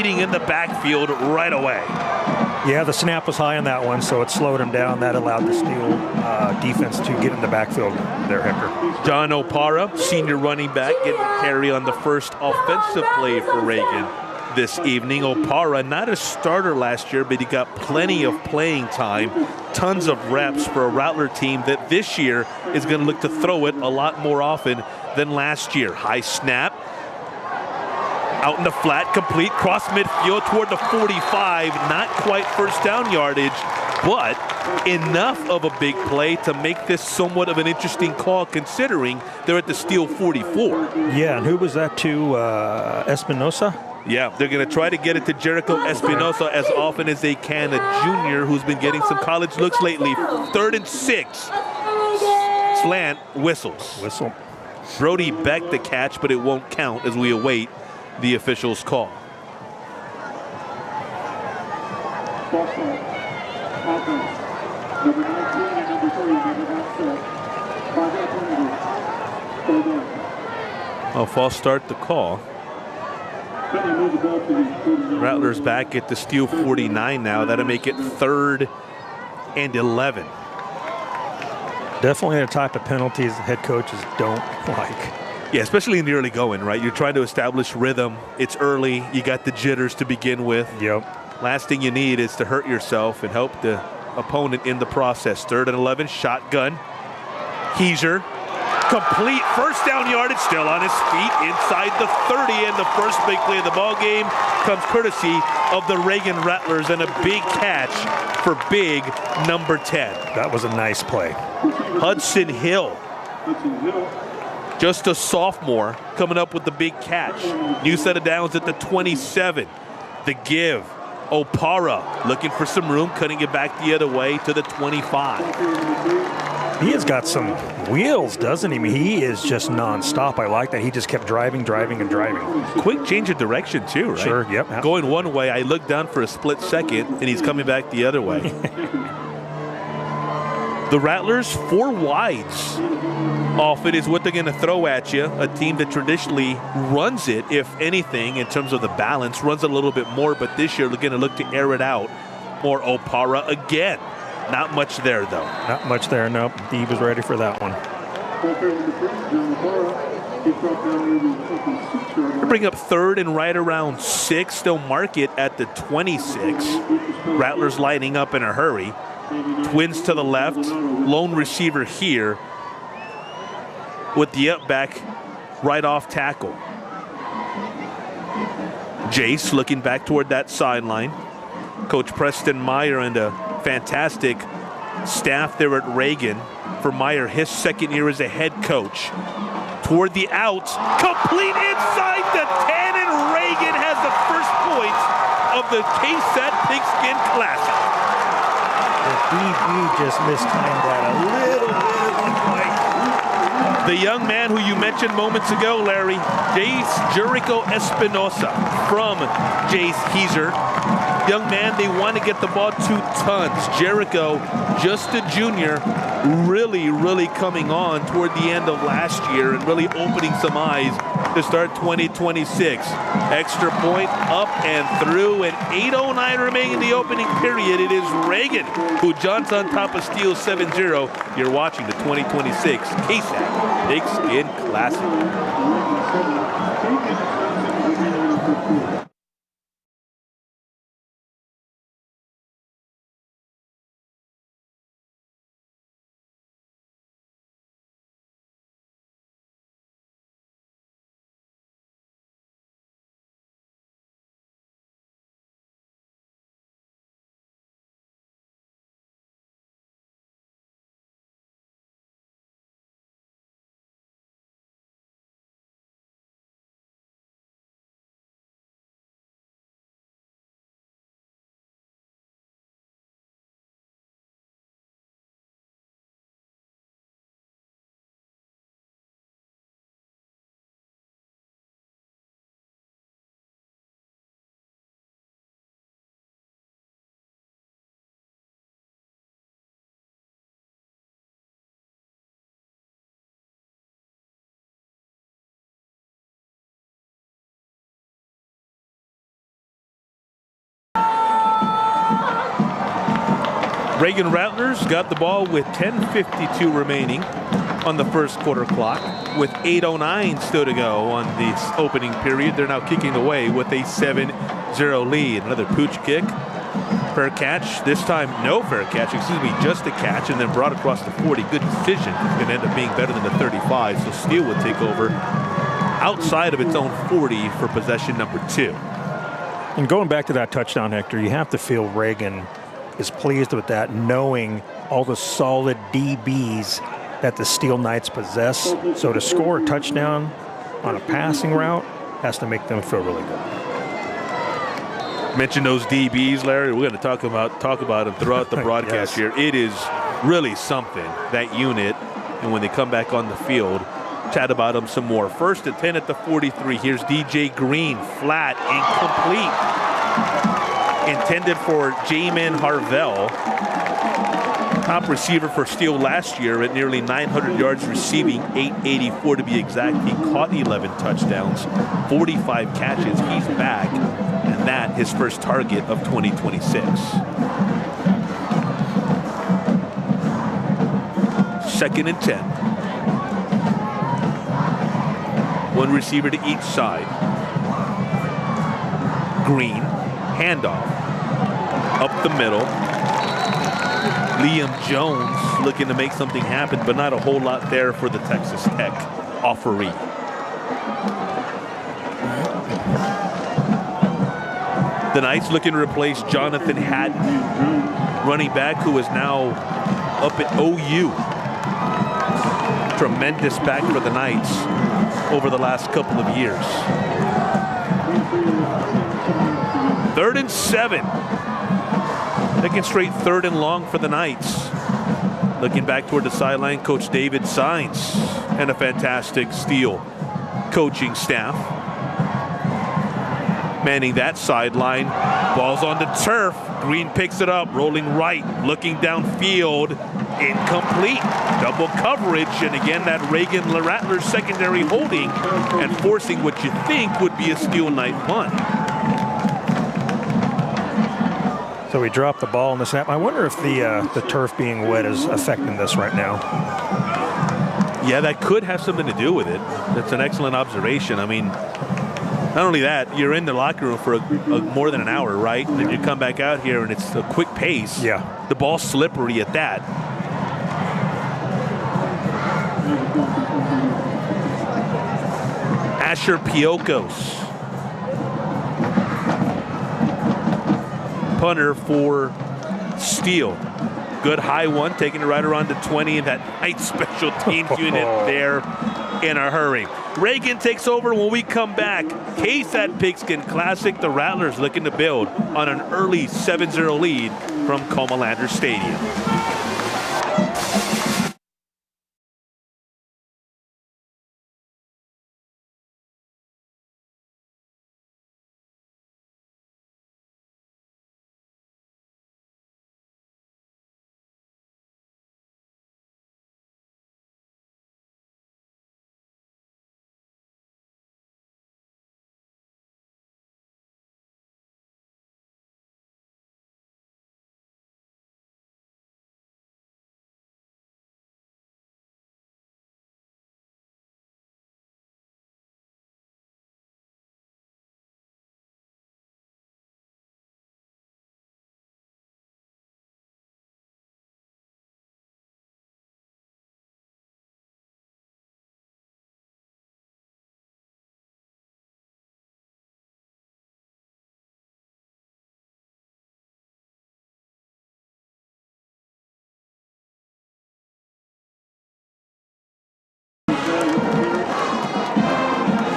in the backfield right away. Yeah, the snap was high on that one, so it slowed him down. That allowed the Steele defense to get in the backfield there, Hector. John Opara, senior running back, getting carry on the first offensive play for Reagan this evening. Opara, not a starter last year, but he got plenty of playing time, tons of reps for a Rattler team that this year is going to look to throw it a lot more often than last year. High snap. Out in the flat, complete, cross midfield toward the 45. Not quite first down yardage, but enough of a big play to make this somewhat of an interesting call considering they're at the Steele 44. Yeah, and who was that to? Espinosa? Yeah, they're going to try to get it to Jericho Espinosa as often as they can, a junior who's been getting some college looks lately. 3rd and 6. Slant, whistles. Whistle. Brody Beck the catch, but it won't count as we await the official's call. A false start to call. Rattlers back at the Steele 49 now. That'll make it 3rd and 11. Definitely the type of penalties head coaches don't like. Yeah, especially in the early going, right? You're trying to establish rhythm. It's early. You got the jitters to begin with. Yep. Last thing you need is to hurt yourself and help the opponent in the process. 3rd and 11, shotgun. Heiser, complete, first down yardage, still on his feet inside the 30, and the first big play of the ball game comes courtesy of the Reagan Rattlers, and a big catch for big number 10. That was a nice play. Hudson Hill. Just a sophomore coming up with the big catch. New set of downs at the 27. The give. Opara looking for some room, cutting it back the other way to the 25. He has got some wheels, doesn't he? I mean, he is just nonstop. I like that. He just kept driving, and driving. Quick change of direction too, right? Sure, yep. Going one way, I looked down for a split second, and he's coming back the other way. The Rattlers, 4 wides often is what they're going to throw at you. A team that traditionally runs it, if anything, in terms of the balance, runs a little bit more, but this year they're going to look to air it out more. Opara again. Not much there, though. Not much there, nope. He was ready for that one. Bring up 3rd and right around 6. They'll mark it at the 26. Rattlers lining up in a hurry. Twins to the left. Lone receiver here with the up back right off tackle. Jace looking back toward that sideline. Coach Preston Meyer and a fantastic staff there at Reagan. For Meyer, his second year as a head coach. Toward the outs, complete inside the 10, and Reagan has the first points of the KSAT Pigskin Classic. The DB just mistimed that a little bit. The young man who you mentioned moments ago, Larry, Jace Jericho Espinosa from Jace Heiser. Young man, they want to get the ball 2 tons. Jericho, just a junior, really coming on toward the end of last year and really opening some eyes to start 2026. Extra point up and through, and 8:09 remaining in the opening period. It is Reagan who jumps on top of Steele 7-0. You're watching the 2026 KSAT Pigskin Classic. Reagan Rattlers got the ball with 10:52 remaining on the first quarter clock, with 8:09 still to go on this opening period. They're now kicking away with a 7-0 lead. Another pooch kick. Fair catch. This time, no fair catch. Excuse me, just a catch, and then brought across the 40. Good decision. It's going to end up being better than the 35. So Steele would take over outside of its own 40 for possession number 2. And going back to that touchdown, Hector, you have to feel Reagan is pleased with that, knowing all the solid DBs that the Steele Knights possess. So to score a touchdown on a passing route has to make them feel really good. Mention those DBs, Larry. We're going to talk about them throughout the broadcast Yes. here. It is really something, that unit. And when they come back on the field, chat about them some more. First and 10 at the 43. Here's DJ Green, flat, incomplete. Intended for Jamin Harvell, top receiver for Steele last year at nearly 900 yards receiving, 884 to be exact. He caught 11 touchdowns, 45 catches. He's back, and that his first target of 2026. Second and 10. One receiver to each side. Green, handoff, up the middle. Liam Jones looking to make something happen, but not a whole lot there for the Texas Tech offeree. The Knights looking to replace Jonathan Hatton, running back who is now up at OU. Tremendous back for the Knights over the last couple of years. 3rd and 7. Second straight 3rd and long for the Knights. Looking back toward the sideline, Coach David Sines and a fantastic Steele coaching staff. Manning that sideline. Ball's on the turf. Green picks it up, rolling right, looking downfield. Incomplete. Double coverage, and again that Reagan Rattlers secondary holding and forcing what you think would be a Steele Knight punt. So we dropped the ball in the snap. I wonder if the turf being wet is affecting this right now. Yeah, that could have something to do with it. That's an excellent observation. I mean, not only that, you're in the locker room for more than an hour, right? And then you come back out here and it's a quick pace. Yeah. The ball's slippery at that. Asher Piocos, punter for Steele. Good high one, taking it right around the 20, and that nice special teams unit there in a hurry. Reagan takes over when we come back. KSAT Pigskin Classic, the Rattlers looking to build on an early 7-0 lead from Comalander Stadium.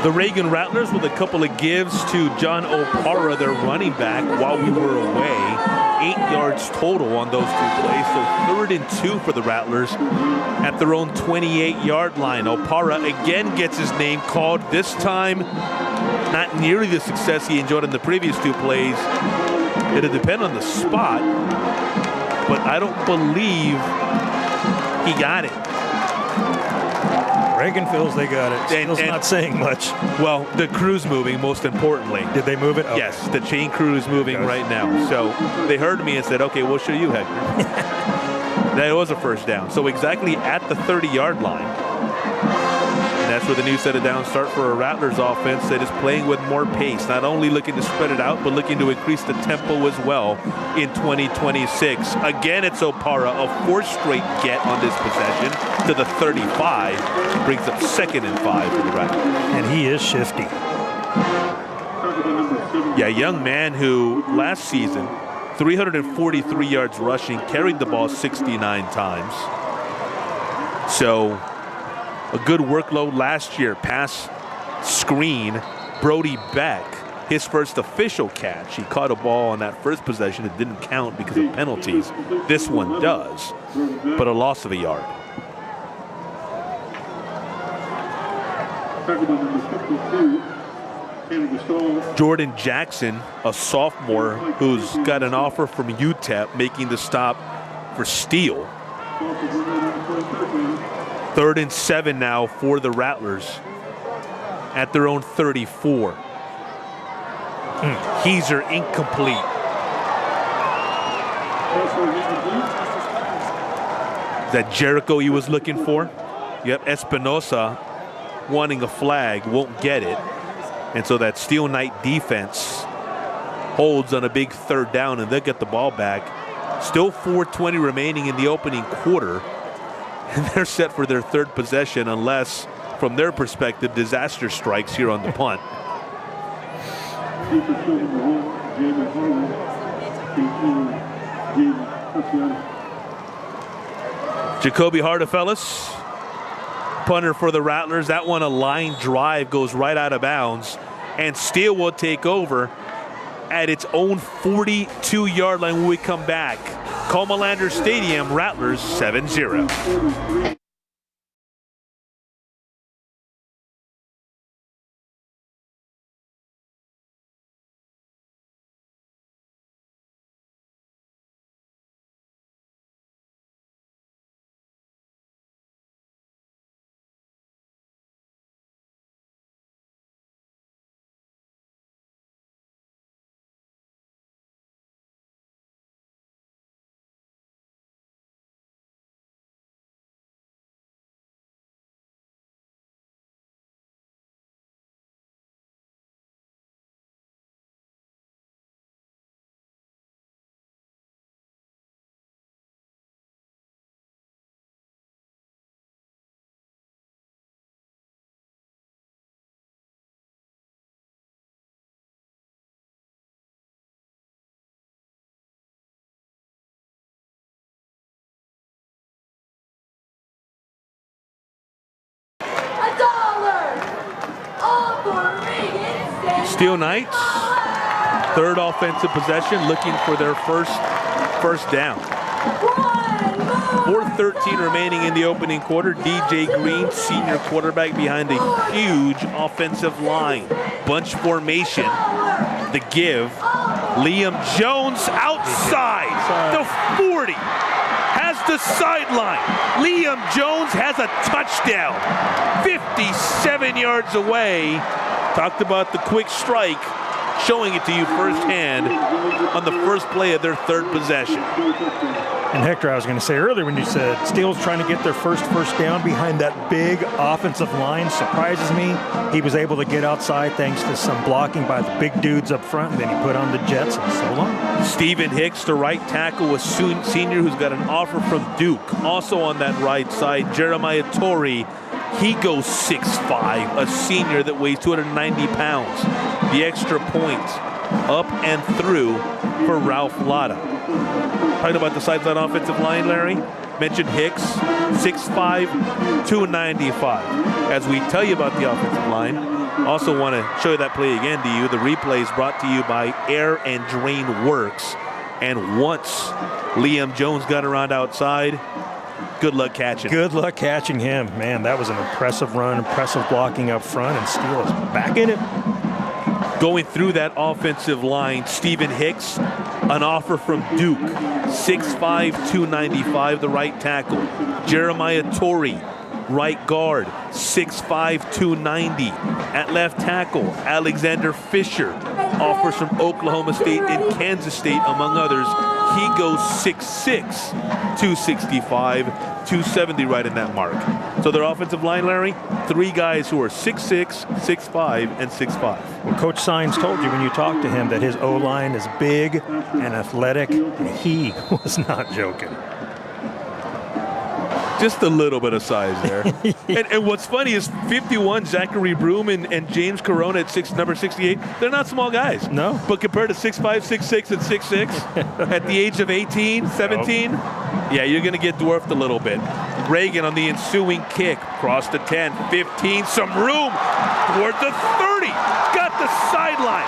The Reagan Rattlers with a couple of gives to John Opara, their running back, while we were away. 8 yards total on those two plays. So 3rd and 2 for the Rattlers at their own 28-yard line. Opara again gets his name called. This time, not nearly the success he enjoyed in the previous 2 plays. It'll depend on the spot, but I don't believe he got it. Reagan feels they got it. Steele's not saying much. Well, the crew's moving, most importantly. Did they move it? Okay. Yes, the chain crew is moving right now. So they heard me and said, okay, we'll show you, Hector. That was a first down. So exactly at the 30-yard line. And that's where the new set of downs start for a Rattlers offense that is playing with more pace, not only looking to spread it out, but looking to increase the tempo as well in 2026. Again, it's Opara, a fourth straight get on this possession to the 35. Brings up 2nd and 5 for the Rattlers. And he is shifty. Yeah, a young man who last season, 343 yards rushing, carried the ball 69 times. So a good workload last year. Pass screen, Brody Beck, his first official catch. He caught a ball on that first possession. It didn't count because of penalties. This one does, but a loss of a yard. Jordan Jackson, a sophomore who's got an offer from UTEP, making the stop for Steele. 3rd and 7 now for the Rattlers at their own 34. Heiser incomplete. Is that Jericho he was looking for? Yep, Espinosa wanting a flag, won't get it. And so that Steel Knight defense holds on a big 3rd down, and they'll get the ball back. Still 4:20 remaining in the opening quarter. And they're set for their 3rd possession unless, from their perspective, disaster strikes here on the punt. Jacoby Hardefellis, punter for the Rattlers. That one, a line drive, goes right out of bounds. And Steele will take over at its own 42-yard line when we come back. Comalander Stadium, Rattlers 7-0. Steel Knights, 3rd offensive possession, looking for their first down. 4:13 remaining in the opening quarter. DJ Green, senior quarterback, behind a huge offensive line. Bunch formation, the give. Liam Jones outside the 40. Has the sideline. Liam Jones has a touchdown. 57 yards away. Talked about the quick strike, showing it to you firsthand on the first play of their 3rd possession. And Hector, I was going to say earlier when you said Steele's trying to get their first down behind that big offensive line, surprises me. He was able to get outside thanks to some blocking by the big dudes up front, and then he put on the Jets, and so long. Stephen Hicks, the right tackle, was senior, who's got an offer from Duke. Also on that right side, Jeremiah Torrey. He goes 6'5", a senior that weighs 290 pounds. The extra point up and through for Ralph Latta. Talking about the sideline offensive line, Larry, mentioned Hicks, 6'5", 295. As we tell you about the offensive line, also want to show you that play again to you. The replay is brought to you by Air and Drain Works. And once Liam Jones got around outside, good luck catching. Good luck catching him. Man, that was an impressive run, impressive blocking up front, and Steele is back in it. Going through that offensive line, Stephen Hicks, an offer from Duke, 6'5", 295, the right tackle. Jeremiah Torrey, Right guard, 6'5", 290. At left tackle, Alexander Fisher, offers from Oklahoma State and Kansas State, among others. He goes 6'6", 265, 270 right in that mark. So their offensive line, Larry, 3 guys who are 6'6", 6'5", and 6'5". Well, Coach Sines told you when you talked to him that his O-line is big and athletic, and he was not joking. Just a little bit of size there. and what's funny is 51, Zachary Broom and James Corona at number 68, they're not small guys. No. But compared to 6'5", 6'6", and 6'6", at the age of 18, 17, yeah, you're going to get dwarfed a little bit. Reagan on the ensuing kick, cross the 10, 15, some room toward the 30. Got the sideline.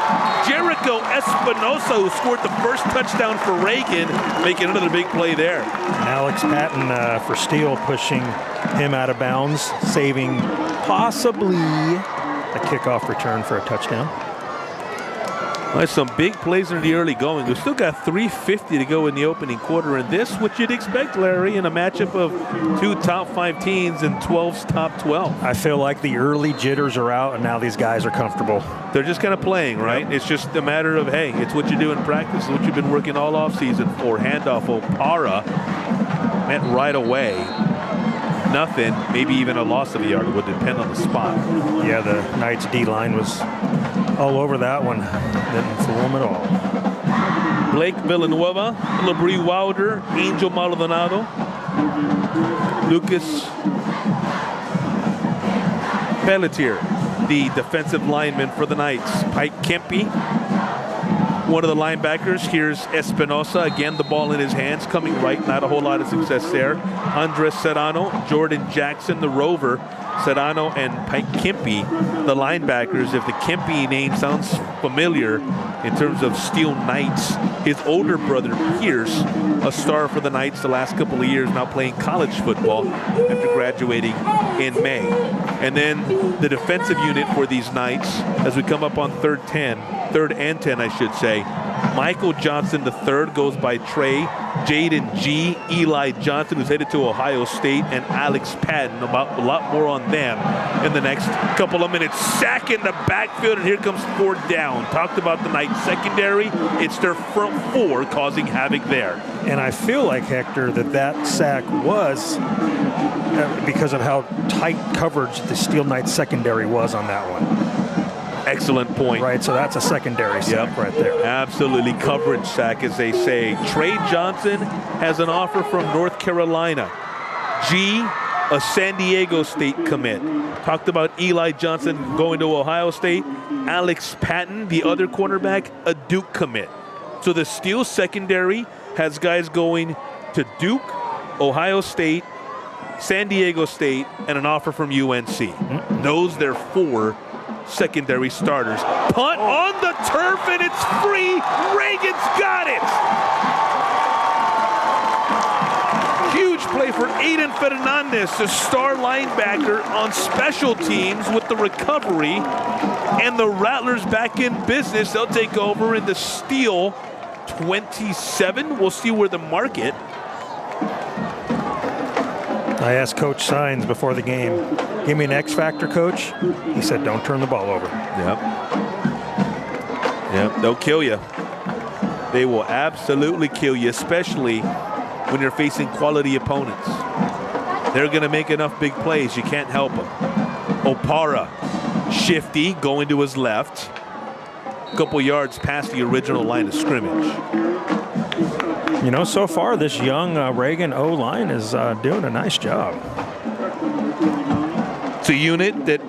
Jericho Espinosa, who scored the first touchdown for Reagan, making another big play there. Alex Patton for Steele, pushing him out of bounds, saving possibly a kickoff return for a touchdown. Well, some big plays in the early going. We've still got 3:50 to go in the opening quarter, and this what you'd expect, Larry, in a matchup of 2 top 5 teams and 12's top 12. I feel like the early jitters are out, and now these guys are comfortable. They're just kind of playing, right? Yep. It's just a matter of, hey, it's what you do in practice, it's what you've been working all offseason for. Handoff, Opara went right away. Nothing, maybe even a loss of a yard. It would depend on the spot. Yeah, the Knights D-line was all over that one. Didn't fool them at all. Blake Villanueva, Labrie Wilder, Angel Maldonado, Lucas Pelletier, the defensive lineman for the Knights. Pike Kempe, one of the linebackers. Here's Espinosa, again the ball in his hands, coming right, not a whole lot of success there. Andres Serrano, Jordan Jackson, the rover. Serrano and Pike Kempe, the linebackers. If the Kempe name sounds familiar in terms of Steele Knights, his older brother Pierce, a star for the Knights the last couple of years, now playing college football after graduating in May. And then the defensive unit for these Knights, as we come up on third and 10, I should say. Michael Johnson III goes by Trey, Jaden G, Eli Johnson, who's headed to Ohio State, and Alex Patton. A lot more on them in the next couple of minutes. Sack in the backfield, and here comes 4th down. Talked about the Knights secondary. It's their front 4 causing havoc there. And I feel like, Hector, that sack was because of how tight coverage the Steele Knights secondary was on that one. Excellent point. Right, so that's a secondary sack right there. Absolutely, coverage sack, as they say. Trey Johnson has an offer from North Carolina. G, a San Diego State commit. Talked about Eli Johnson going to Ohio State. Alex Patton, the other cornerback, a Duke commit. So the Steele secondary has guys going to Duke, Ohio State, San Diego State, and an offer from UNC. Those their 4 secondary starters. Punt on the turf, and it's free. Reagan's got it. Huge play for Aiden Fernandez, the star linebacker on special teams with the recovery. And the Rattlers back in business. They'll take over in the Steele 27. We'll see where the market. I asked Coach Sines before the game, give me an X factor, Coach. He said, don't turn the ball over. Yep, they'll kill you. They will absolutely kill you, especially when you're facing quality opponents. They're going to make enough big plays. You can't help them. Opara, shifty, going to his left. A couple yards past the original line of scrimmage. You know, so far this young Reagan O-line is doing a nice job. It's a unit that,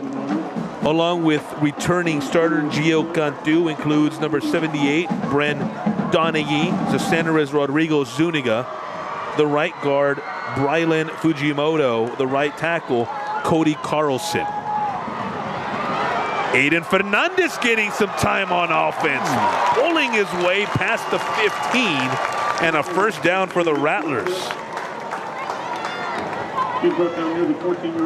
along with returning starter Gio Cantu, includes number 78, Bren Donaghy, Zasanarez Rodrigo Zuniga, the right guard, Brylan Fujimoto, the right tackle, Cody Carlson. Aiden Fernandez getting some time on offense, pulling his way past the 15, and a first down for the Rattlers.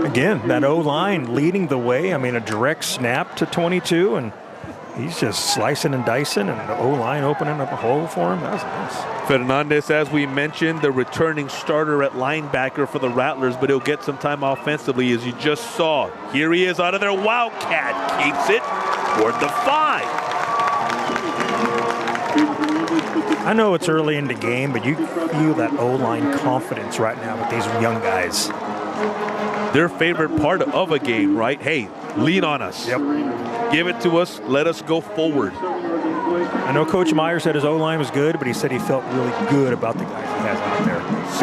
Again, that O-line leading the way. I mean, a direct snap to 22, and He's just slicing and dicing, and the O-line opening up a hole for him. That was nice. Fernandez, as we mentioned, the returning starter at linebacker for the Rattlers, but he'll get some time offensively, as you just saw. Here he is out of their Wildcat. Keeps it toward the 5. I know it's early in the game, but you feel that O-line confidence right now with these young guys. Their favorite part of a game, right? Hey, lean on us. Yep. Give it to us. Let us go forward. I know Coach Meyer said his O-line was good, but he said he felt really good about the guys he has out there.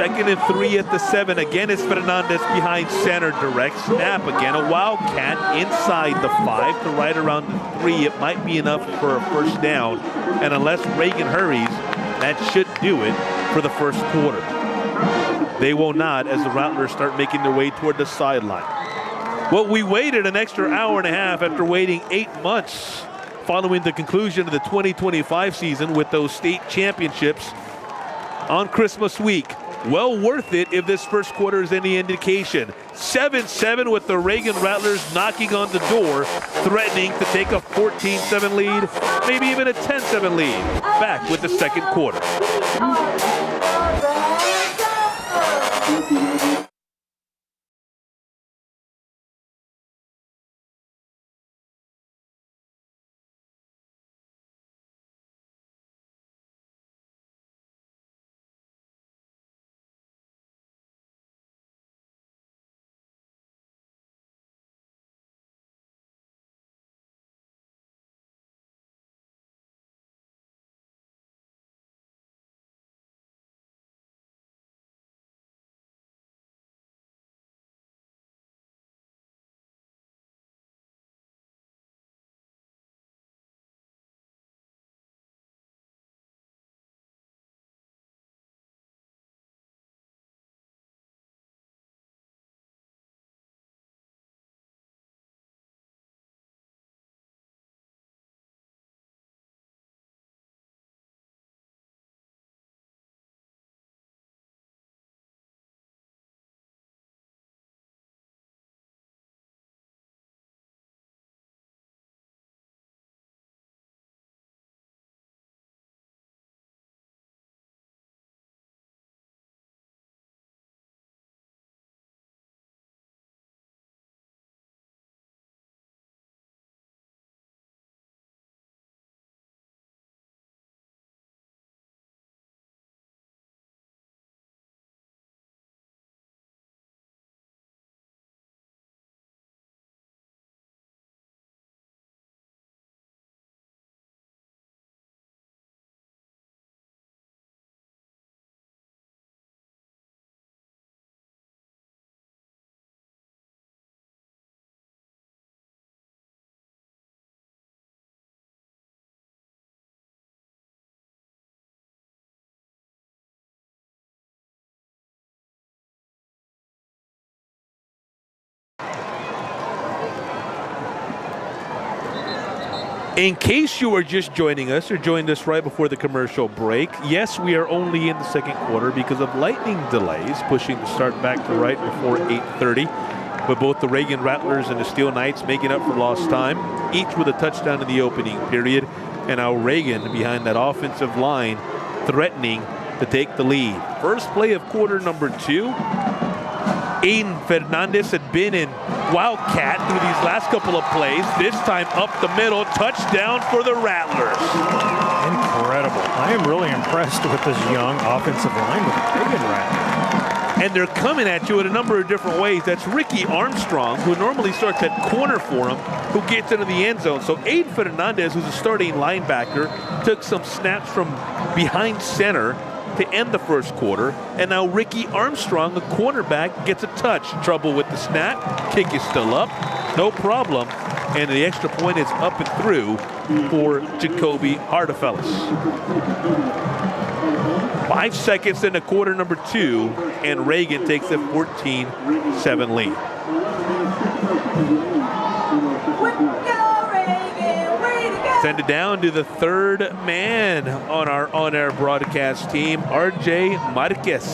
2nd and 3 at the 7. Again, it's Fernandez behind center. Direct snap. Again, a Wildcat inside the 5 to right around the 3. It might be enough for a first down. And unless Reagan hurries, that should do it for the first quarter. They will not, as the Rattlers start making their way toward the sideline. Well, we waited an extra hour and a half after waiting 8 months following the conclusion of the 2025 season with those state championships on Christmas week. Well worth it if this first quarter is any indication. 7-7 with the Reagan Rattlers knocking on the door, threatening to take a 14-7 lead, maybe even a 10-7 lead. Back with the second quarter. In case you are just joining us or joined us right before the commercial break, yes, we are only in the second quarter because of lightning delays, pushing the start back to right before 8:30. But both the Reagan Rattlers and the Steele Knights making up for lost time, each with a touchdown in the opening period. And now Reagan behind that offensive line, threatening to take the lead. First play of quarter number 2. Aiden Fernandez had been in Wildcat through these last couple of plays. This time up the middle, touchdown for the Rattlers. Incredible. I am really impressed with this young offensive line with the Reagan Rattlers. And they're coming at you in a number of different ways. That's Ricky Armstrong, who normally starts at corner for him, who gets into the end zone. So Aiden Fernandez, who's a starting linebacker, took some snaps from behind center to end the first quarter. And now Ricky Armstrong, the cornerback, gets a touch. Trouble with the snap. Kick is still up. No problem. And the extra point is up and through for Jacoby Hartefellis. 5 seconds into quarter number 2, and Reagan takes a 14-7 lead. Send it down to the third man on our on-air broadcast team, RJ Marquez.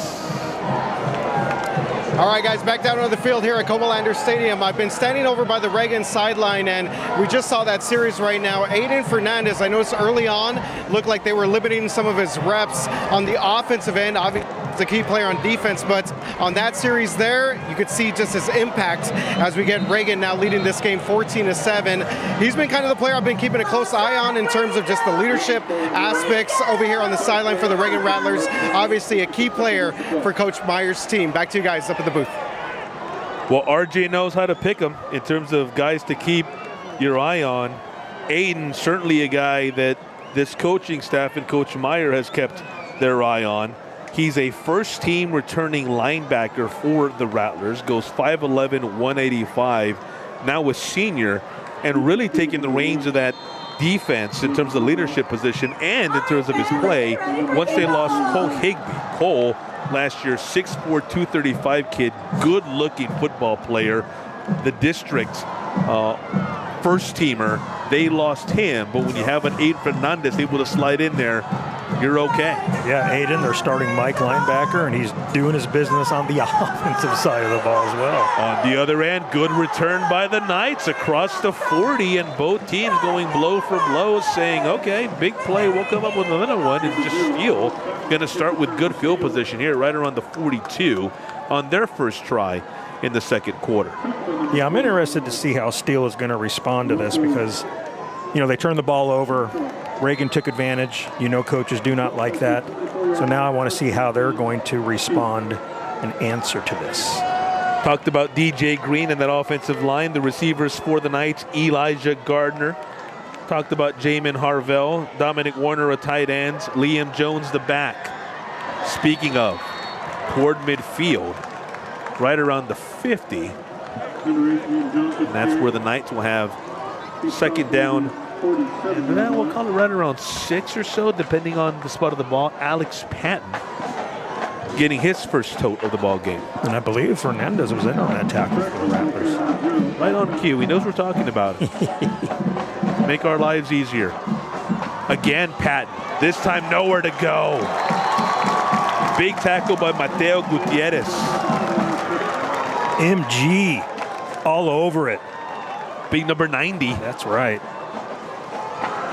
All right, guys, back down on the field here at Comalander Stadium. I've been standing over by the Reagan sideline, and we just saw that series right now. Aiden Fernandez, I noticed early on, looked like they were limiting some of his reps on the offensive end. Obviously, he's a key player on defense, but on that series there, you could see just his impact as we get Reagan now leading this game 14-7. He's been kind of the player I've been keeping a close eye on in terms of just the leadership aspects over here on the sideline for the Reagan Rattlers. Obviously, a key player for Coach Meyer's team. Back to you guys up at the booth. Well, RJ knows how to pick them in terms of guys to keep your eye on. Aiden, certainly a guy that this coaching staff and Coach Meyer has kept their eye on. He's a first-team returning linebacker for the Rattlers, goes 5'11", 185, now a senior, and really taking the reins of that defense in terms of leadership position and in terms of his play once they lost Cole Higbee. Cole, last year, 6'4", 235 kid, good-looking football player. The district first-teamer, they lost him, but when you have an Aiden Fernandez able to slide in there, you're okay. Yeah, Aiden, they're starting Mike linebacker, and he's doing his business on the offensive side of the ball as well. On the other end, good return by the Knights across the 40, and both teams going blow for blow, saying, okay, big play, we'll come up with another one, and just Steele going to start with good field position here, right around the 42 on their first try in the second quarter. Yeah, I'm interested to see how Steele is going to respond to this because, you know, they turned the ball over. Reagan took advantage. You know, coaches do not like that. So now I want to see how they're going to respond and answer to this. Talked about DJ Green and that offensive line. The receivers for the Knights, Elijah Gardner. Talked about Jamin Harvell, Dominic Warner, a tight ends, Liam Jones, the back. Speaking of, toward midfield, right around the 50. And that's where the Knights will have second down. And then we'll call it right around 6 or so, depending on the spot of the ball. Alex Patton getting his first tote of the ball game. And I believe Fernandez was in on that tackle for the Rattlers. Right on cue. He knows we're talking about it. Make our lives easier. Again, Patton. This time nowhere to go. Big tackle by Mateo Gutierrez. MG all over it. Big number 90. That's right.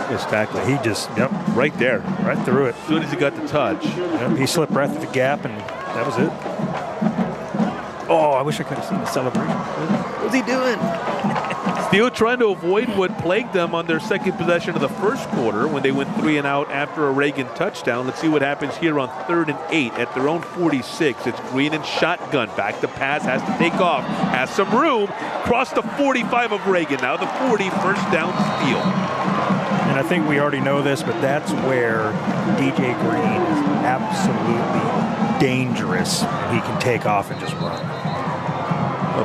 This tackle. He just, yep, right there. right through it. As soon as he got the touch. Yep, he slipped right through the gap, and that was it. Oh, I wish I could have seen the celebration. What's he doing? Steele trying to avoid what plagued them on their second possession of the first quarter when they went 3 and out after a Reagan touchdown. Let's see what happens here on 3rd and 8 at their own 46. It's Green and shotgun. Back to pass, has to take off, has some room. Cross the 45 of Reagan. Now the 40, first down Steele. And I think we already know this, but that's where DJ Green is absolutely dangerous. He can take off and just run.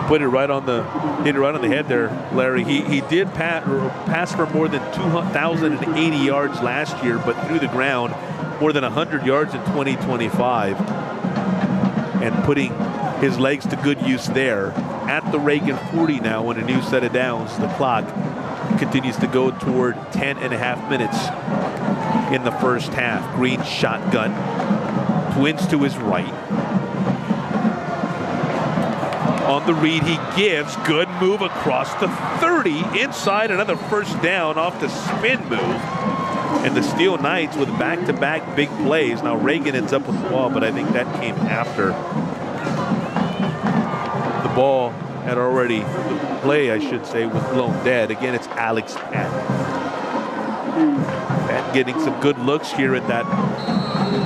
Put it right on the head there, Larry. He did pass for more than 2,080 yards last year, but through the ground more than 100 yards in 2025, and putting his legs to good use there at the Reagan 40 now on a new set of downs. The clock continues to go toward 10.5 minutes in the first half. Green shotgun, twins to his right. On the read, he gives. Good move across the 30. Inside, another first down off the spin move. And the Steele Knights with back-to-back big plays. Now Reagan ends up with the ball, but I think that came after the ball had already, the play, I should say, was blown dead. Again, it's Alex Patton. Patton getting some good looks here at that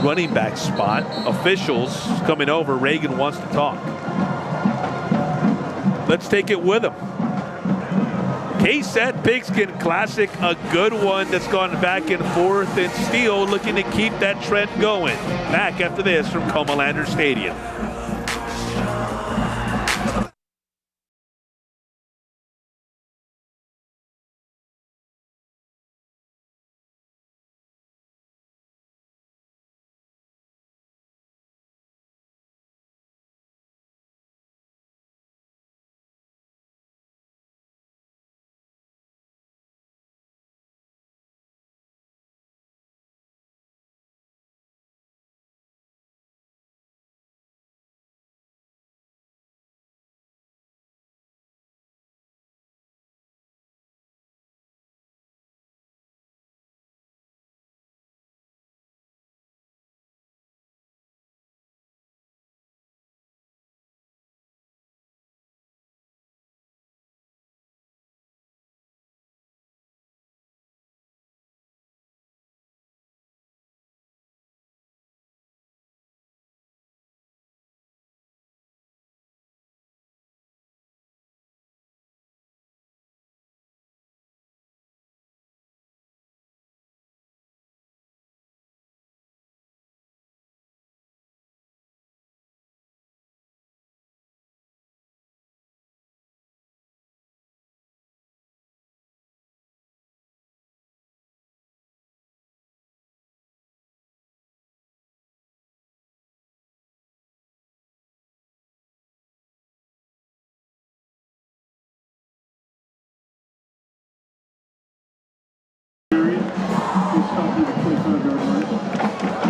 running back spot. Officials coming over. Reagan wants to talk. Let's take it with him. KSAT Pigskin Classic, a good one that's gone back and forth, and Steele looking to keep that trend going. Back after this from Comalander Stadium.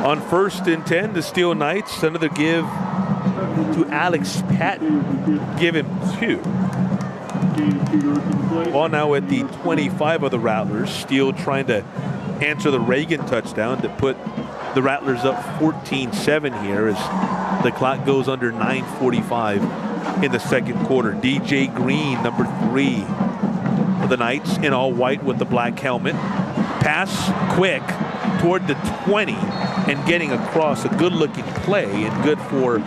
On 1st and 10, the Steele Knights, another give to Alex Patton. Give him 2. Ball now at the 25 of the Rattlers. Steele trying to answer the Reagan touchdown to put the Rattlers up 14-7 here as the clock goes under 9:45 in the second quarter. DJ Green, number 3 for the Knights, in all white with the black helmet. Pass quick toward the 20 and getting across, a good-looking play and good for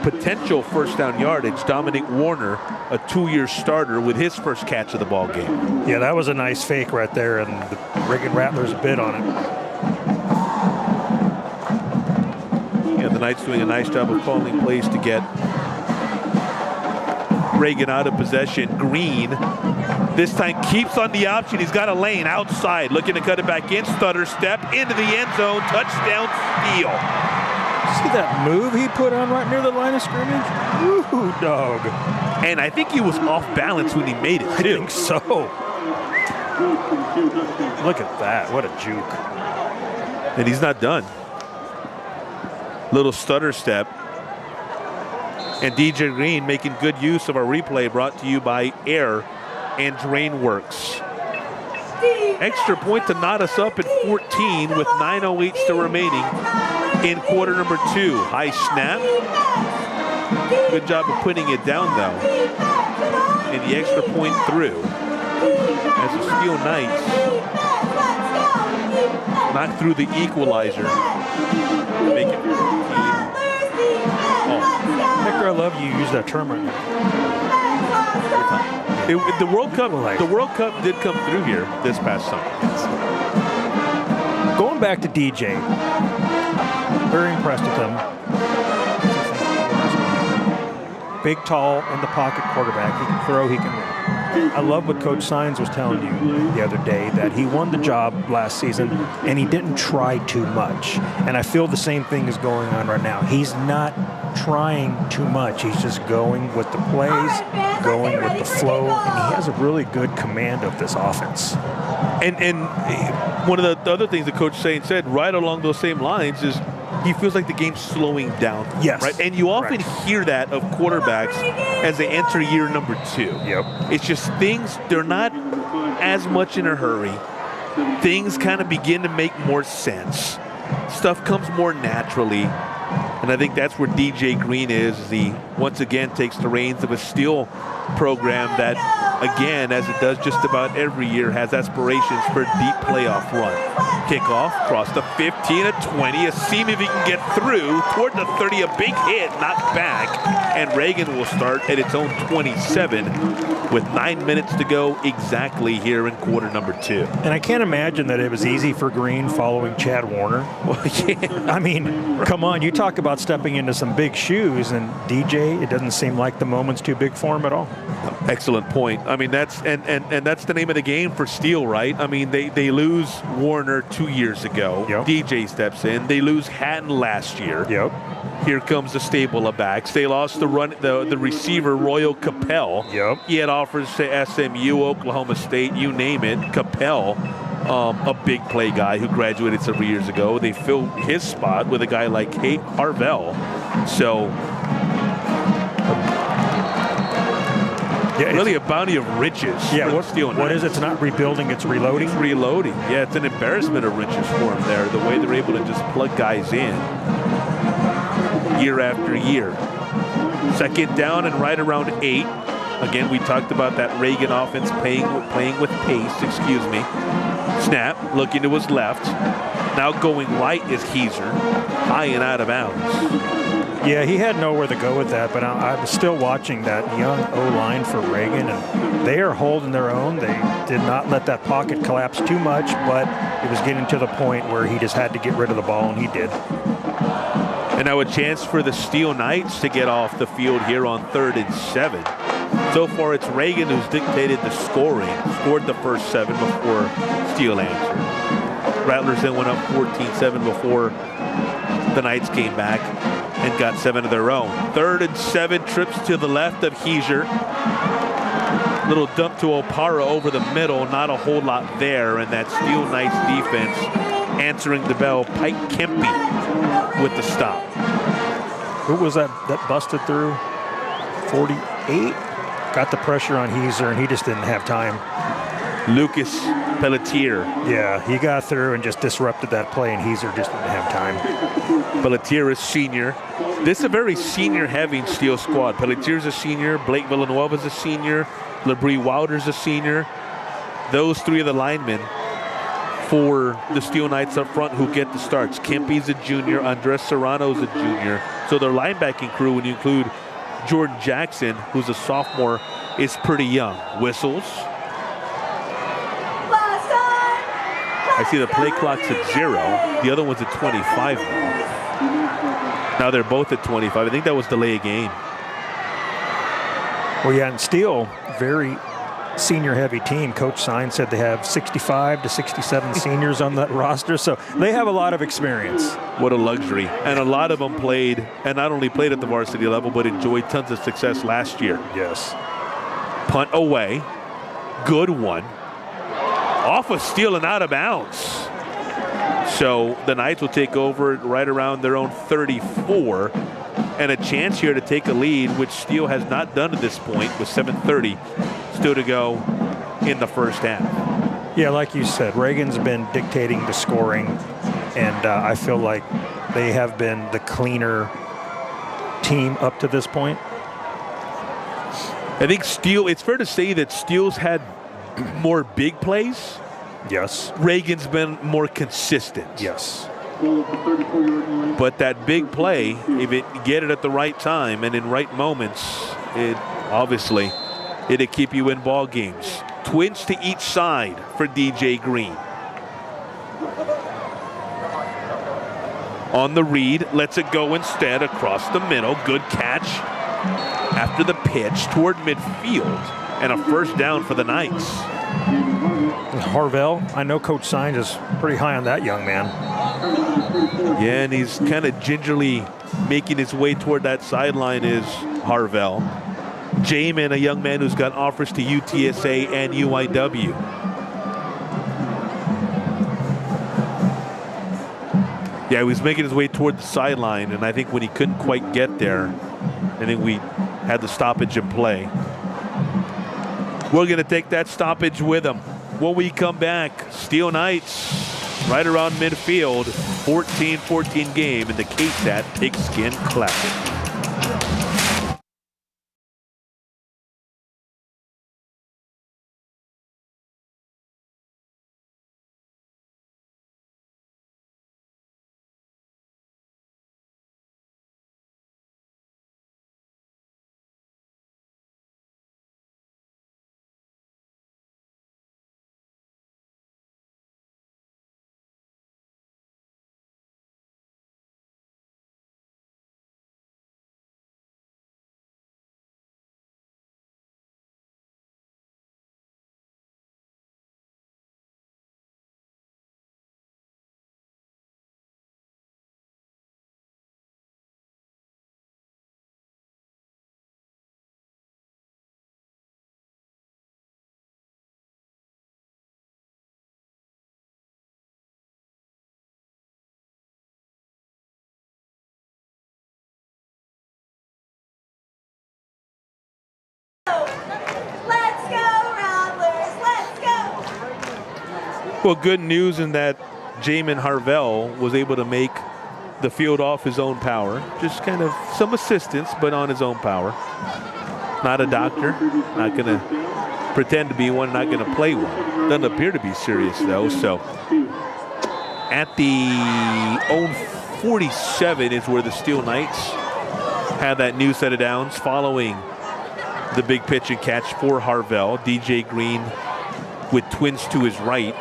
potential first down yardage. Dominic Warner, a 2-year starter, with his first catch of the ball game. Yeah, that was a nice fake right there, and the Reagan Rattlers bid on it. Yeah, the Knights doing a nice job of calling plays to get Reagan out of possession. Green this time keeps on the option. He's got a lane outside, looking to cut it back in. Stutter step into the end zone. Touchdown, Steele. See that move he put on right near the line of scrimmage? Ooh, dog. And I think he was off balance when he made it, too. I think so. Look at that. What a juke. And he's not done. Little stutter step. And DJ Green making good use of our replay, brought to you by Air and Drain Works. Extra point to knot us up at 14 with 9:08 still remaining in quarter number 2. High snap. Good job of putting it down, though. And the extra point through as the Steele Knights knock through the equalizer. Make it 14. Oh. Hector, I love you use that term right now. The World Cup did come through here this past summer. Going back to DJ, very impressed with him. Big, tall, in the pocket quarterback. He can throw, he can run. I love what Coach Sines was telling you the other day, that he won the job last season and he didn't try too much. And I feel the same thing is going on right now. He's not trying too much. He's just going with the plays, going with the flow, and he has a really good command of this offense. And one of the other things that Coach Sane said right along those same lines is he feels like the game's slowing down. Yes. Right? And you often hear that of quarterbacks as they enter year number 2. Yep. It's just things, they're not as much in a hurry. Things kind of begin to make more sense. Stuff comes more naturally. And I think that's where DJ Green is. He once again takes the reins of a Steele program that, again, as it does just about every year, has aspirations for a deep playoff run. Kickoff, cross the 15, a 20, a seam if he can get through, toward the 30, a big hit, knocked back, and Reagan will start at its own 27 with 9 minutes to go exactly here in quarter number 2. And I can't imagine that it was easy for Green following Chad Warner. Well, yeah. I mean, come on, you talk about stepping into some big shoes, and DJ, it doesn't seem like the moment's too big for him at all. Excellent point. I mean, that's and that's the name of the game for Steele, right? I mean, they lose Warner 2 years ago. Yep. DJ steps in. They lose Hatton last year. Yep. Here comes the stable of backs. They lost the receiver, Royal Capel. Yep. He had offers to SMU, Oklahoma State, you name it. Capel, a big play guy who graduated several years ago. They filled his spot with a guy like Kate Harvell. So really a bounty of riches. Yeah, what is it? It's not rebuilding, it's reloading? It's reloading. Yeah, it's an embarrassment of riches for them there, the way they're able to just plug guys in year after year. Second down and right around 8. Again, we talked about that Reagan offense playing with pace, Snap, looking to his left. Now going right is Heiser, high and out of bounds. Yeah, he had nowhere to go with that, but I was still watching that young O-line for Reagan, and they are holding their own. They did not let that pocket collapse too much, but it was getting to the point where he just had to get rid of the ball, and he did. And now a chance for the Steele Knights to get off the field here on 3rd and 7. So far, it's Reagan who's dictated the scoring. Scored the first 7 before Steele answered. Rattlers then went up 14-7 before the Knights came back and got 7 of their own. 3rd and 7, trips to the left of Heiser. Little dump to Opara over the middle, not a whole lot there, and that Steele Knights defense answering the bell, Pike Kempe with the stop. Who was that busted through? 48? Got the pressure on Heiser, and he just didn't have time. Lucas Pelletier. Yeah, he got through and just disrupted that play, and Heiser just didn't have time. Pelletier is senior. This is a very senior-heavy Steele squad. Pelletier's a senior. Blake Villanueva's a senior. LeBrie Wilder's a senior. Those three are the linemen for the Steele Knights up front who get the starts. Kempe's a junior. Andres Serrano's a junior. So their linebacking crew, when you include Jordan Jackson, who's a sophomore, is pretty young. Whistles. I see the play clock's at 0. The other one's at 25 now. Now they're both at 25. I think that was delay of game. Well, yeah, and Steele, very senior-heavy team. Coach Sine said they have 65 to 67 seniors on that roster, so they have a lot of experience. What a luxury. And a lot of them played, and not only played at the varsity level, but enjoyed tons of success last year. Yes. Punt away. Good one. Off of Steele and out of bounds. So the Knights will take over right around their own 34, and a chance here to take a lead, which Steele has not done at this point, with 7:30 still to go in the first half. Yeah, like you said, Reagan's been dictating the scoring, and I feel like they have been the cleaner team up to this point. I think Steele, it's fair to say that Steele's had more big plays. Yes. Reagan's been more consistent. Yes. But that big play, if it get it at the right time and in right moments, it obviously it'll keep you in ball games. Twins to each side for DJ Green. On the read, lets it go instead across the middle. Good catch after the pitch toward midfield, and a first down for the Knights. Harvell, I know Coach Sine is pretty high on that young man. Yeah, and he's kind of gingerly making his way toward that sideline is Harvell. Jamin, a young man who's got offers to UTSA and UIW. Yeah, he was making his way toward the sideline, and I think when he couldn't quite get there, I think we had the stoppage in play. We're going to take that stoppage with him. When we come back, Steele Knights right around midfield, 14-14 game in the KSAT Pigskin Classic. Let's go, Rattlers! Let's go! Well, good news in that Jamin Harvell was able to make the field off his own power. Just kind of some assistance, but on his own power. Not a doctor, not going to pretend to be one, not going to play one. Doesn't appear to be serious, though. So at the own 47 is where the Steele Knights have that new set of downs following the big pitch and catch for Harvell. DJ Green with twins to his right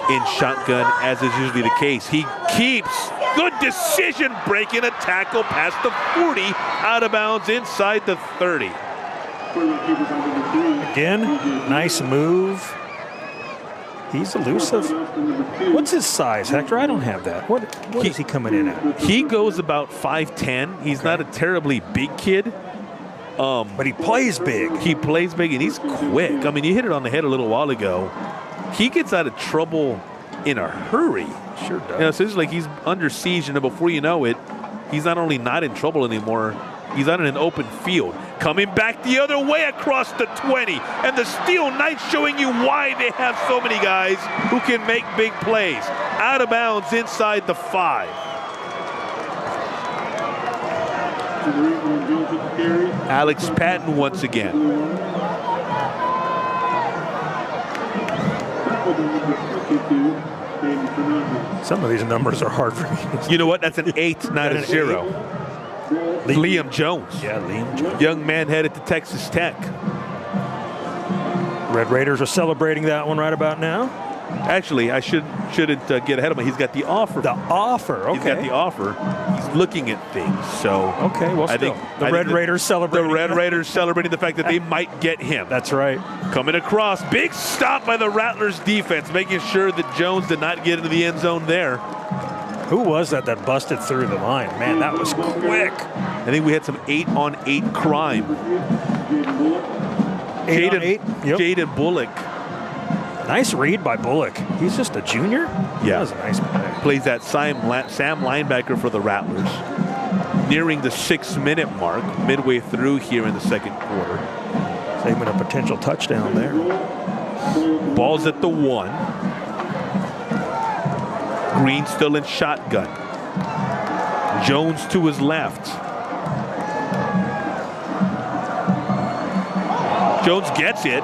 in shotgun, as is usually the case. He keeps, good decision, breaking a tackle past the 40, out of bounds inside the 30. Again, nice move. He's elusive. What's his size, Hector? I don't have that. What is he coming in at? He goes about 5'10". He's not a terribly big kid. But he plays big. He plays big, and he's quick. I mean, you hit it on the head a little while ago. He gets out of trouble in a hurry. Sure does. You know, so it's like he's under siege, and before you know it, he's not only not in trouble anymore, he's out in an open field. Coming back the other way across the 20, and the Steele Knights showing you why they have so many guys who can make big plays. Out of bounds inside the 5. Alex Patton once again. Some of these numbers are hard for me. You know what? That's an 8, not a 0. Liam Jones. Yeah, Liam Jones. Young man headed to Texas Tech. Red Raiders are celebrating that one right about now. Actually, I shouldn't get ahead of him. He's got the offer. The offer, okay. He's got the offer. He's looking at things. So okay, well, still. The Red Raiders celebrating. The Red Raiders celebrating the fact that they might get him. That's right. Coming across, big stop by the Rattlers defense, making sure that Jones did not get into the end zone there. Who was that busted through the line? Man, that was quick. I think we had some 8-on-8 crime. 8-on-8? Yep. Jaden Bullock. Nice read by Bullock. He's just a junior? Yeah. That was a nice play. Plays that Sam linebacker for the Rattlers. Nearing the 6-minute mark, midway through here in the second quarter. Saving a potential touchdown there. Ball's at the 1. Green still in shotgun. Jones to his left. Jones gets it.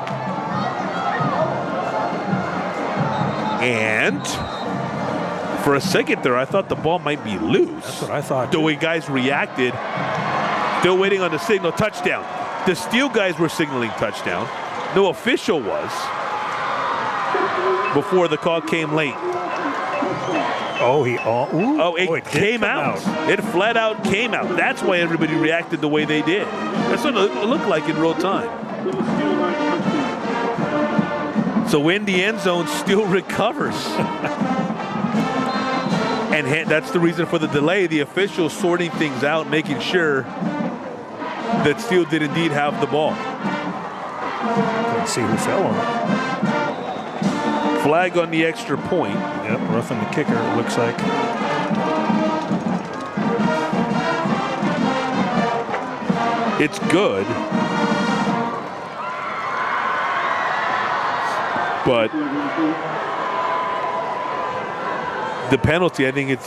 And for a second there, I thought the ball might be loose. That's what I thought. The way guys reacted. Still waiting on the signal. Touchdown. The Steele guys were signaling touchdown. No official was. Before the call came late. It came out. It flat out came out. That's why everybody reacted the way they did. That's what it looked like in real time. So in the end zone, Steele recovers. And that's the reason for the delay. The officials sorting things out, making sure that Steele did indeed have the ball. Let's see who fell on it. Flag on the extra point. Yep, roughing the kicker, it looks like. It's good. But the penalty, I think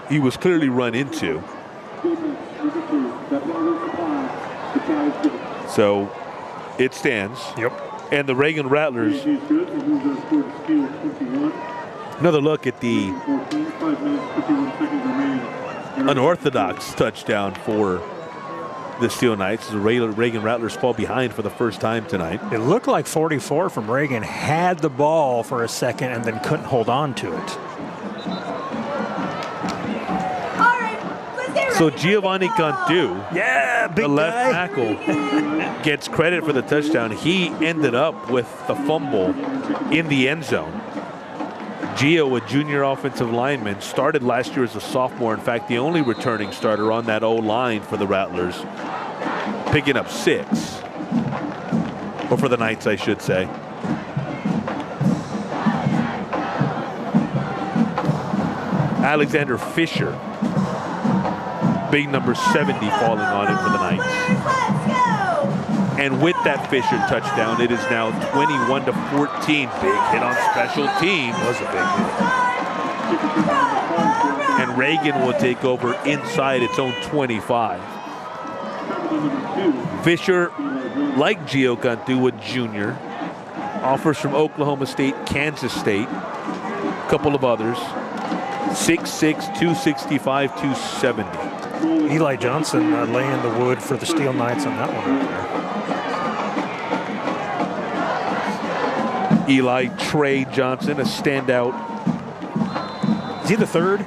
he was clearly run into. So it stands. Yep. And the Reagan Rattlers. Another look at the unorthodox touchdown for the Steele Knights. The Reagan Rattlers fall behind for the first time tonight. It looked like 44 from Reagan had the ball for a second and then couldn't hold on to it. So Giovanni Cantu, big the left guy. tackle, gets credit for the touchdown. He ended up with the fumble in the end zone. Gio, a junior offensive lineman, started last year as a sophomore. In fact, the only returning starter on that O-line for the Rattlers, picking up 6. Or for the Knights, I should say. Alexander Fisher. Big number 70 falling on him for the Knights. And with that Fisher touchdown, it is now 21-14. Big hit on special teams. Was a big hit. And Reagan will take over inside its own 25. Fisher, like Gio Cantu, a junior, offers from Oklahoma State, Kansas State, a couple of others. 6'6", 265, 270. Eli Johnson laying the wood for the Steele Knights on that one right there. Eli Trey Johnson, a standout. Is he the third?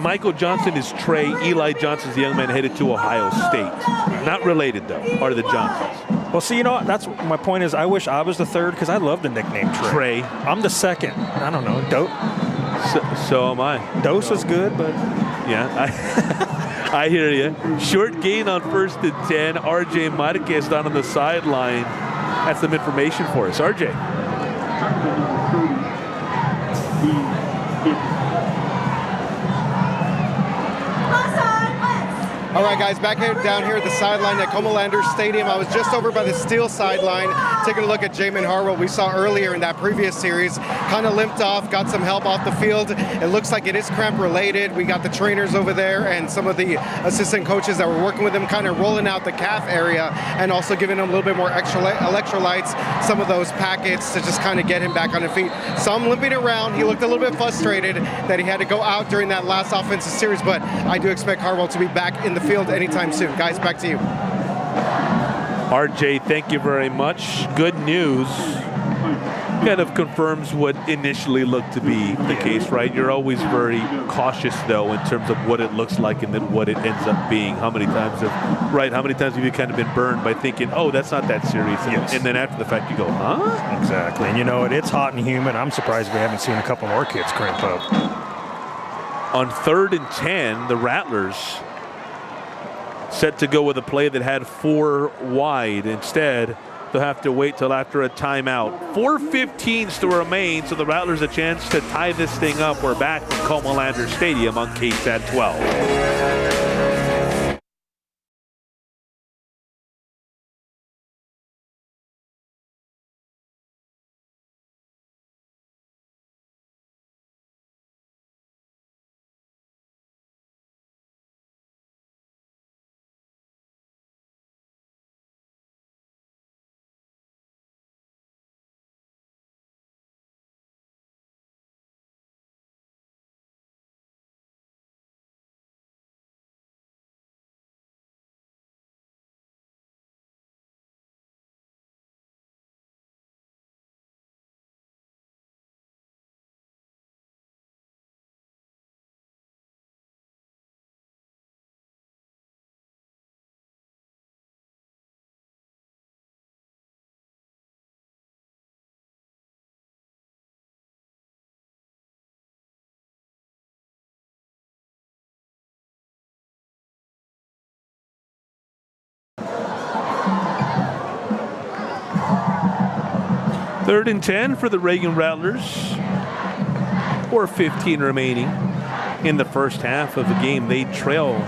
Michael Johnson is Trey. Eli Johnson's the young man headed to Ohio State. Not related, though, are the Johnsons. Well, see, you know what? That's my point is I wish I was the third because I love the nickname Trey. I'm the second. I don't know. So am I. Dose is good, but... Yeah, I hear you. Short gain on 1st and 10. RJ Marquez down on the sideline. That's some information for us. RJ. All right, guys, back here, down here at the sideline at Comalander Stadium. I was just over by the Steele sideline taking a look at Jamin Harwell. We saw earlier in that previous series, kind of limped off, got some help off the field. It looks like it is cramp related. We got the trainers over there and some of the assistant coaches that were working with him, kind of rolling out the calf area and also giving him a little bit more extra electrolytes, some of those packets to just kind of get him back on his feet. So I'm limping around. He looked a little bit frustrated that he had to go out during that last offensive series, but I do expect Harwell to be back in the field anytime soon. Guys, back to you. RJ, thank you very much. Good news. Kind of confirms what initially looked to be the case, right? You're always very cautious, though, in terms of what it looks like and then what it ends up being. How many times have you kind of been burned by thinking, oh, that's not that serious? And then after the fact, you go, huh? Exactly. And you know, it's hot and humid. I'm surprised we haven't seen a couple more kids cramp up. On 3rd and 10, the Rattlers set to go with a play that had 4 wide. Instead, they'll have to wait till after a timeout. 4:15 to remain, so the Rattlers a chance to tie this thing up. We're back from Comalander Stadium on KSAT 12. Third and 10 for the Reagan Rattlers. 4:15 remaining in the first half of the game. They trail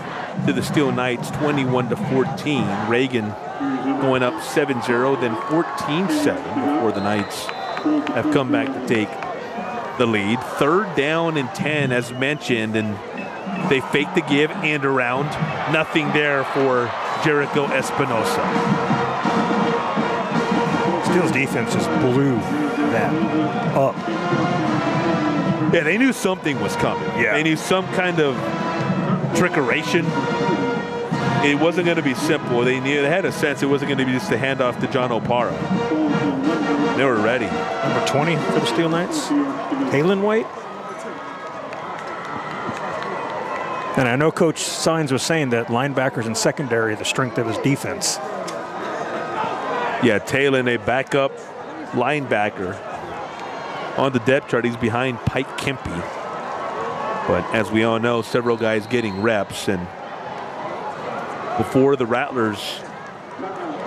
to the Steele Knights 21-14. Reagan going up 7-0, then 14-7 before the Knights have come back to take the lead. 3rd down and 10 as mentioned, and they fake the give and around. Nothing there for Jericho Espinosa. Steele's defense just blew that up. Yeah, they knew something was coming. Yeah. They knew some kind of trickeration. It wasn't going to be simple. They had a sense it wasn't going to be just a handoff to John Opara. They were ready. Number 20 for the Steele Knights, Kalen White. And I know Coach Sines was saying that linebackers and secondary are the strength of his defense. Yeah, Talon, a backup linebacker on the depth chart. He's behind Pike Kempe. But as we all know, several guys getting reps. And before the Rattlers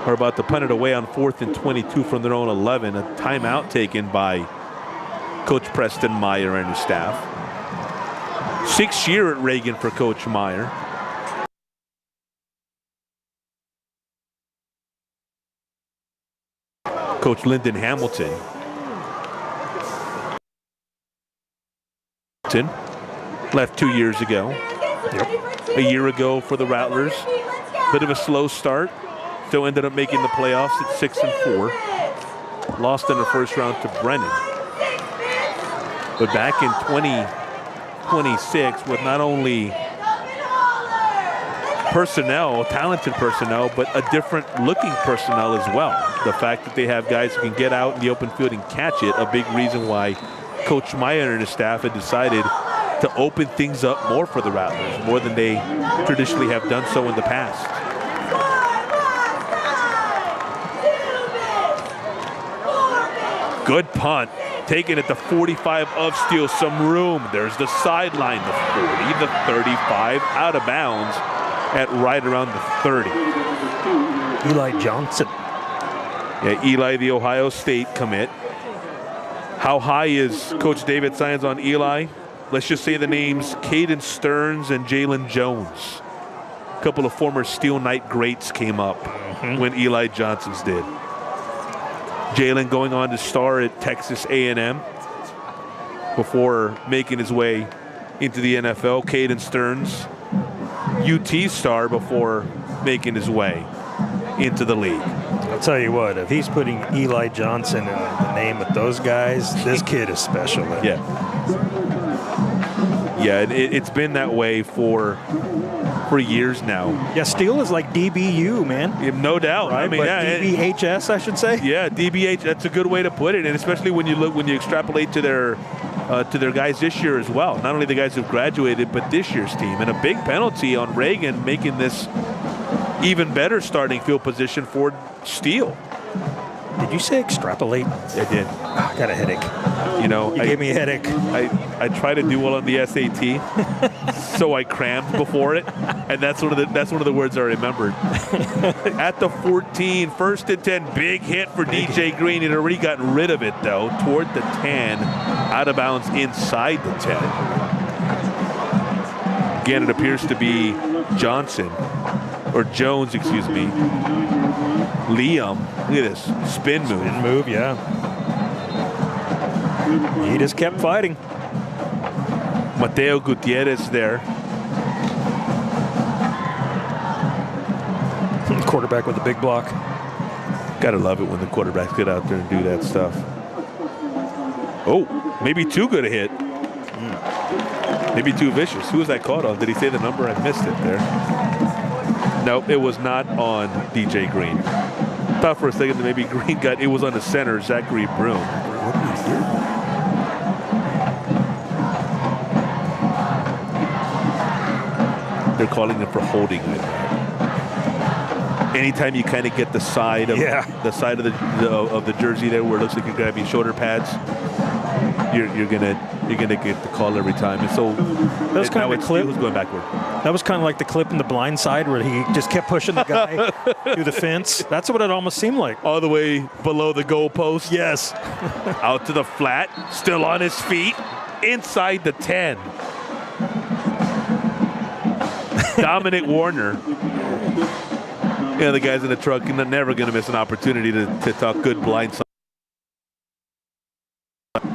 are about to punt it away on 4th and 22 from their own 11, a timeout taken by Coach Preston Meyer and his staff. 6th year at Reagan for Coach Meyer. Coach Lyndon Hamilton. Left 2 years ago. A year ago for the Rattlers. Bit of a slow start. Still ended up making the playoffs at 6-4. Lost in the first round to Brennan. But back in 2026 with not only personnel, talented personnel, but a different looking personnel as well. The fact that they have guys who can get out in the open field and catch it, a big reason why Coach Meyer and his staff had decided to open things up more for the Rattlers, more than they traditionally have done so in the past. Good punt. Taken at the 45 of Steele. Some room. There's the sideline, the 40, the 35, out of bounds at right around the 30. Eli Johnson. Yeah, Eli, the Ohio State commit. How high is Coach David Sines on Eli? Let's just say the names Caden Stearns and Jalen Jones. A couple of former Steel Knight greats came up when Eli Johnson's did. Jalen going on to star at Texas A&M before making his way into the NFL. Caden Stearns, UT star before making his way into the league. I'll tell you what, if he's putting Eli Johnson in the name of those guys, this kid is special. Yeah. Yeah, it's been that way for years now. Yeah, Steele is like DBU, man. Yeah, no doubt. Right? I mean, but yeah, DBHS, I should say. Yeah, DBH. That's a good way to put it, and especially when you extrapolate to their guys this year as well. Not only the guys who've graduated, but this year's team, and a big penalty on Reagan, making this even better starting field position for Steele. Did you say extrapolate? I did. I got a headache. You know, You gave me a headache. I try to do well on the SAT, so I crammed before it, and that's one of the words I remembered. At the 14, 1st and 10, big hit for DJ Green. He'd already gotten rid of it though, toward the 10, out of bounds inside the 10. Again, it appears to be Jones, excuse me. Liam, look at this spin move. Spin move, yeah. He just kept fighting. Mateo Gutierrez there. Quarterback with a big block. Gotta love it when the quarterbacks get out there and do that stuff. Oh, maybe too good a hit. Maybe too vicious. Who was that called on? Did he say the number? I missed it there. Nope, it was not on DJ Green. Thought for a second that maybe Green it was on the center, Zachary Broom. They're calling him for holding it. Anytime you kind of get the side of the jersey there where it looks like you're grabbing shoulder pads, you're gonna get the call every time. And so that's kind of a clip. Who's going backward? That was kind of like the clip in The Blind Side where he just kept pushing the guy through the fence. That's what it almost seemed like. All the way below the goalpost. Yes. Out to the flat, still on his feet, inside the 10. Dominic Warner. Yeah, the guys in the truck are never going to miss an opportunity to talk good blind side.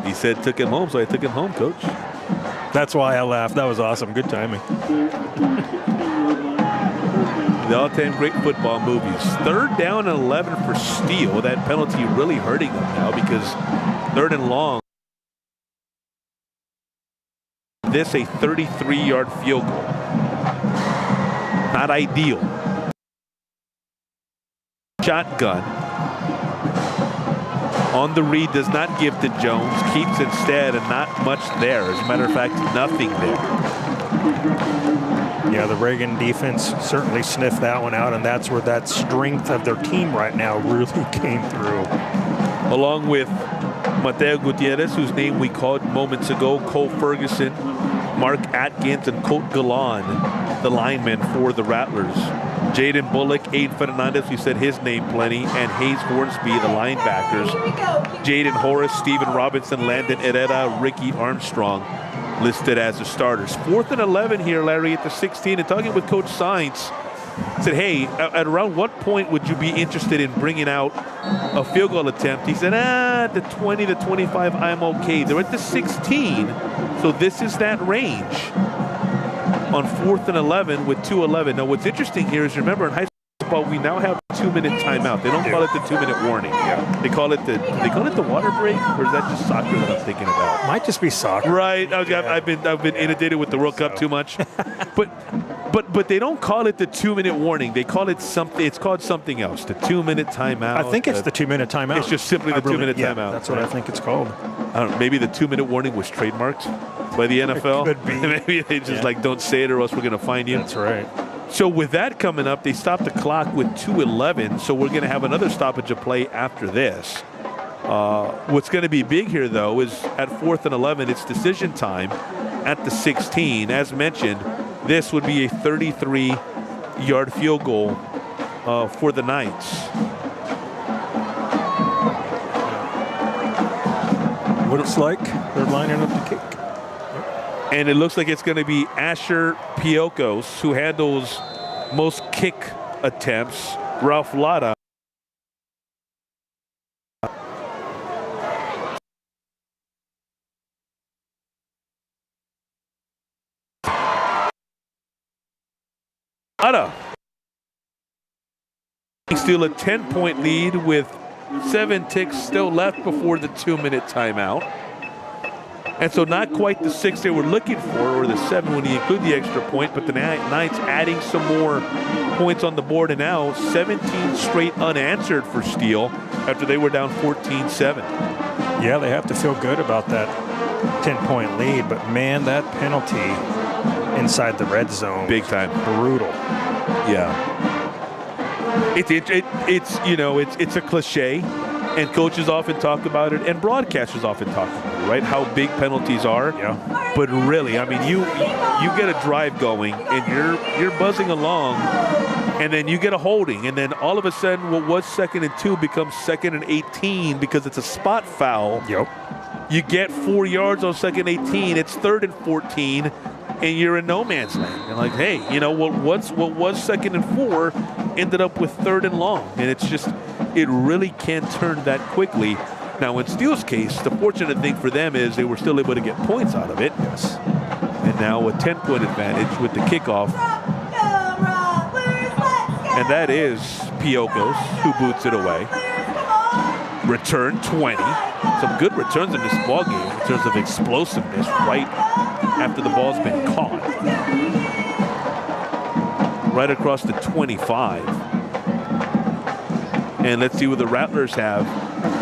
He said took him home, so I took him home, Coach. That's why I laughed. That was awesome. Good timing. The all-time great football movies. 3rd down and 11 for Steele. That penalty really hurting them now because 3rd and long. This a 33-yard field goal. Not ideal. Shotgun. On the read, does not give to Jones, keeps instead, and not much there. As a matter of fact, nothing there. Yeah, the Reagan defense certainly sniffed that one out, and that's where that strength of their team right now really came through. Along with Mateo Gutierrez, whose name we called moments ago, Cole Ferguson, Mark Atkins, and Colt Galan, the linemen for the Rattlers. Jaden Bullock, Aiden Fernandez, we said his name plenty, and Hayes Hornsby, the linebackers. Jaden Horace, Steven Robinson, Landon Herrera, Ricky Armstrong listed as the starters. 4th and 11 here, Larry, at the 16, and talking with Coach Sines, said, hey, at around what point would you be interested in bringing out a field goal attempt? He said, the 20 to 25, I'm okay. They're at the 16, so this is that range. On 4th and 11 with 2:11. Now, what's interesting here is, remember, in high school football, we now have a 2-minute timeout. They don't call it the 2-minute warning. Yeah. They call it the water break, or is that just soccer that I'm thinking about? Might just be soccer. Right. I've been inundated with the World Cup too much. But they don't call it the 2-minute warning. They call it something. It's called something else. The 2-minute timeout. I think it's the 2-minute timeout. It's just simply the 2-minute timeout. That's what I think it's called. I don't know, maybe the 2-minute warning was trademarked by the NFL. It could be. Maybe they just don't say it or else we're going to find you. That's right. So with that coming up, they stopped the clock with 2:11. So we're going to have another stoppage of play after this. What's going to be big here, though, is at 4th and 11, it's decision time at the 16. As mentioned, this would be a 33-yard field goal for the Knights. Looks like they're lining up to kick. And it looks like it's going to be Asher Piokos who handles most kick attempts. Ralph Lada. Steele a 10-point lead with 7 ticks still left before the 2-minute timeout. And so not quite the 6 they were looking for, or the 7 when you include the extra point, but the Knights adding some more points on the board, and now 17 straight unanswered for Steele after they were down 14-7. Yeah, they have to feel good about that 10-point lead, but man, that penalty inside the red zone. Big time. Brutal. Yeah. It's a cliche, and coaches often talk about it, and broadcasters often talk about it, right? How big penalties are. Yeah. But really, I mean, you get a drive going, and you're buzzing along, and then you get a holding, and then all of a sudden, what was 2nd and 2 becomes 2nd and 18 because it's a spot foul. Yep. You get 4 yards on 2nd and 18. It's 3rd and 14. And you're in no man's land. You're like, hey, what was 2nd and 4 ended up with 3rd and long. And it's just, it really can turn that quickly. Now, in Steele's case, the fortunate thing for them is they were still able to get points out of it. Yes. And now a 10-point advantage with the kickoff. And that is Piokos, who boots it away. Return 20. Some good returns in this ballgame in terms of explosiveness right after the ball's been caught. Right across the 25. And let's see what the Rattlers have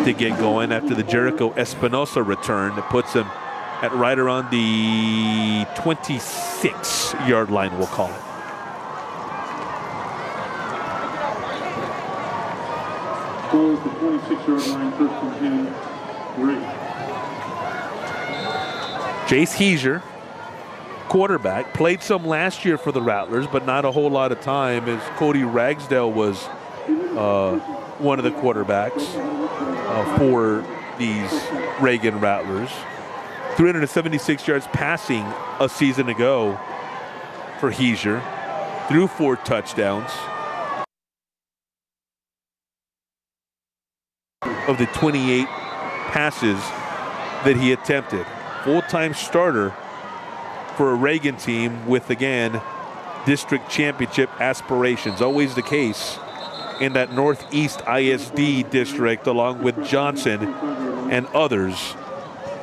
to get going after the Jericho Espinosa return that puts them at right around the 26-yard line, we'll call it. Ball at the 26-yard line, 1st and 10, Reagan. Jace Heiser, quarterback, played some last year for the Rattlers, but not a whole lot of time, as Cody Ragsdale was one of the quarterbacks for these Reagan Rattlers. 376 yards passing a season ago for Heiser, threw 4 touchdowns. Of the 28 passes that he attempted. Full-time starter for a Reagan team with, again, district championship aspirations. Always the case in that Northeast ISD district, along with Johnson and others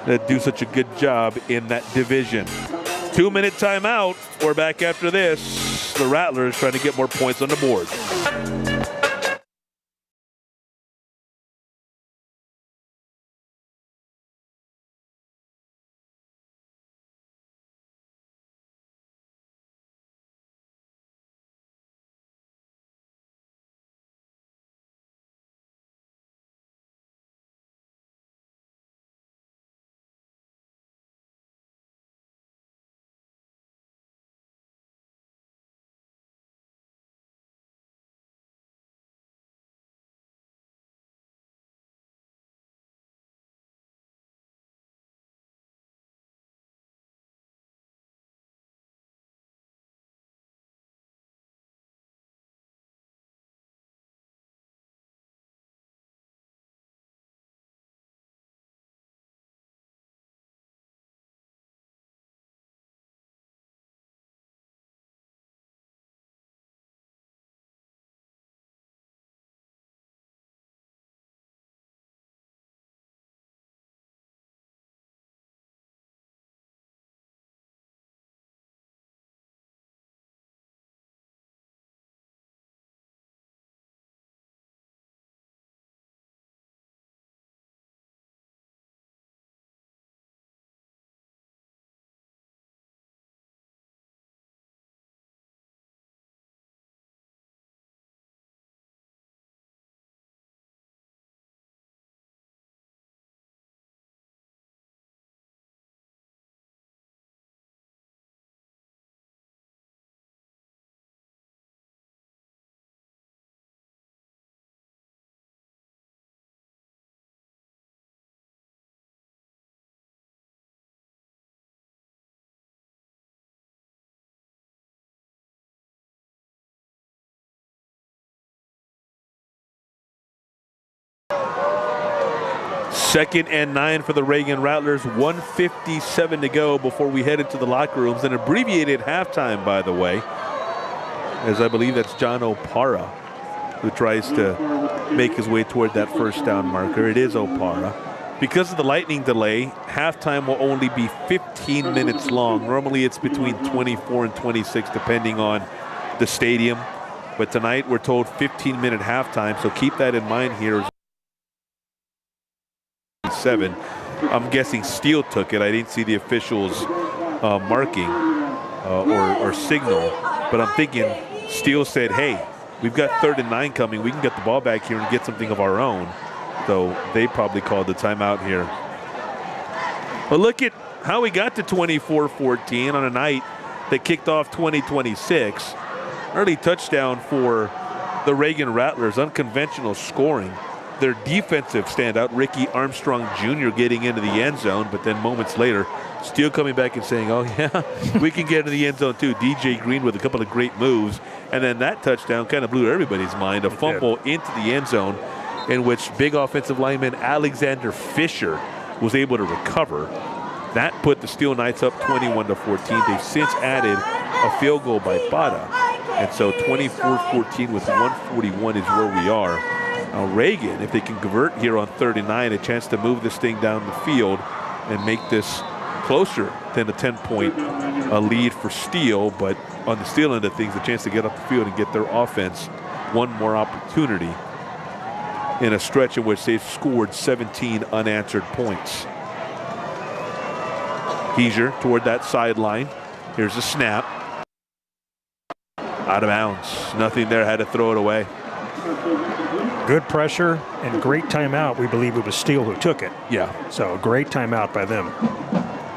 that do such a good job in that division. 2-minute timeout. We're back after this. The Rattlers trying to get more points on the board. 2nd and 9 for the Reagan Rattlers. 1:57 to go before we head into the locker rooms. An abbreviated halftime, by the way, as I believe that's John Opara who tries to make his way toward that first down marker. It is Opara. Because of the lightning delay, halftime will only be 15 minutes long. Normally it's between 24 and 26 depending on the stadium. But tonight we're told 15-minute halftime, so keep that in mind here. 7. I'm guessing Steele took it. I didn't see the officials marking or signal, but I'm thinking Steele said, hey, we've got 3rd and 9 coming. We can get the ball back here and get something of our own. So they probably called the timeout here. But look at how we got to 24-14 on a night that kicked off 20-26. Early touchdown for the Reagan Rattlers, unconventional scoring. Their defensive standout, Ricky Armstrong Jr. getting into the end zone, but then moments later, Steele coming back and saying, oh yeah, we can get into the end zone too. DJ Green with a couple of great moves. And then that touchdown kind of blew everybody's mind. A fumble into the end zone in which big offensive lineman Alexander Fisher was able to recover. That put the Steele Knights up 21-14. They've since added a field goal by Bada. And so 24-14 with 141 is where we are. Now Reagan, if they can convert here on 39, a chance to move this thing down the field and make this closer than a 10-point lead for Steele. But on the Steele end of things, a chance to get up the field and get their offense one more opportunity in a stretch in which they've scored 17 unanswered points. Heiser toward that sideline. Here's a snap. Out of bounds. Nothing there, had to throw it away. Good pressure and great timeout. We believe it was Steele who took it. Yeah. So great timeout by them.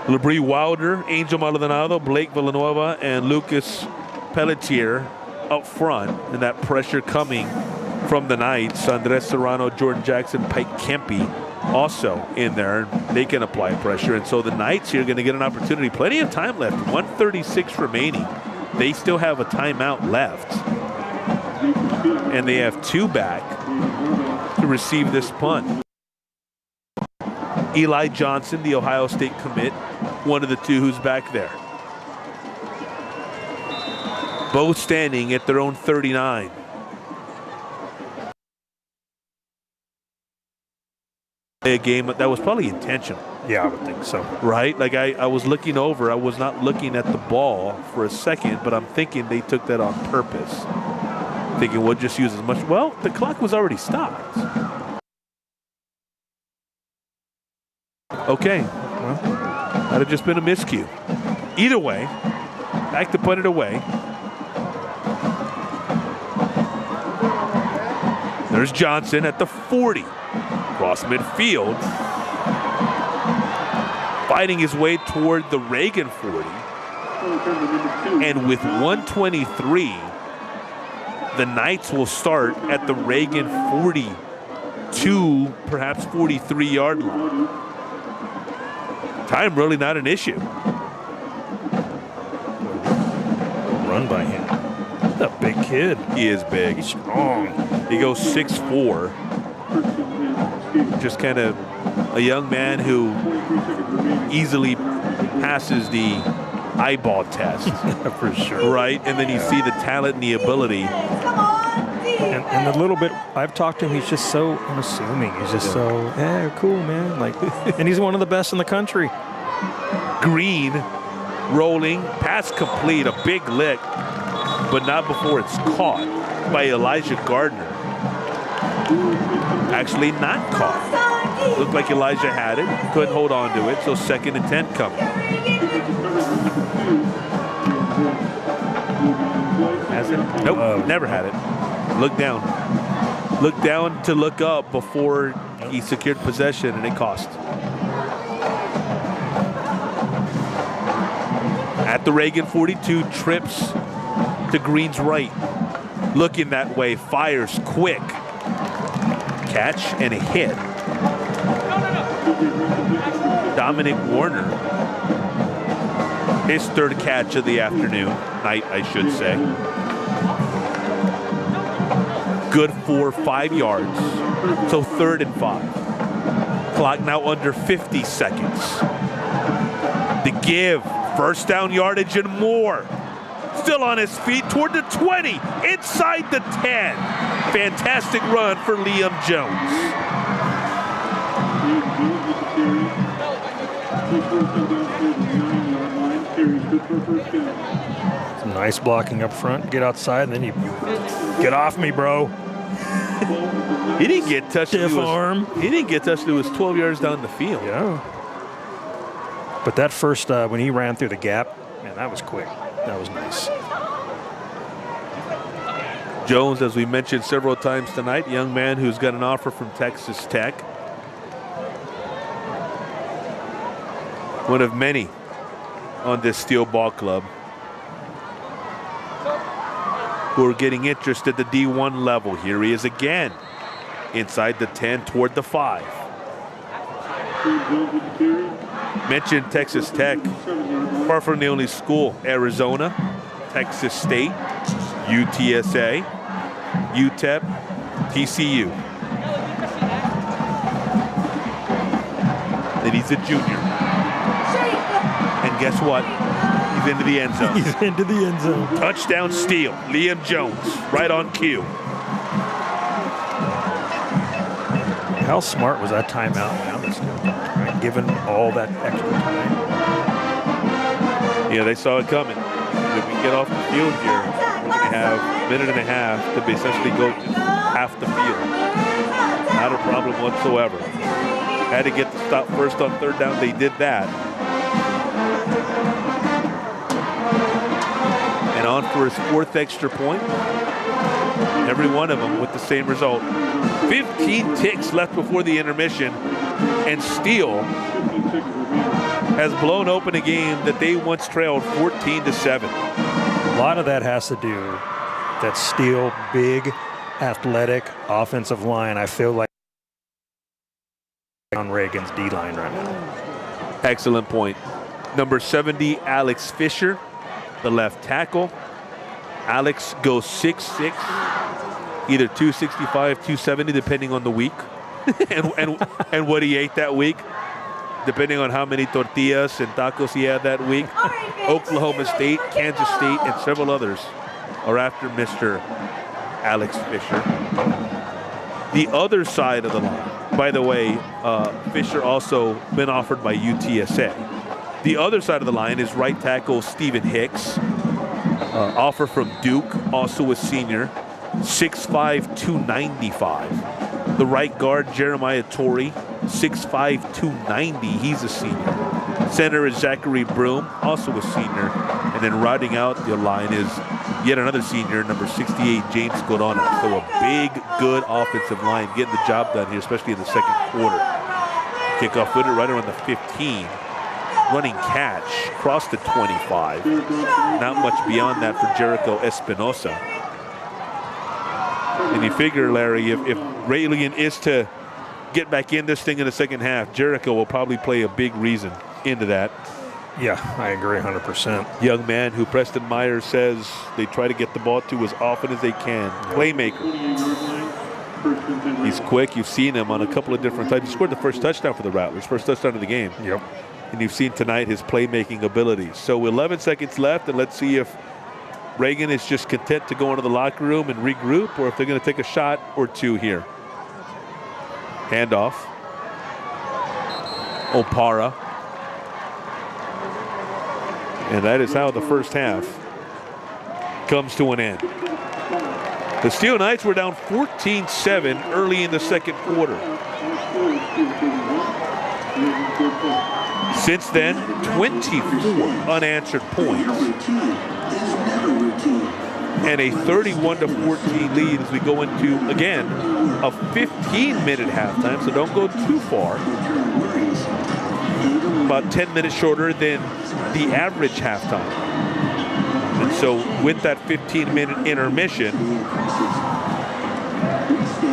Labrie Wilder, Angel Maldonado, Blake Villanueva, and Lucas Pelletier up front. And that pressure coming from the Knights. Andres Serrano, Jordan Jackson, Pike Kempe also in there. They can apply pressure. And so the Knights here are going to get an opportunity. Plenty of time left. 1:36 remaining. They still have a timeout left. And they have 2 back to receive this punt. Eli Johnson, the Ohio State commit, one of the 2 who's back there. Both standing at their own 39. A game that was probably intentional. Yeah, I would think so. Right? Like I was looking over. I was not looking at the ball for a second, but I'm thinking they took that on purpose. Thinking we'll just use as much. Well, the clock was already stopped. Okay. Well, that had just been a miscue. Either way, back to put it away. There's Johnson at the 40. Across midfield. Fighting his way toward the Reagan 40. And with 1:23, the Knights will start at the Reagan 42, perhaps 43-yard line. Time really not an issue. Run by him. He's a big kid. He is big. He's strong. He goes 6'4". Just kind of a young man who easily passes the eyeball test. For sure. Right? And then you see the talent and the ability. And the little bit I've talked to him, he's just so unassuming. He's just so, yeah, cool, man. Like, and he's one of the best in the country. Green rolling, pass complete, a big lick, but not before it's caught by Elijah Gardner. Actually not caught. Looked like Elijah had it, couldn't hold on to it, so 2nd and 10 coming. Has it? Nope, never had it. Look down. Look down to look up before he secured possession, and it cost. At the Reagan 42, trips to Green's right. Looking that way, fires quick. Catch and a hit. Dominic Warner. His 3rd catch of the afternoon. Night, I should say. Good for 5 yards. So 3rd and 5. Clock now under 50 seconds. The give, first down yardage and more. Still on his feet toward the 20, inside the 10. Fantastic run for Liam Jones. Some nice blocking up front. Get outside, and then you get off me, bro. He didn't get touched. Stiff arm. He didn't get touched. It was 12 yards down the field. Yeah. But that first, when he ran through the gap, man, that was quick. That was nice. Jones, as we mentioned several times tonight, young man who's got an offer from Texas Tech. One of many on this Steele ball club who are getting interest at the D1 level. Here he is again, inside the 10 toward the 5. Mentioned Texas Tech, far from the only school. Arizona, Texas State, UTSA, UTEP, TCU. And he's a junior. And guess what? He's into the end zone. He's into the end zone. Touchdown Steele. Liam Jones, right on cue. How smart was that timeout? Right? Given all that extra time. Yeah, they saw it coming. If we get off the field here, we're going to have a minute and a half to essentially go half the field. Not a problem whatsoever. Had to get the stop first on third down. They did that. And on for his 4th extra point. Every one of them with the same result. 15 ticks left before the intermission. And Steele has blown open a game that they once trailed 14-7. A lot of that has to do that Steele, big, athletic offensive line. I feel like on Reagan's D-line right now. Excellent point. Number 70, Alex Fisher, the left tackle. Alex goes 6'6", either 265, 270, depending on the week, and what he ate that week, depending on how many tortillas and tacos he had that week. Oklahoma State, Kansas State, and several others are after Mr. Alex Fisher. The other side of the line, by the way, Fisher also been offered by UTSA. The other side of the line is right tackle Stephen Hicks, offer from Duke, also a senior, 6'5", 295. The right guard, Jeremiah Torrey, 6'5", 290. He's a senior. Center is Zachary Broom, also a senior. And then rounding out the line is yet another senior, number 68, James Godona. So a big, good offensive line getting the job done here, especially in the second quarter. Kickoff with it right around the 15. Running catch, across the 25. Not much beyond that for Jericho Espinosa. And you figure, Larry, if Reagan is to get back in this thing in the second half, Jericho will probably play a big reason into that. Yeah, I agree 100%. Young man who Preston Myers says they try to get the ball to as often as they can. Playmaker. He's quick. You've seen him on a couple of different times. He scored the first touchdown for the Rattlers, first touchdown of the game. Yep. And you've seen tonight his playmaking abilities. So 11 seconds left, and let's see if Reagan is just content to go into the locker room and regroup, or if they're going to take a shot or two here. Handoff. Opara. And that is how the first half comes to an end. The Steele Knights were down 14-7 early in the second quarter. Since then, 24 unanswered points. And a 31-14 lead as we go into, again, a 15-minute halftime, so don't go too far. About 10 minutes shorter than the average halftime. And so with that 15-minute intermission,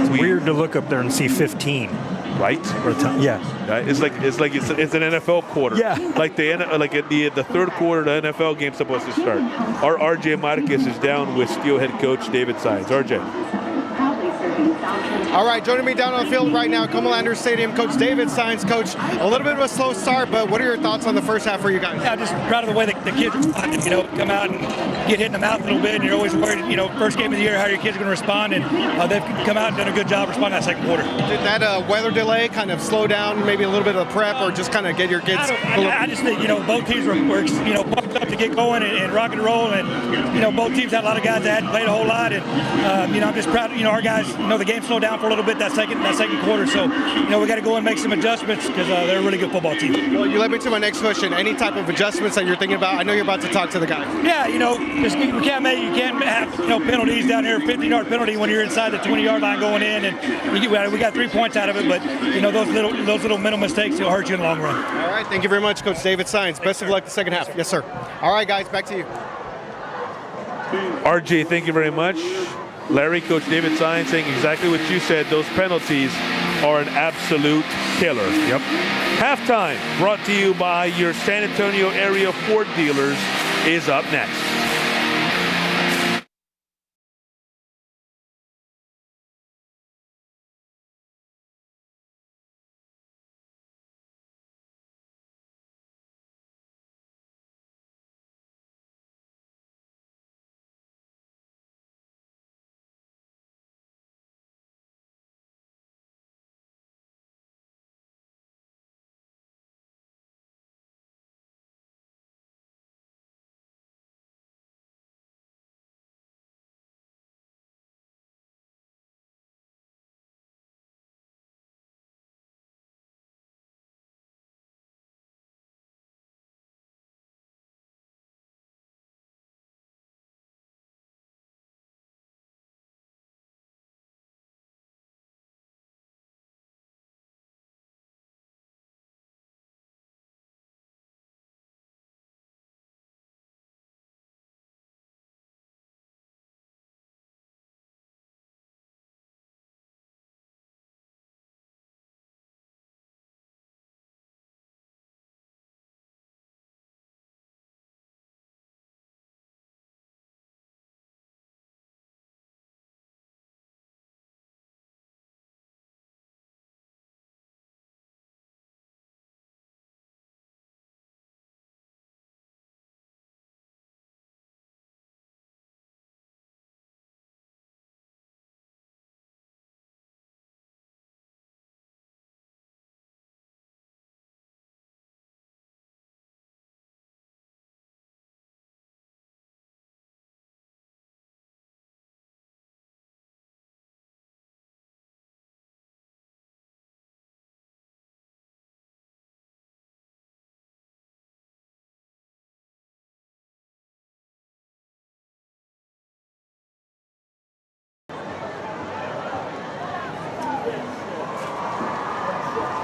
it's weird to look up there and see 15. Right? Yeah. It's like it's an NFL quarter. Yeah. Like the third quarter, the NFL game's supposed to start. Our RJ Marquez is down with Steele head coach David Sines. RJ. All right, joining me down on the field right now, Comalander Stadium, Coach David Sines. Coach, a little bit of a slow start, but what are your thoughts on the first half for you guys? Yeah, just proud of the way the kids responded, come out and get hit in the mouth a little bit, and you're always worried, first game of the year, how your kids are going to respond, and they've come out and done a good job responding that second quarter. Did that weather delay kind of slow down maybe a little bit of the prep, or just kind of get your kids? I just think, both teams were pumped up to get going and rock and roll, and, both teams had a lot of guys that hadn't played a whole lot, and, I'm just proud, our guys, the game slowed down for a little bit that second quarter, so, we got to go and make some adjustments because they're a really good football team. Well, you led me to my next question. Any type of adjustments that you're thinking about? I know you're about to talk to the guys. Yeah, you can't have penalties down here, 50-yard penalty when you're inside the 20-yard line going in, and we got 3 points out of it, but those little mental mistakes will hurt you in the long run. All right, thank you very much, Coach David Sines. Best of luck the second half. Yes, sir. All right, guys, back to you. RJ, thank you very much. Larry, Coach David Sines saying exactly what you said. Those penalties are an absolute killer. Yep. Halftime, brought to you by your San Antonio area Ford dealers, is up next.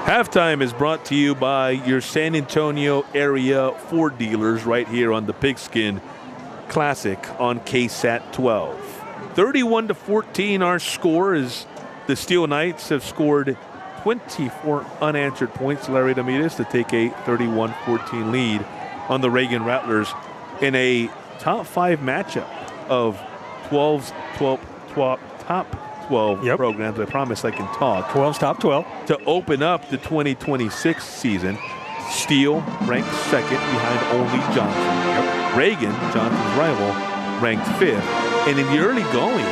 Halftime is brought to you by your San Antonio area Ford dealers right here on the Pigskin Classic on KSAT 12. 31-14 our score is the Steele Knights have scored 24 unanswered points, Larry Dominguez, to take a 31-14 lead on the Reagan Rattlers in a top 5 matchup of top 12 programs. I promise I can talk. 12's top 12. To open up the 2026 season, Steele ranked second behind only Johnson. Reagan, Johnson's rival, ranked 5th. And in the early going,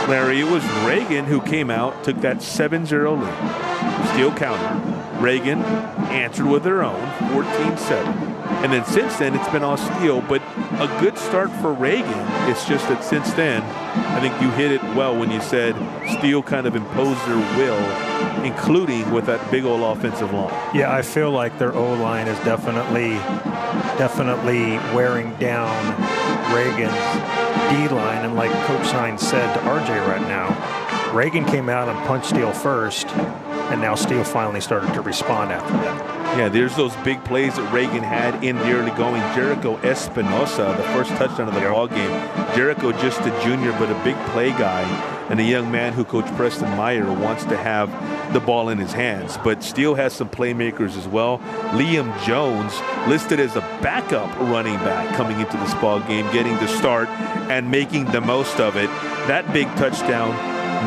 Larry, it was Reagan who came out, took that 7-0 lead. Steele countered. Reagan answered with their own, 14-7. And then since then, it's been all Steele, but a good start for Reagan. It's just that since then, I think you hit it well when you said Steele kind of imposed their will, including with that big old offensive line. Yeah, I feel like their O-line is definitely wearing down Reagan's D-line. And like Coach Sines said to RJ right now, Reagan came out and punched Steele first, and now Steele finally started to respond after that. Yeah, there's those big plays that Reagan had in the early going. Jericho Espinosa, the first touchdown of the ball game. Jericho just a junior, but a big play guy, and a young man who Coach Preston Meyer wants to have the ball in his hands. But Steele has some playmakers as well. Liam Jones listed as a backup running back coming into this ball game, getting the start and making the most of it. That big touchdown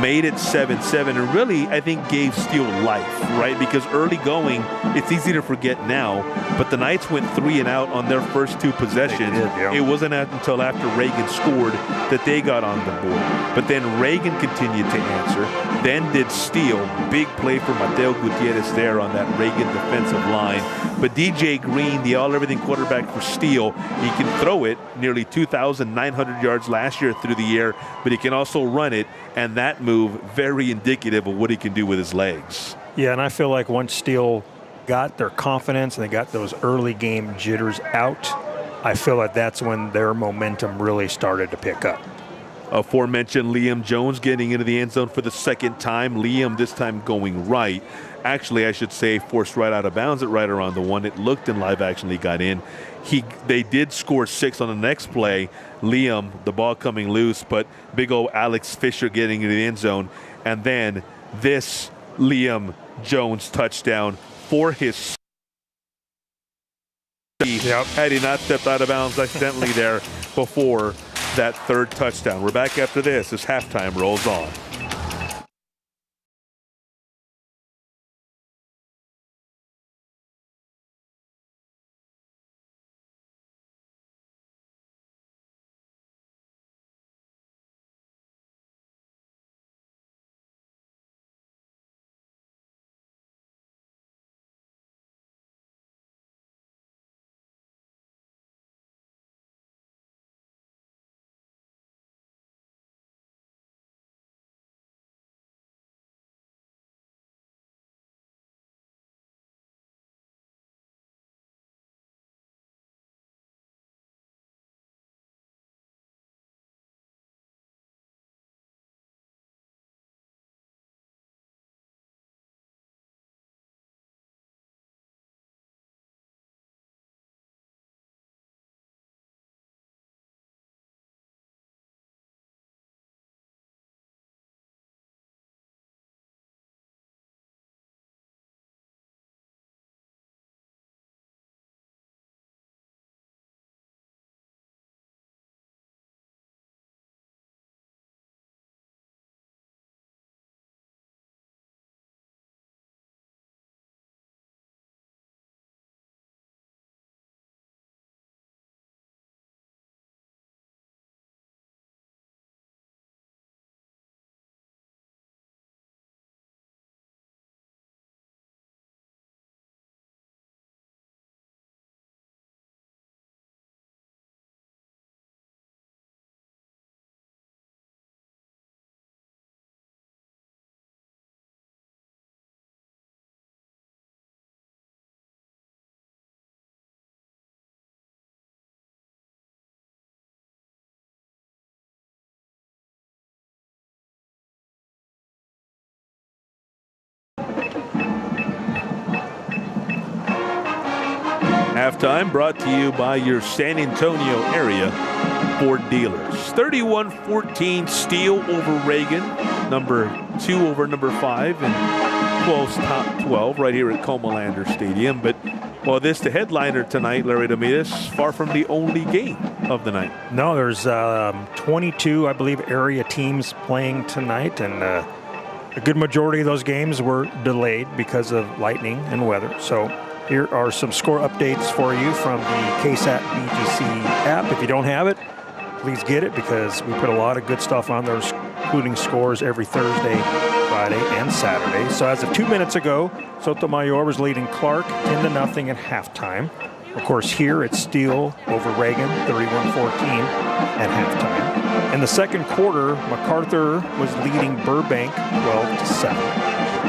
made it 7-7, and really, I think, gave Steele life, right? Because early going, it's easy to forget now, but the Knights went 3 and out on their first 2 possessions. They did, yeah. It wasn't until after Reagan scored that they got on the board. But then Reagan continued to answer. Then did Steele. Big play for Mateo Gutierrez there on that Reagan defensive line. But DJ Green, the all-everything quarterback for Steele, he can throw it nearly 2,900 yards last year through the air, but he can also run it, and that move very indicative of what he can do with his legs. Yeah, and I feel like once Steele got their confidence and they got those early game jitters out, I feel like that's when their momentum really started to pick up. Aforementioned Liam Jones getting into the end zone for the second time. Liam this time going right. Actually, I should say forced right out of bounds at right around the 1. It looked in live action he got in. They did score 6 on the next play. Liam, the ball coming loose, but big old Alex Fisher getting into the end zone. And then this Liam Jones touchdown for his had he not stepped out of bounds accidentally there before that third touchdown. We're back after this as halftime rolls on. Halftime brought to you by your San Antonio area Ford dealers. 31-14 Steele over Reagan, number 2 over number 5, and 12's top 12 right here at Comalander Stadium. But well, this the headliner tonight, Larry Dominguez, far from the only game of the night. No, there's 22, I believe, area teams playing tonight, and a good majority of those games were delayed because of lightning and weather. So here are some score updates for you from the KSAT BGC app. If you don't have it, please get it, because we put a lot of good stuff on there, including scores every Thursday, Friday, and Saturday. So as of 2 minutes ago, Sotomayor was leading Clark 10-0 at halftime. Of course, here it's Steele over Reagan, 31-14 at halftime. In the second quarter, MacArthur was leading Burbank 12-7.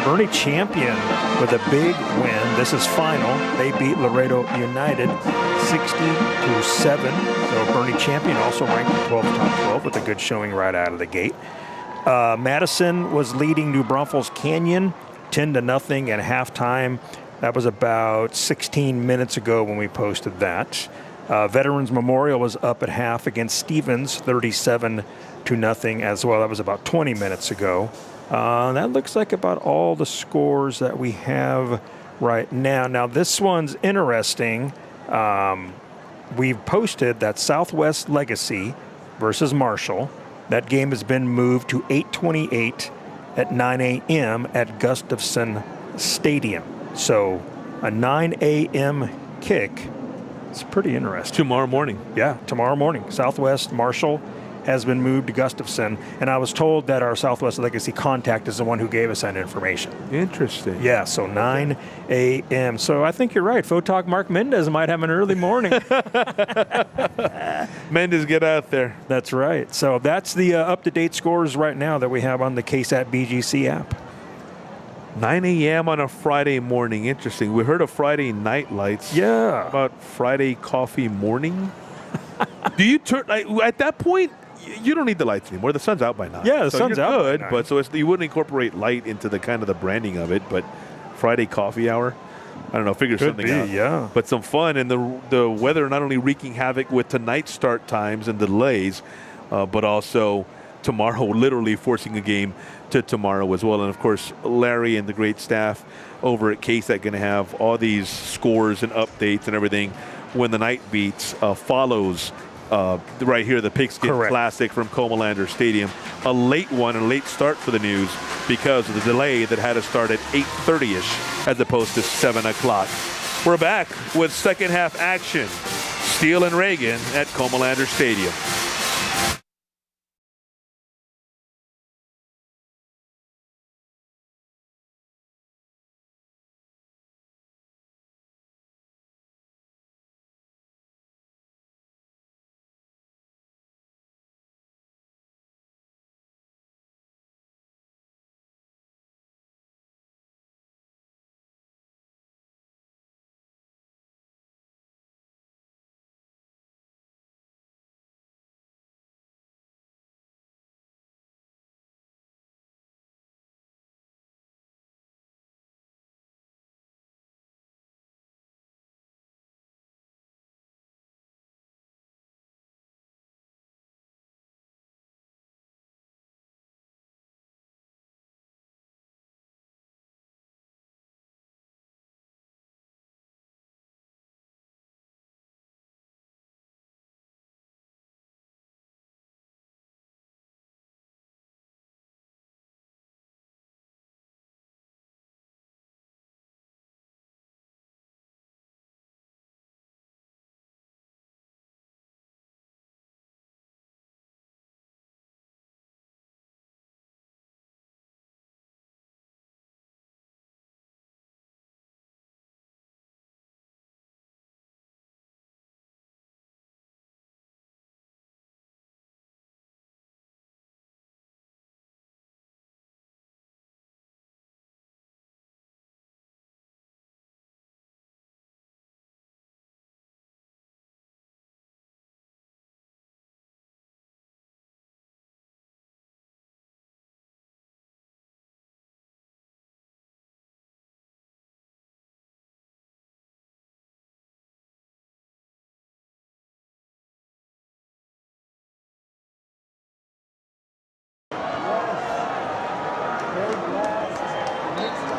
Bernie Champion with a big win. This is final. They beat Laredo United 60-7. So Bernie Champion also ranked 12 top 12 with a good showing right out of the gate. Madison was leading New Braunfels Canyon 10-0 at halftime. That was about 16 minutes ago when we posted that. Veterans Memorial was up at half against Stevens 37-0 as well. That was about 20 minutes ago. That looks like about all the scores that we have right now. Now, this one's interesting. We've posted that Southwest Legacy versus Marshall. That game has been moved to 8:28 at 9 a.m. at Gustafson Stadium. So a 9 a.m. kick. It's pretty interesting. Tomorrow morning. Yeah, tomorrow morning. Southwest Marshall has been moved to Gustafson, and I was told that our Southwest Legacy contact is the one who gave us that information. Interesting. Yeah, so 9 a.m. So I think you're right. Photog Mark Mendez might have an early morning. Mendez, get out there. That's right. So that's the up-to-date scores right now that we have on the KSAT BGC app. 9 a.m. on a Friday morning. Interesting. We heard of Friday night lights. Yeah. How about Friday coffee morning? Do you turn at that point? You don't need the lights anymore. The sun's out by 9. Yeah, the sun's you're out by good, 9. but so you wouldn't incorporate light into the kind of the branding of it. But Friday coffee hour, I don't know. Figure Could something be, out. yeah. But some fun, and the weather not only wreaking havoc with tonight's start times and delays, but also tomorrow, literally forcing a game to tomorrow as well. And of course, Larry and the great staff over at KSAT going to have all these scores and updates and everything when the night beats follows. Right here, the Pigskin Correct. Classic from Comalander Stadium. A late one, a late start for the News because of the delay that had to start at 8:30ish as opposed to 7 o'clock. We're back with second half action. Steele and Reagan at Comalander Stadium.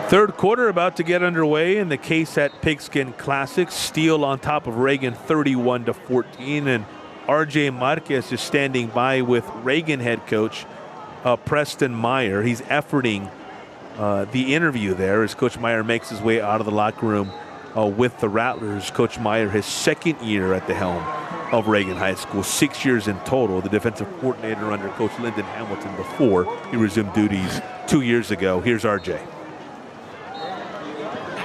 Third quarter about to get underway in the KSAT Pigskin Classic. Steele on top of Reagan 31-14, and RJ Marquez is standing by with Reagan head coach Preston Meyer. He's efforting the interview there as Coach Meyer makes his way out of the locker room with the Rattlers. Coach Meyer, his second year at the helm of Reagan High School, 6 years in total, the defensive coordinator under Coach Lyndon Hamilton before he resumed duties 2 years ago. Here's RJ.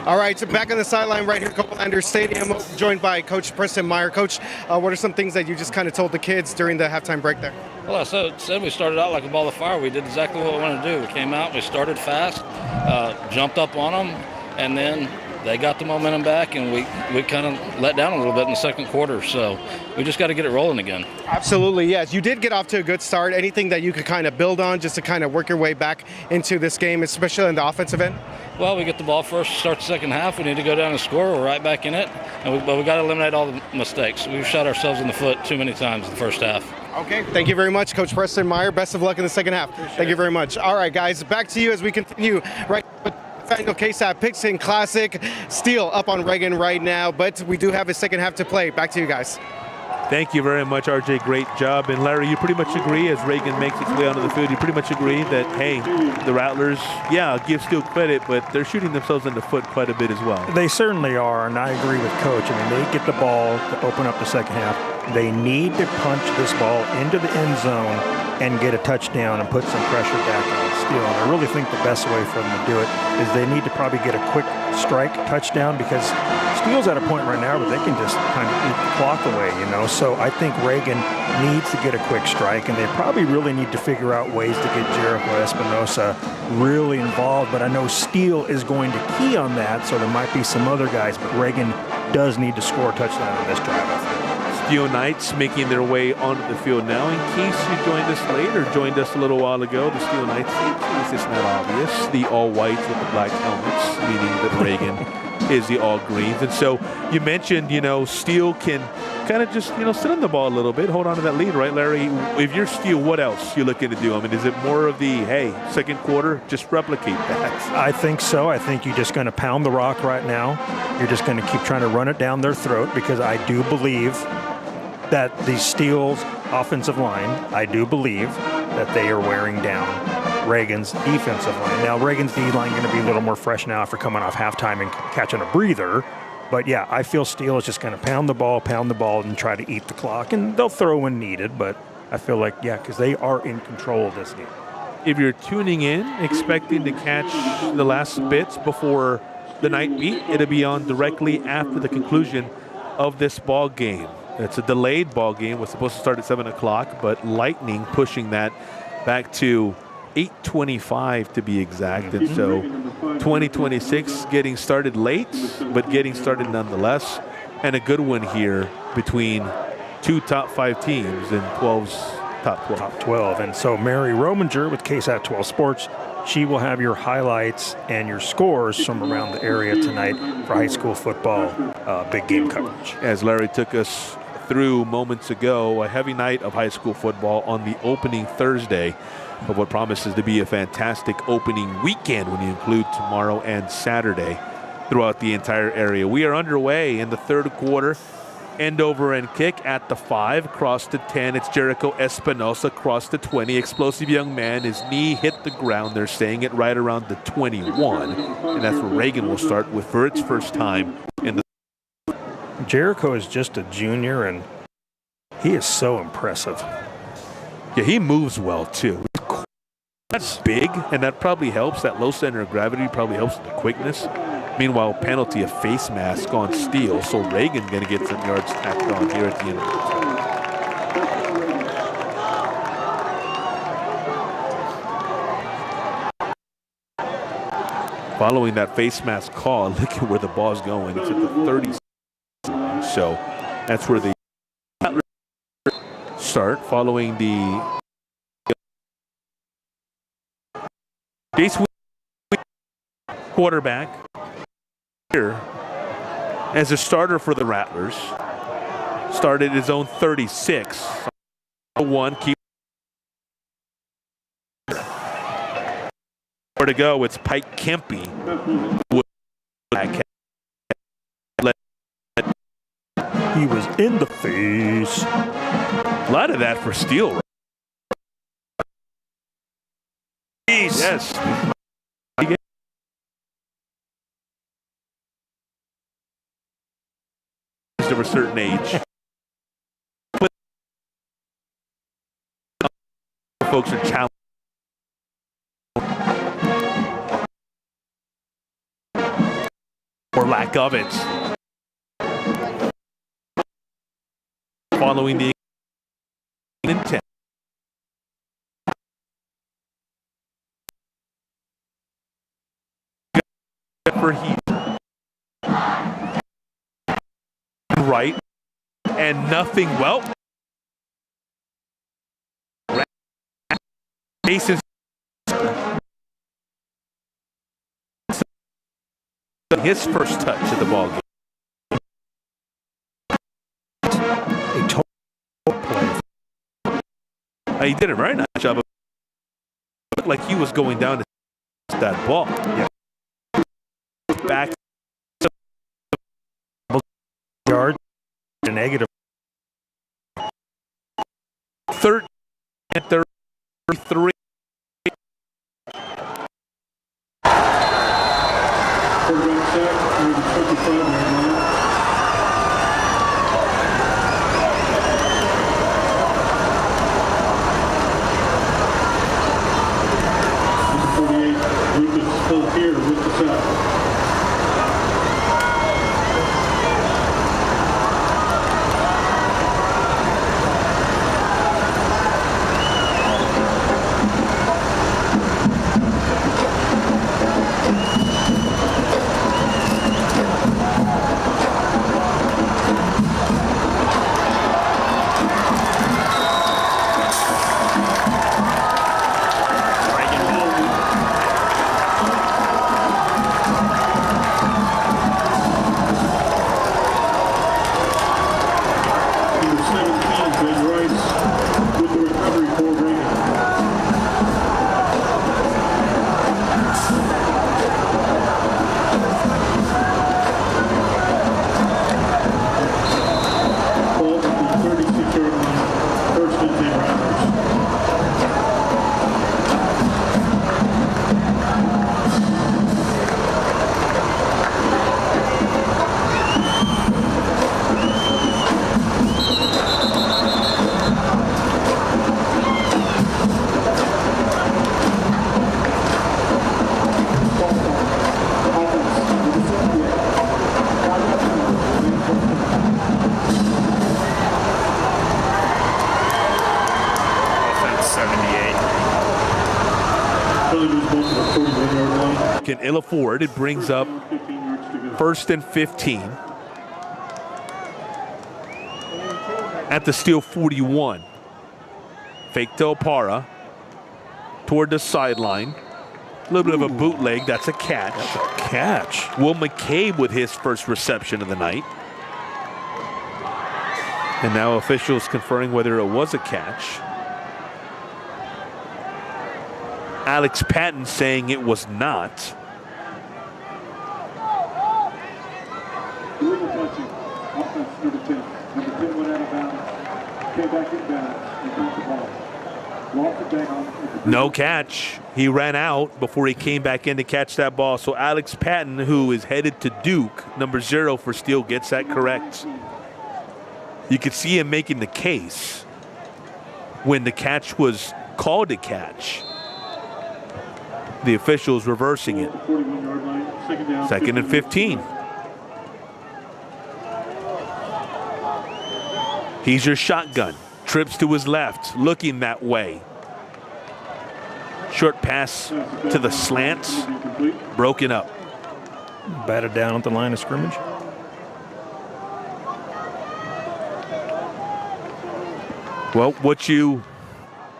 All right, so back on the sideline right here at Comalander Stadium, joined by Coach Preston Meyer. Coach, what are some things that you just kind of told the kids during the halftime break there? Well, I said we started out like a ball of fire. We did exactly what we wanted to do. We came out, we started fast, jumped up on them, and then they got the momentum back, and we kind of let down a little bit in the second quarter. So we just got to get it rolling again. Absolutely, yes. You did get off to a good start. Anything that you could kind of build on just to kind of work your way back into this game, especially in the offensive end? Well, we get the ball first, start the second half. We need to go down and score. We're right back in it. But we got to eliminate all the mistakes. We've shot ourselves in the foot too many times in the first half. Okay, thank you very much, Coach Preston Meyer. Best of luck in the second half. Thank you very much. All right, guys, back to you as we continue right with the final KSAT Pigskin Classic. Steele up on Reagan right now, but we do have a second half to play. Back to you guys. Thank you very much, RJ. Great job. And Larry, you pretty much agree as Reagan makes its way onto the field. You pretty much agree that, hey, the Rattlers, yeah, give Steele credit, but they're shooting themselves in the foot quite a bit as well. They certainly are, and I agree with Coach. I mean, they get the ball to open up the second half. They need to punch this ball into the end zone and get a touchdown and put some pressure back on Steele. And I really think the best way for them to do it is they need to probably get a quick strike touchdown, because Steele's at a point right now where they can just kind of eat the clock away, you know. So I think Reagan needs to get a quick strike, and they probably really need to figure out ways to get Jericho Espinosa really involved. But I know Steele is going to key on that, so there might be some other guys, but Reagan does need to score a touchdown in this drive. Steele Knights making their way onto the field now. In case you joined us late or joined us a little while ago, the Steele Knights, in case it's not obvious, the all whites with the black helmets, meaning that Reagan is the all greens. And so you mentioned, you know, Steele can kind of just, you know, sit on the ball a little bit, hold on to that lead, right, Larry? If you're Steele, what else you looking to do? I mean, is it more of the, hey, second quarter, just replicate that? I think so. I think you're just going to pound the rock right now. You're just going to keep trying to run it down their throat, because I do believe that the Steele's offensive line, I do believe that they are wearing down Reagan's defensive line. Now, Reagan's D-line going to be a little more fresh now after coming off halftime and catching a breather. But, yeah, I feel Steele is just going to pound the ball, and try to eat the clock. And they'll throw when needed, but I feel like, yeah, because they are in control of this game. If you're tuning in, expecting to catch the last bits before the night beat, it'll be on directly after the conclusion of this ball game. It's a delayed ball game. It was supposed to start at 7 o'clock, but Lightning pushing that back to 8:25 to be exact. And so 2026 getting started late, but getting started nonetheless. And a good one here between two top 5 teams and 12's top 12. Top 12. And so Mary Rominger with KSAT 12 Sports, she will have your highlights and your scores from around the area tonight for high school football big game coverage. As Larry took us through moments ago, a heavy night of high school football on the opening Thursday of what promises to be a fantastic opening weekend when you include tomorrow and Saturday throughout the entire area. We are underway in the third quarter. End over and kick at the 5, cross to 10. It's Jericho Espinosa, cross to 20. Explosive young man. His knee hit the ground. They're saying it right around the 21. And that's where Reagan will start with for its first time in the. Jericho is just a junior, and he is so impressive. Yeah, he moves well, too. That's big, and that probably helps. That low center of gravity probably helps with the quickness. Meanwhile, penalty of face mask on Steele, so Reagan going to get some yards tacked on here at the end of the following that face mask call, look at where the ball's going. It's at the 30. So that's where the start following the Jace quarterback here as a starter for the Rattlers. Started his own 36. 1 keep where to go. It's Pike Kempe. He was in the face. A lot of that for Steele. Yes. Of a certain age. Folks are challenged. Or lack of it. Following the intent. For heat. Right. And nothing. Well. Mason's his first touch of the ball game. A total play. He did a very nice job. It looked like he was going down to that ball. Yeah. Back. Yard. A negative. 3. Quarterback sack, number 25 on the line. Number 48, Lucas Pelletier with the sack. Can ill afford. It brings up 1st and 15 at the Steele 41. Fake to Opara toward the sideline. A little bit of a bootleg. That's a catch. That's a catch. Will McCabe with his first reception of the night. And now officials conferring whether it was a catch. Alex Patton saying it was not. Illegal touching. Offense number 10. Number 10 went out of bounds. Came back in bounds and caught the ball. Lost it down. No catch. He ran out before he came back in to catch that ball. So Alex Patton, who is headed to Duke, number 0 for Steele, gets that correct. You could see him making the case when the catch was called a catch. The officials reversing it. 41-yard line. 2nd and 15. He's your shotgun. Trips to his left, looking that way. Short pass to the slants, broken up. Batted down at the line of scrimmage. Well,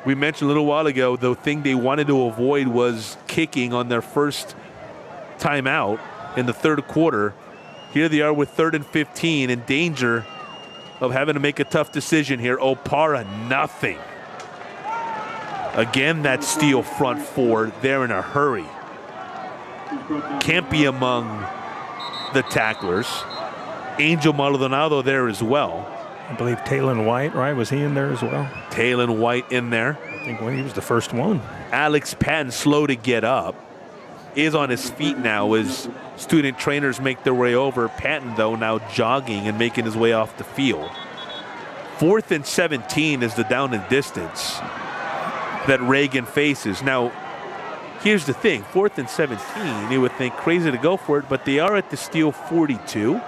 we mentioned a little while ago, the thing they wanted to avoid was kicking on their first time out in the third quarter. Here they are with 3rd and 15, in danger of having to make a tough decision here. Opara, nothing. Again, that Steele front 4, they're in a hurry. Can't be among the tacklers. Angel Maldonado there as well. I believe Talon White, right? Was he in there as well? Talon White in there. I think he was the first one. Alex Patton, slow to get up, is on his feet now as student trainers make their way over. Patton, though, now jogging and making his way off the field. 4th and 17 is the down and distance that Reagan faces. Now, here's the thing. 4th and 17, you would think crazy to go for it, but they are at the Steele 42.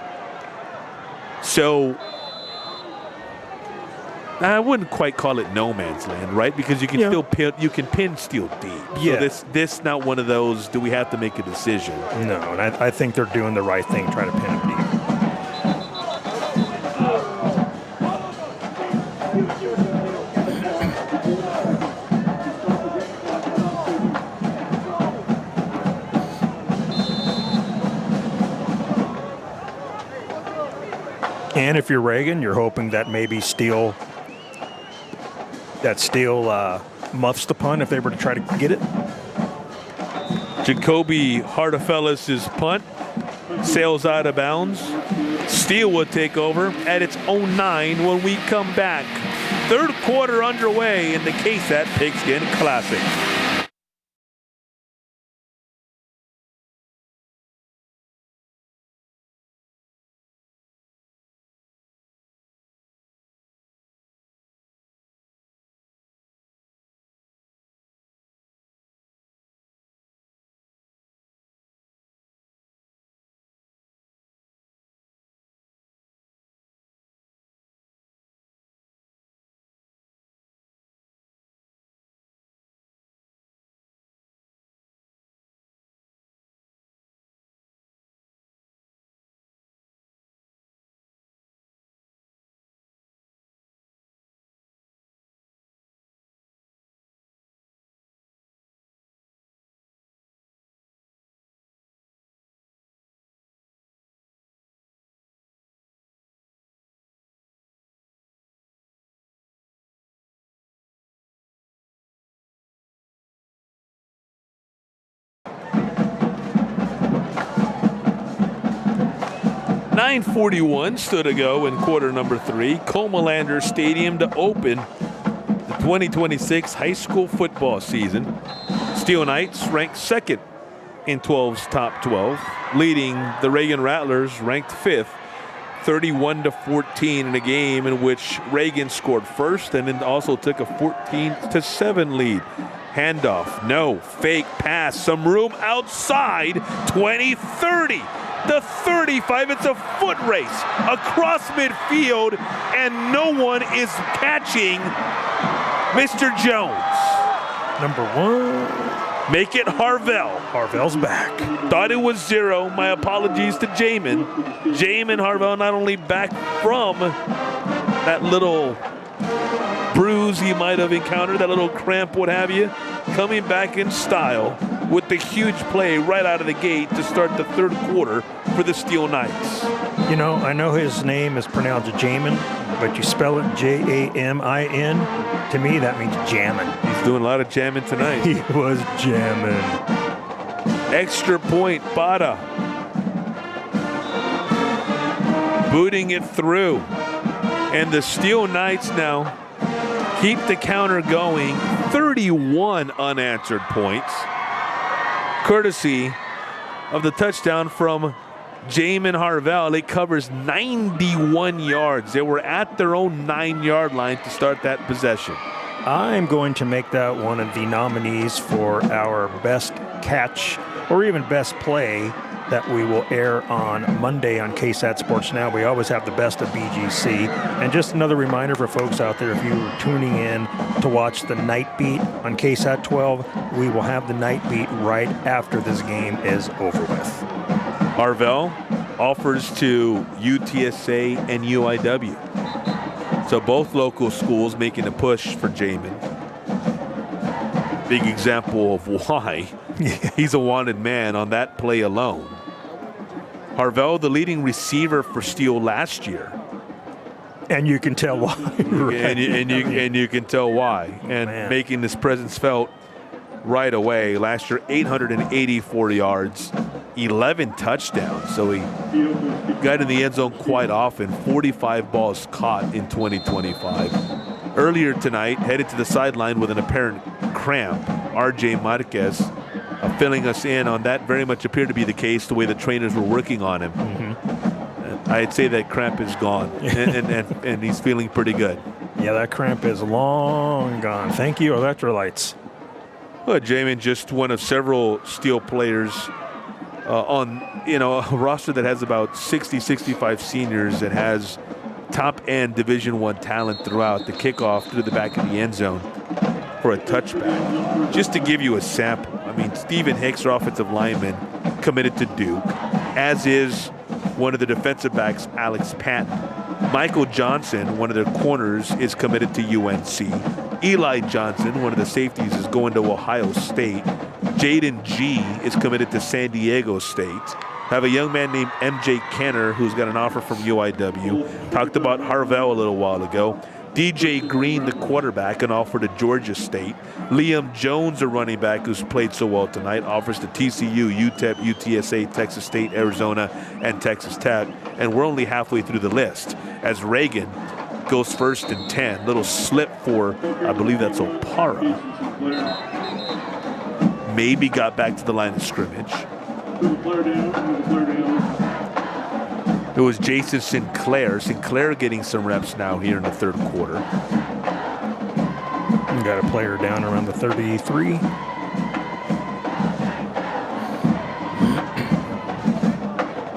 So I wouldn't quite call it no man's land, right? Because you can still pin Steele deep. Yeah. So this not one of those, do we have to make a decision? No, and I think they're doing the right thing, trying to pin him deep. And if you're Reagan, you're hoping that maybe Steele muffs the punt if they were to try to get it. Jacoby Hartefellis' punt sails out of bounds. Steele will take over at its own 9 when we come back. Third quarter underway in the KSAT Pigskin Classic. .941 stood to go in quarter number 3. Comalander Stadium to open the 2026 high school football season. Steele Knights ranked second in 12's top 12, leading the Reagan Rattlers ranked fifth, 31-14 in a game in which Reagan scored first and then also took a 14-7 lead. Handoff, no, fake pass, some room outside, 20-30. The 35, it's a foot race across midfield, and no one is catching Mr. Jones. Number 1. Make it Harvell. Harvell's back. Thought it was 0. My apologies to Jamin. Jamin Harvell not only back from that little bruise he might have encountered, that little cramp, what have you, coming back in style with the huge play right out of the gate to start the third quarter for the Steele Knights. You know, I know his name is pronounced Jamin, but you spell it Jamin. To me, that means jammin'. He's doing a lot of jamming tonight. He was jamming. Extra point, Bada. Booting it through. And the Steele Knights now keep the counter going. 31 unanswered points, courtesy of the touchdown from Jamin Harvell. It covers 91 yards. They were at their own 9-yard line to start that possession. I'm going to make that one of the nominees for our best catch or even best play that we will air on Monday on KSAT Sports Now. We always have the best of BGC. And just another reminder for folks out there, if you were tuning in to watch the Night Beat on KSAT 12, we will have the Night Beat right after this game is over with. Harvell offers to UTSA and UIW. So both local schools making a push for Jamin. Big example of why he's a wanted man on that play alone. Harvell, the leading receiver for Steele last year. And you can tell why. Right. And you can tell why. And making this presence felt right away. Last year, 884 yards, 11 touchdowns. So he got in the end zone quite often, 45 balls caught in 2025. Earlier tonight, headed to the sideline with an apparent cramp, RJ Marquez filling us in on that. Very much appeared to be the case, the way the trainers were working on him. Mm-hmm. I'd say that cramp is gone, and he's feeling pretty good. Yeah, that cramp is long gone. Thank you, electrolytes. Well, Jamin, just one of several Steele players on a roster that has about 60, 65 seniors, that has top-end Division I talent throughout. The kickoff through the back of the end zone for a touchback. Just to give you a sample, I mean, Stephen Hicks, our offensive lineman, committed to Duke, as is one of the defensive backs, Alex Patton. Michael Johnson, one of their corners, is committed to UNC. Eli Johnson, one of the safeties, is going to Ohio State. Jaden G is committed to San Diego State. Have a young man named MJ Kenner who's got an offer from UIW. Talked about Harvell a little while ago. DJ Green, the quarterback, an offer to Georgia State. Liam Jones, a running back who's played so well tonight, offers to TCU, UTEP, UTSA, Texas State, Arizona, and Texas Tech. And we're only halfway through the list, as Reagan goes first and 10. Little slip for, I believe that's Opara. Maybe got back to the line of scrimmage. It was Jason Sinclair. Sinclair getting some reps now here in the third quarter. Got a player down around the 33.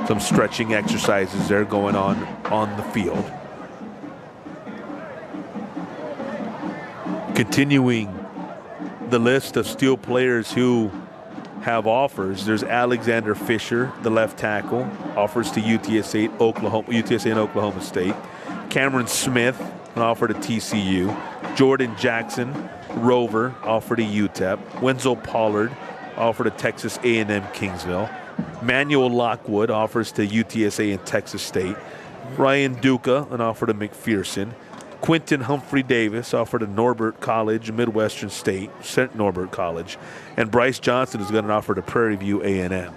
Some stretching exercises there going on the field. Continuing the list of Steele players who have offers, there's Alexander Fisher, the left tackle, offers to UTSA and Oklahoma State. Cameron Smith, an offer to TCU. Jordan Jackson, Rover, offer to UTEP. Wenzel Pollard, offer to Texas A&M Kingsville. Manuel Lockwood offers to UTSA and Texas State. Ryan Duca, an offer to McPherson. Quentin Humphrey Davis, offered to Norbert College, Midwestern State, St. Norbert College. And Bryce Johnson has got an offer to Prairie View A&M.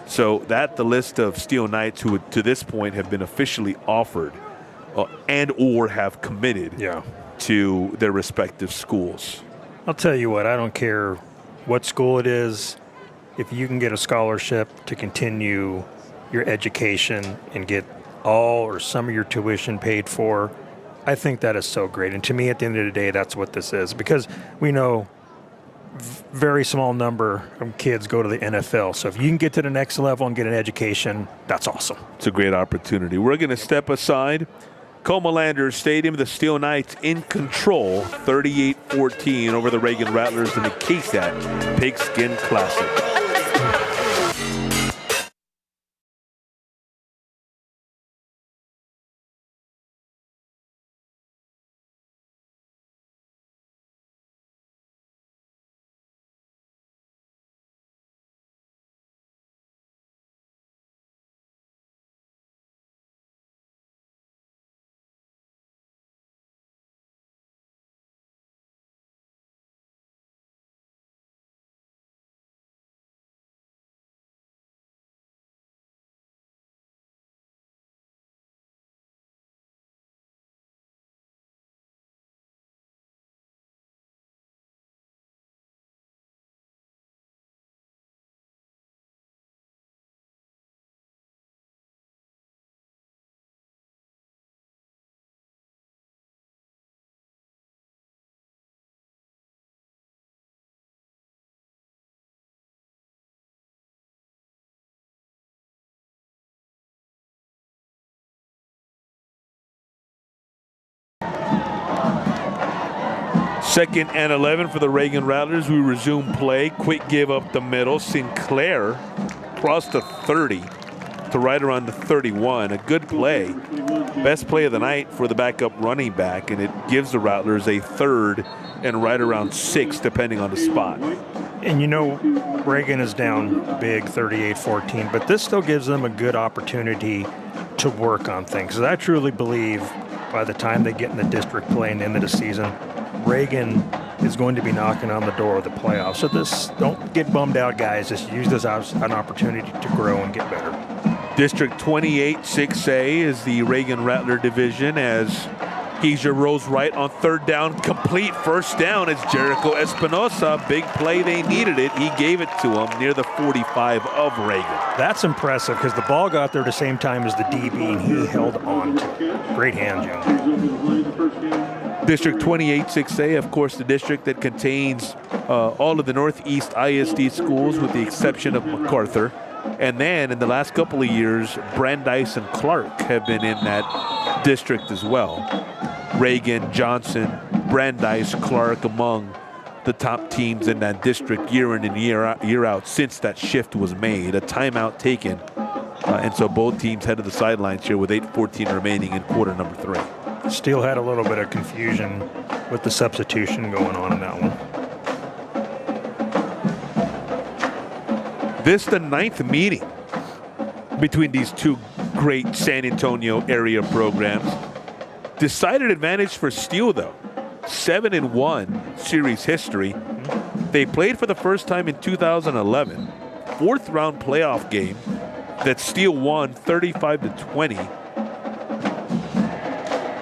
So that's the list of Steele Knights who to this point have been officially offered and or have committed to their respective schools. I'll tell you what, I don't care what school it is. If you can get a scholarship to continue your education and get all or some of your tuition paid for, I think that is so great. And to me, at the end of the day, that's what this is. Because we know very small number of kids go to the NFL. So if you can get to the next level and get an education, that's awesome. It's a great opportunity. We're going to step aside. Comalanders Stadium, the Steele Knights in control, 38-14 over the Reagan Rattlers in the KSAT Pigskin Classic. Second and 11 for the Reagan Rattlers. We resume play. Quick give up the middle. Sinclair crossed the 30 to right around the 31. A good play. Best play of the night for the backup running back, and it gives the Rattlers a third and right around 6, depending on the spot. And you know, Reagan is down big, 38-14, but this still gives them a good opportunity to work on things. Because I truly believe by the time they get in the district play and the end of the season, Reagan is going to be knocking on the door of the playoffs. So don't get bummed out, guys. Just use this as an opportunity to grow and get better. District 28, 6A is the Reagan Rattler division as Heiser rolls right on third down, complete first down as Jericho Espinosa. Big play, they needed it. He gave it to him near the 45 of Reagan. That's impressive because the ball got there the same time as the DB and he held on to it. Great hand, Jim. District 28, 6A, of course, the district that contains all of the Northeast ISD schools with the exception of MacArthur. And then in the last couple of years, Brandeis and Clark have been in that district as well. Reagan, Johnson, Brandeis, Clark among the top teams in that district year in and year out since that shift was made. A timeout taken. And so both teams head to the sidelines here with 8:14 remaining in quarter number 3. Steele had a little bit of confusion with the substitution going on in that one. This the 9th meeting between these two great San Antonio area programs. Decided advantage for Steele though. 7-1 series history. They played for the first time in 2011. 4th round playoff game that Steele won 35-20.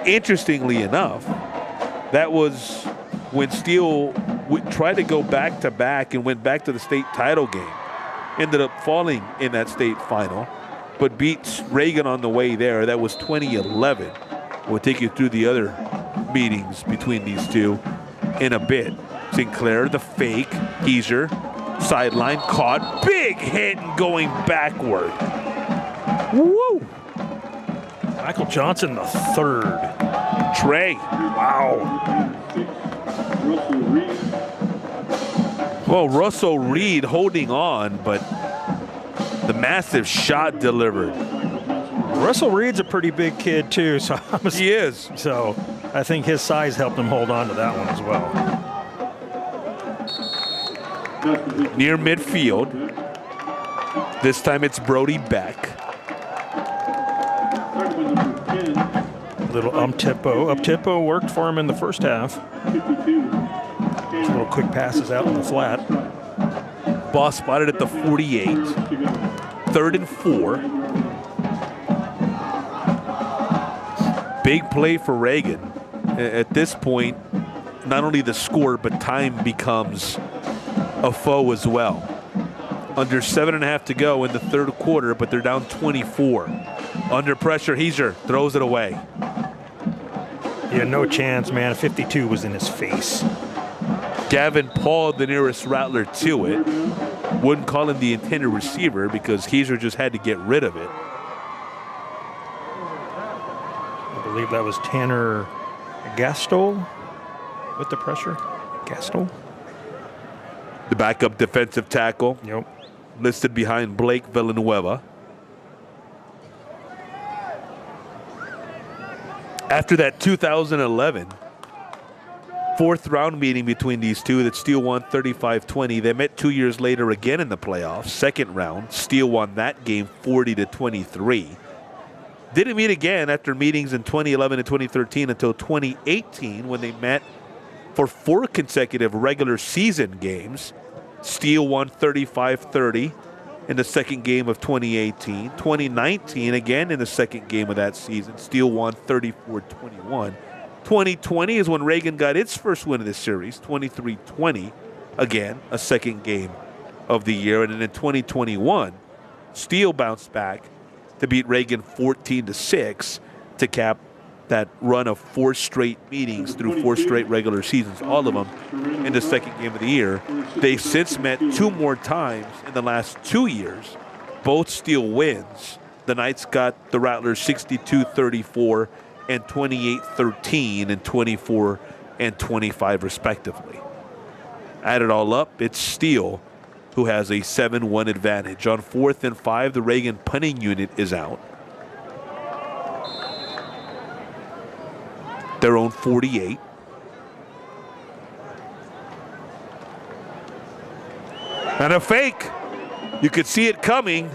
Interestingly enough, that was when Steele tried to go back-to-back and went back to the state title game. Ended up falling in that state final, but beats Reagan on the way there. That was 2011. We'll take you through the other meetings between these two in a bit. Sinclair, the fake, Heiser, sideline, caught, big hit and going backward. Woo! Michael Johnson, the third. Trey, wow. Well, Russell Reed holding on, but the massive shot delivered. Russell Reed's a pretty big kid too, so he is. So I think his size helped him hold on to that one as well. Near midfield. This time it's Brody Beck. Little up-tempo. Up-tempo worked for him in the first half. Little quick passes out on the flat. Ball spotted at the 48. 3rd and 4. Big play for Reagan. At this point, not only the score, but time becomes a foe as well. Under 7.5 to go in the third quarter, but they're down 24. Under pressure, Heiser throws it away. He had no chance, man. 52 was in his face. Gavin Paul, the nearest Rattler to it. Wouldn't call him the intended receiver because Heiser just had to get rid of it. I believe that was Tanner Gastol with the pressure. Gastol? The backup defensive tackle. Yep. Listed behind Blake Villanueva. After that 2011 fourth round meeting between these two that Steele won 35-20, they met 2 years later again in the playoffs. Second round, Steele won that game 40-23. Didn't meet again after meetings in 2011 and 2013 until 2018 when they met for 4 consecutive regular season games. Steele won 35-30 in the second game of 2018. 2019, again in the second game of that season, Steele won 34-21. 2020 is when Reagan got its first win of this series, 23-20. Again, a second game of the year. And then in 2021, Steele bounced back to beat Reagan 14-6 to cap that run of 4 straight meetings through 4 straight regular seasons, all of them in the second game of the year. They've since met 2 more times in the last 2 years. Both Steele wins. The Knights got the Rattlers 62-34 and 28-13 and 24-25 respectively. Add it all up, it's Steele who has a 7-1 advantage. On 4th and 5, the Reagan punting unit is out. Their own 48. And a fake. You could see it coming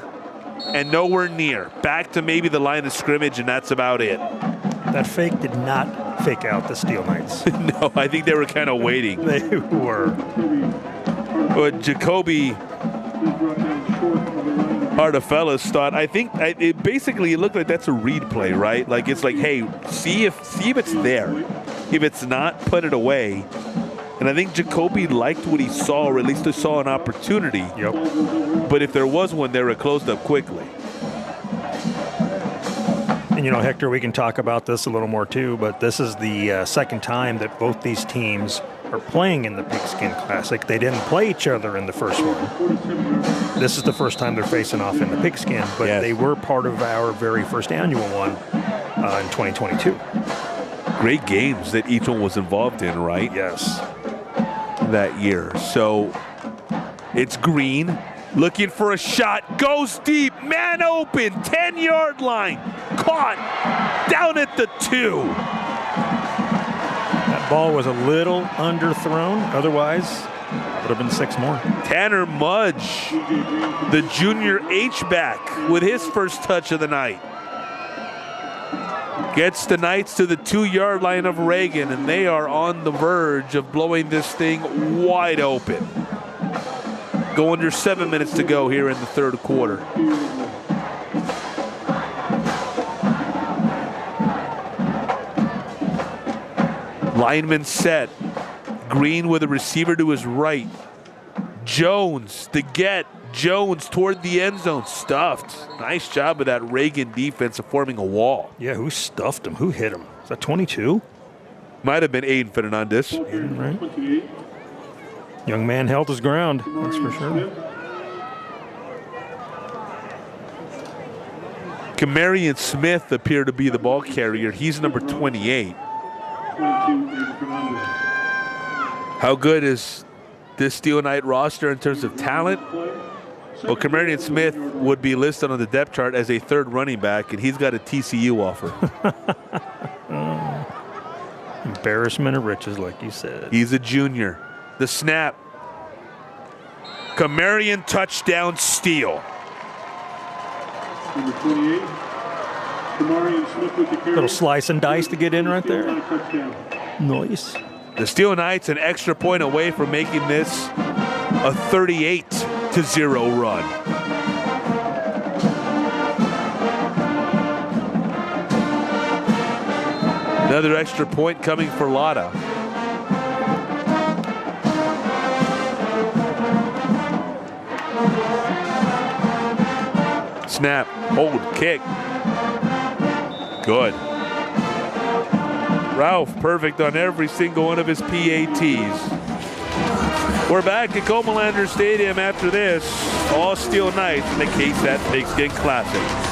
and nowhere near. Back to maybe the line of scrimmage, and that's about it. That fake did not fake out the Steele Knights. No, I think they were kind of waiting. They were. But Jacoby Artefellas thought, I think it basically looked like that's a read play, right? Like it's like, hey, see if it's there. If it's not, put it away. And I think Jacoby liked what he saw, or at least he saw an opportunity. Yep. But if there was one there, it closed up quickly. And, you know, Hector, we can talk about this a little more too, but this is the second time that both these teams are playing in the Pigskin Classic. They didn't play each other in the first one. This is the first time they're facing off in the Pigskin, but yes, they were part of our very first annual one in 2022. Great games that each one was involved in, right? Yes. That year. So it's Green looking for a shot, goes deep, man open, 10-yard line, caught down at the 2. That ball was a little underthrown. Otherwise, it would have been 6 more. Tanner Mudge, the junior H-back, with his first touch of the night. Gets the Knights to the 2-yard line of Reagan, and they are on the verge of blowing this thing wide open. Go under 7 minutes to go here in the third quarter. Lineman set. Green with a receiver to his right. Jones to get. Jones toward the end zone. Stuffed. Nice job of that Reagan defense of forming a wall. Yeah, who stuffed him? Who hit him? Is that 22? Might have been Aiden Fernandez. Right. Young man held his ground, that's for sure. Kamarian Smith appeared to be the ball carrier. He's number 28. How good is this Steel Knight roster in terms of talent? Well, Kamarian Smith would be listed on the depth chart as a third running back, and he's got a TCU offer. Embarrassment of riches, like you said. He's a junior. The snap. Kamarian touchdown Steele. Number 28, Kamarian Smith with the carry. Little slice and dice to get in right there. Nice. The Steel Knights an extra point away from making this a 38-0 run. Another extra point coming for Lotta. Snap, hold, kick. Good. Ralph, perfect on every single one of his PATs. We're back at Comalander Stadium after this. All Steel Knights in the KSAT Pigskin Classic.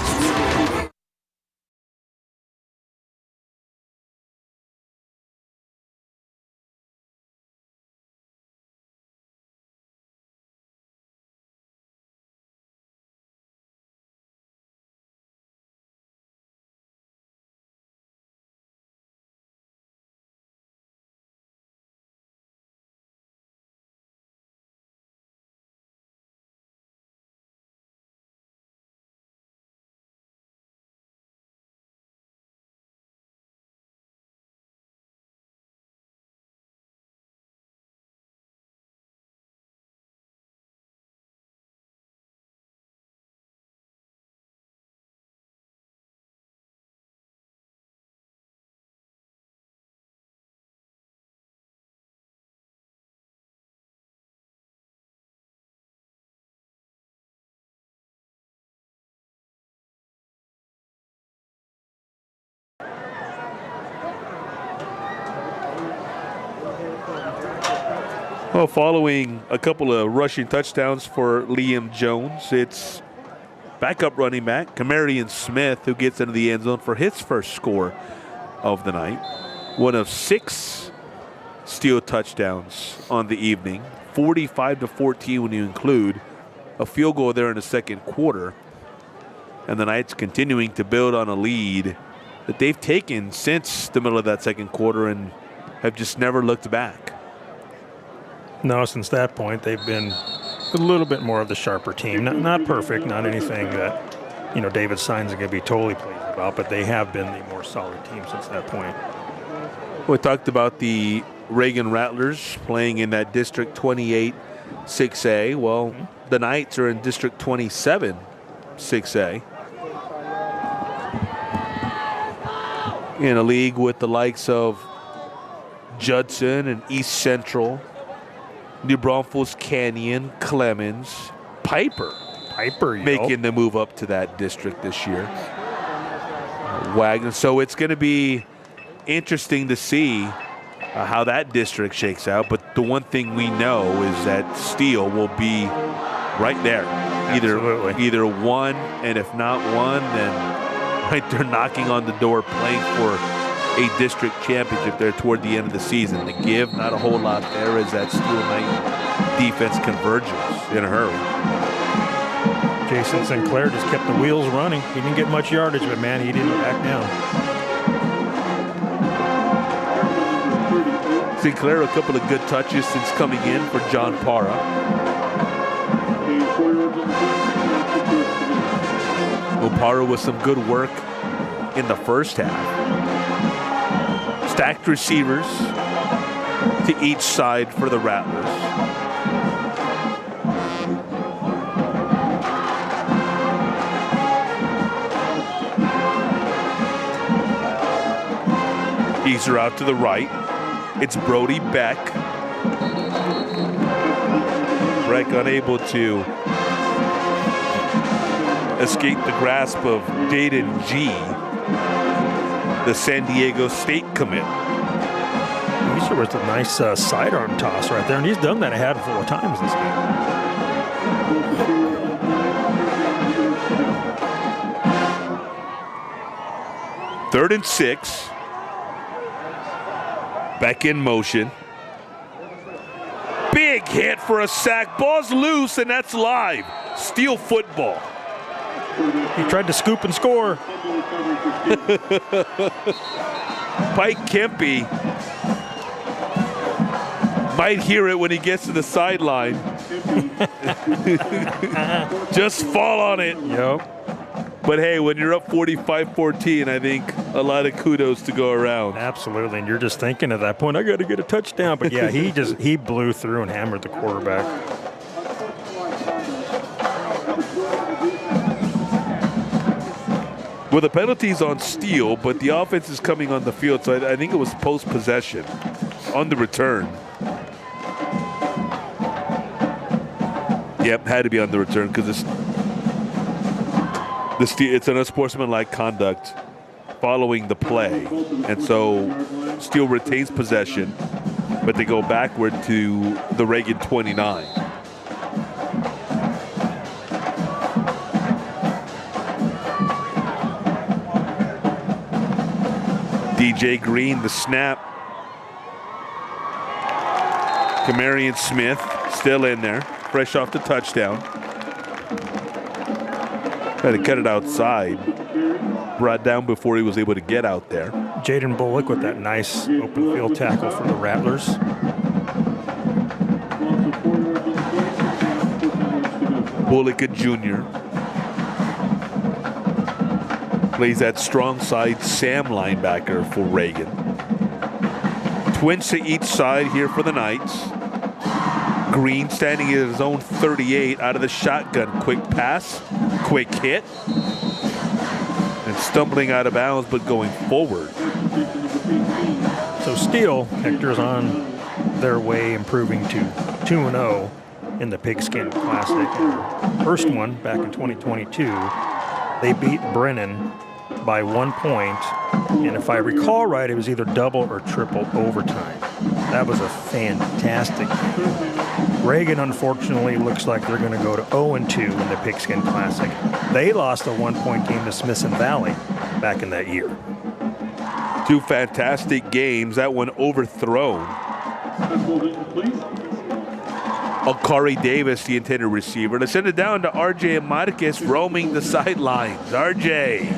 Well, following a couple of rushing touchdowns for Liam Jones, it's backup running back Kamarian Smith who gets into the end zone for his first score of the night. One of 6 Steele touchdowns on the evening, 45-14 when you include a field goal there in the second quarter. And the Knights continuing to build on a lead that they've taken since the middle of that second quarter and have just never looked back. No, since that point, they've been a little bit more of the sharper team. Not perfect, not anything that, David Sines is going to be totally pleased about, but they have been the more solid team since that point. We talked about the Reagan Rattlers playing in that District 28 6A. Well, the Knights are in District 27 6A. In a league with the likes of Judson and East Central, New Braunfels, Canyon, Clemens, Piper making the move up to that district this year. Wagner. So it's going to be interesting to see how that district shakes out. But the one thing we know is that Steele will be right there. Either one, and if not one, then right there knocking on the door, playing for a district championship there toward the end of the season. The give, not a whole lot there as that Steel Knight defense converges in a hurry. Jason Sinclair just kept the wheels running. He didn't get much yardage, but man, he didn't back down. Sinclair, a couple of good touches since coming in for John Parra. Parra with some good work in the first half. Stacked receivers to each side for the Rattlers. Easer out to the right. It's Brody Beck. Breck unable to escape the grasp of Jaden G., the San Diego State commit. He was a nice sidearm toss right there, and he's done that a handful of times this game. 3rd and 6. Back in motion. Big hit for a sack. Ball's loose, and that's live. Steele football. He tried to scoop and score. Pike Kempe might hear it when he gets to the sideline. Just fall on it. Yep. But hey, when you're up 45-14, I think a lot of kudos to go around. Absolutely, and you're just thinking at that point, I got to get a touchdown. But yeah, he blew through and hammered the quarterback. Well, the penalty's on Steele, but the offense is coming on the field, so I think it was post-possession on the return. Yep, had to be on the return because it's an unsportsmanlike conduct following the play. And so Steele retains possession, but they go backward to the Reagan 29. DJ Green, the snap. Kamarion Smith still in there, fresh off the touchdown. Tried to cut it outside. Brought down before he was able to get out there. Jaden Bullock with that nice open field tackle for the Rattlers. Bullock, a junior. Plays that strong side Sam linebacker for Reagan. Twins to each side here for the Knights. Green standing at his own 38 out of the shotgun. Quick pass, quick hit. And stumbling out of bounds, but going forward. So Steele, Hector's on their way, improving to 2-0 in the Pigskin Classic. First one back in 2022, they beat Brennan by 1 point, and if I recall right, it was either double or triple overtime. That was a fantastic game. Reagan, unfortunately, looks like they're going to go to 0-2 in the Pigskin Classic. They lost a 1-point game to Smithson Valley back in that year. 2 fantastic games. That one overthrown. Akari Davis, the intended receiver. To send it down to RJ Marquez roaming the sidelines. RJ.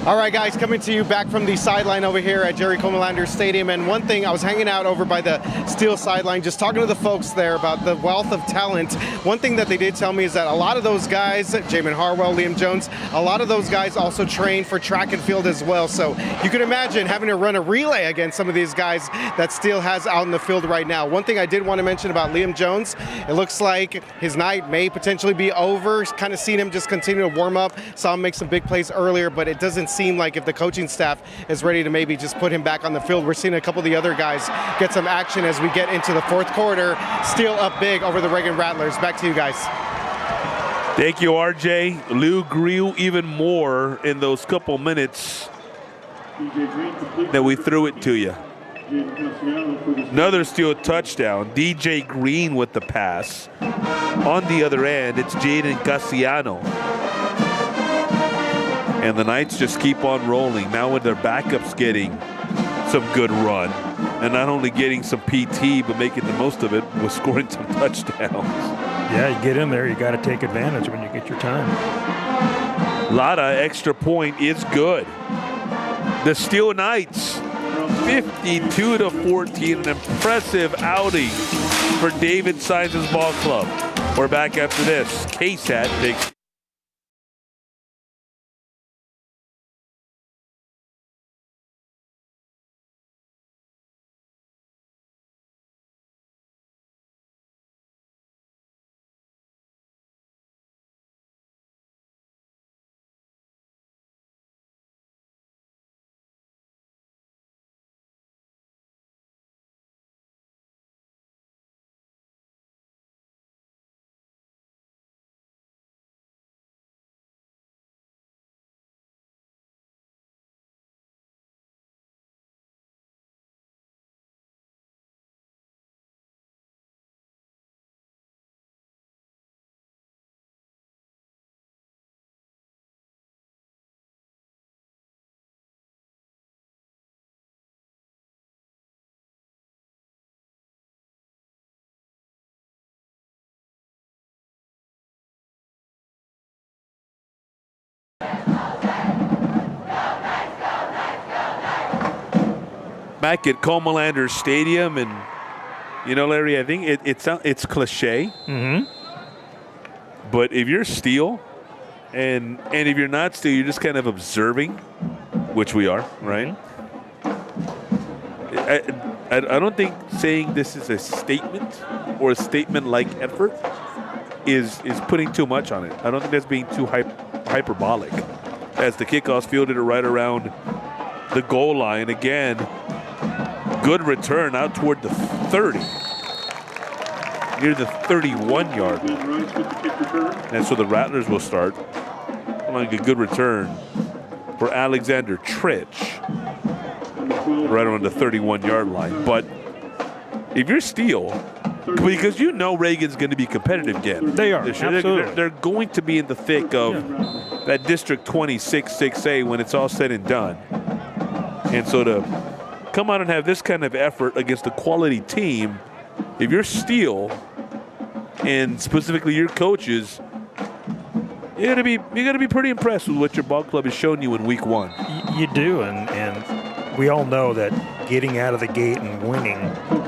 All right, guys, coming to you back from the sideline over here at Jerry Comalander Stadium. And one thing, I was hanging out over by the Steele sideline, just talking to the folks there about the wealth of talent. One thing that they did tell me is that a lot of those guys, Jamin Harwell, Liam Jones, a lot of those guys also train for track and field as well. So you can imagine having to run a relay against some of these guys that Steele has out in the field right now. One thing I did want to mention about Liam Jones, it looks like his night may potentially be over. Kind of seen him just continue to warm up. Saw him make some big plays earlier, but it doesn't seem like if the coaching staff is ready to maybe just put him back on the field. We're seeing a couple of the other guys get some action as we get into the fourth quarter. Steele up big over the Reagan Rattlers. Back to you guys. Thank you, RJ. Lou grew even more in those couple minutes that we threw it to you. Another Steele touchdown. DJ Green with the pass. On the other end, it's Jaden Cassiano. And the Knights just keep on rolling. Now with their backups getting some good run. And not only getting some PT, but making the most of it with scoring some touchdowns. Yeah, you get in there, you got to take advantage when you get your time. A lot of extra point is good. The Steele Knights, 52-14, an impressive outing for David Sines' ball club. We're back after this. KSAT Pigskin. Back at Comalander Stadium, and you know, Larry, I think it's cliche. But if you're Steele, and if you're not Steele, you're just kind of observing, which we are, right? I don't think saying this is a statement or a statement-like effort is putting too much on it. I don't think that's being too hyperbolic. As the kickoff's fielded it right around the goal line. Again, good return out toward the 30. Near the 31-yard line. And so the Rattlers will start. Like a good return for Alexander Tritch. Right around the 31-yard line. But if you're Steele, because you know Reagan's going to be competitive again. They are, absolutely. They're going to be in the thick of that District 26 6A when it's all said and done. And so to come out and have this kind of effort against a quality team, if you're Steele, and specifically your coaches, you're gonna be pretty impressed with what your ball club has shown you in week one. You do, and we all know that getting out of the gate and winning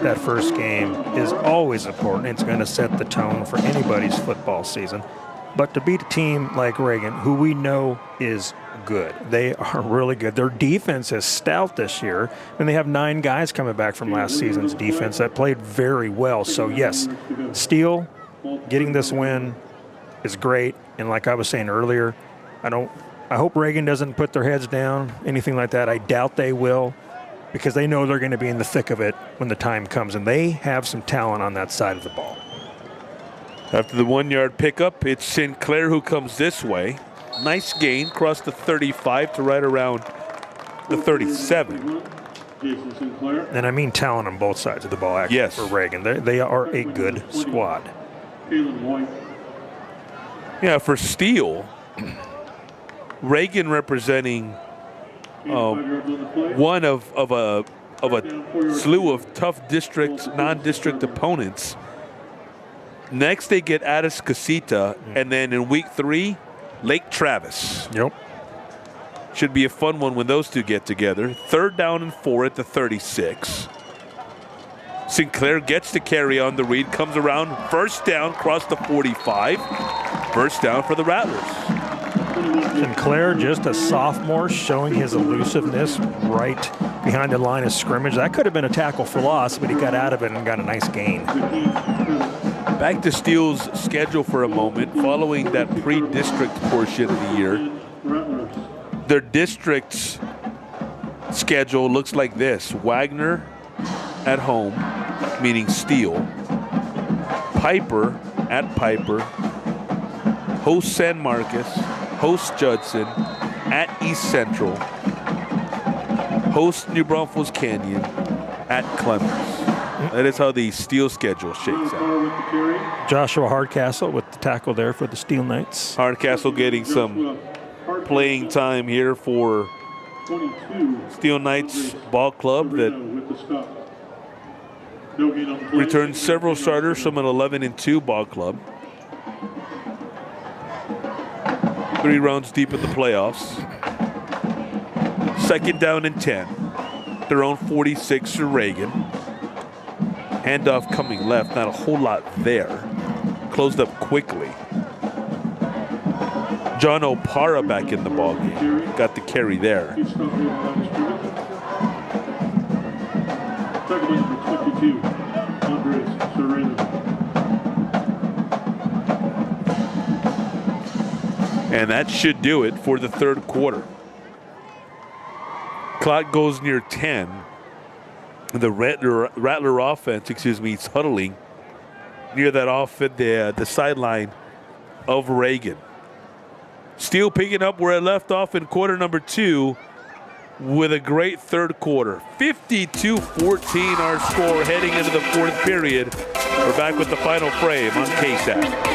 that first game is always important. It's going to set the tone for anybody's football season. But to beat a team like Reagan, who we know is good, they are really good. Their defense is stout this year, and they have 9 guys coming back from last season's defense that played very well. So yes, Steele getting this win is great. And like I was saying earlier, I hope Reagan doesn't put their heads down, anything like that. I doubt they will, because they know they're going to be in the thick of it when the time comes, and they have some talent on that side of the ball. After the 1-yard pickup, it's Sinclair who comes this way. Nice gain, crossed the 35 to right around the 37. And I mean talent on both sides of the ball, actually, yes, for Reagan. They are a good squad. Yeah, for Steele, Reagan representing one of a slew of tough district, non-district opponents. Next, they get Atascocita, and then in week 3, Lake Travis. Yep. Should be a fun one when those two get together. 3rd down and 4 at the 36. Sinclair gets to carry on the read, comes around, 1st down, cross the 45. 1st down for the Rattlers. Sinclair, just a sophomore, showing his elusiveness right behind the line of scrimmage. That could have been a tackle for loss, but he got out of it and got a nice gain. Back to Steele's schedule for a moment, following that pre-district portion of the year. Their district's schedule looks like this. Wagner at home, meaning Steele. Piper at Piper. Host San Marcos. Host Judson. At East Central. Host New Braunfels Canyon. At Clemens. That is how the Steele schedule shakes out. Joshua Hardcastle with the tackle there for the Steele Knights. Hardcastle getting some playing time here for Steele Knights Ball Club that returned several starters from an 11-2 ball club. 3 rounds deep in the playoffs. 2nd down and 10. Their own 46 for Reagan. Handoff coming left, not a whole lot there. Closed up quickly. John Opara back in the ballgame. Got the carry there. And that should do it for the 3rd quarter. Clock goes near 10. The Rattler offense, is huddling near that the sideline of Reagan. Steele picking up where it left off in quarter number 2 with a great 3rd quarter. 52-14 our score heading into the 4th period. We're back with the final frame on KSAT.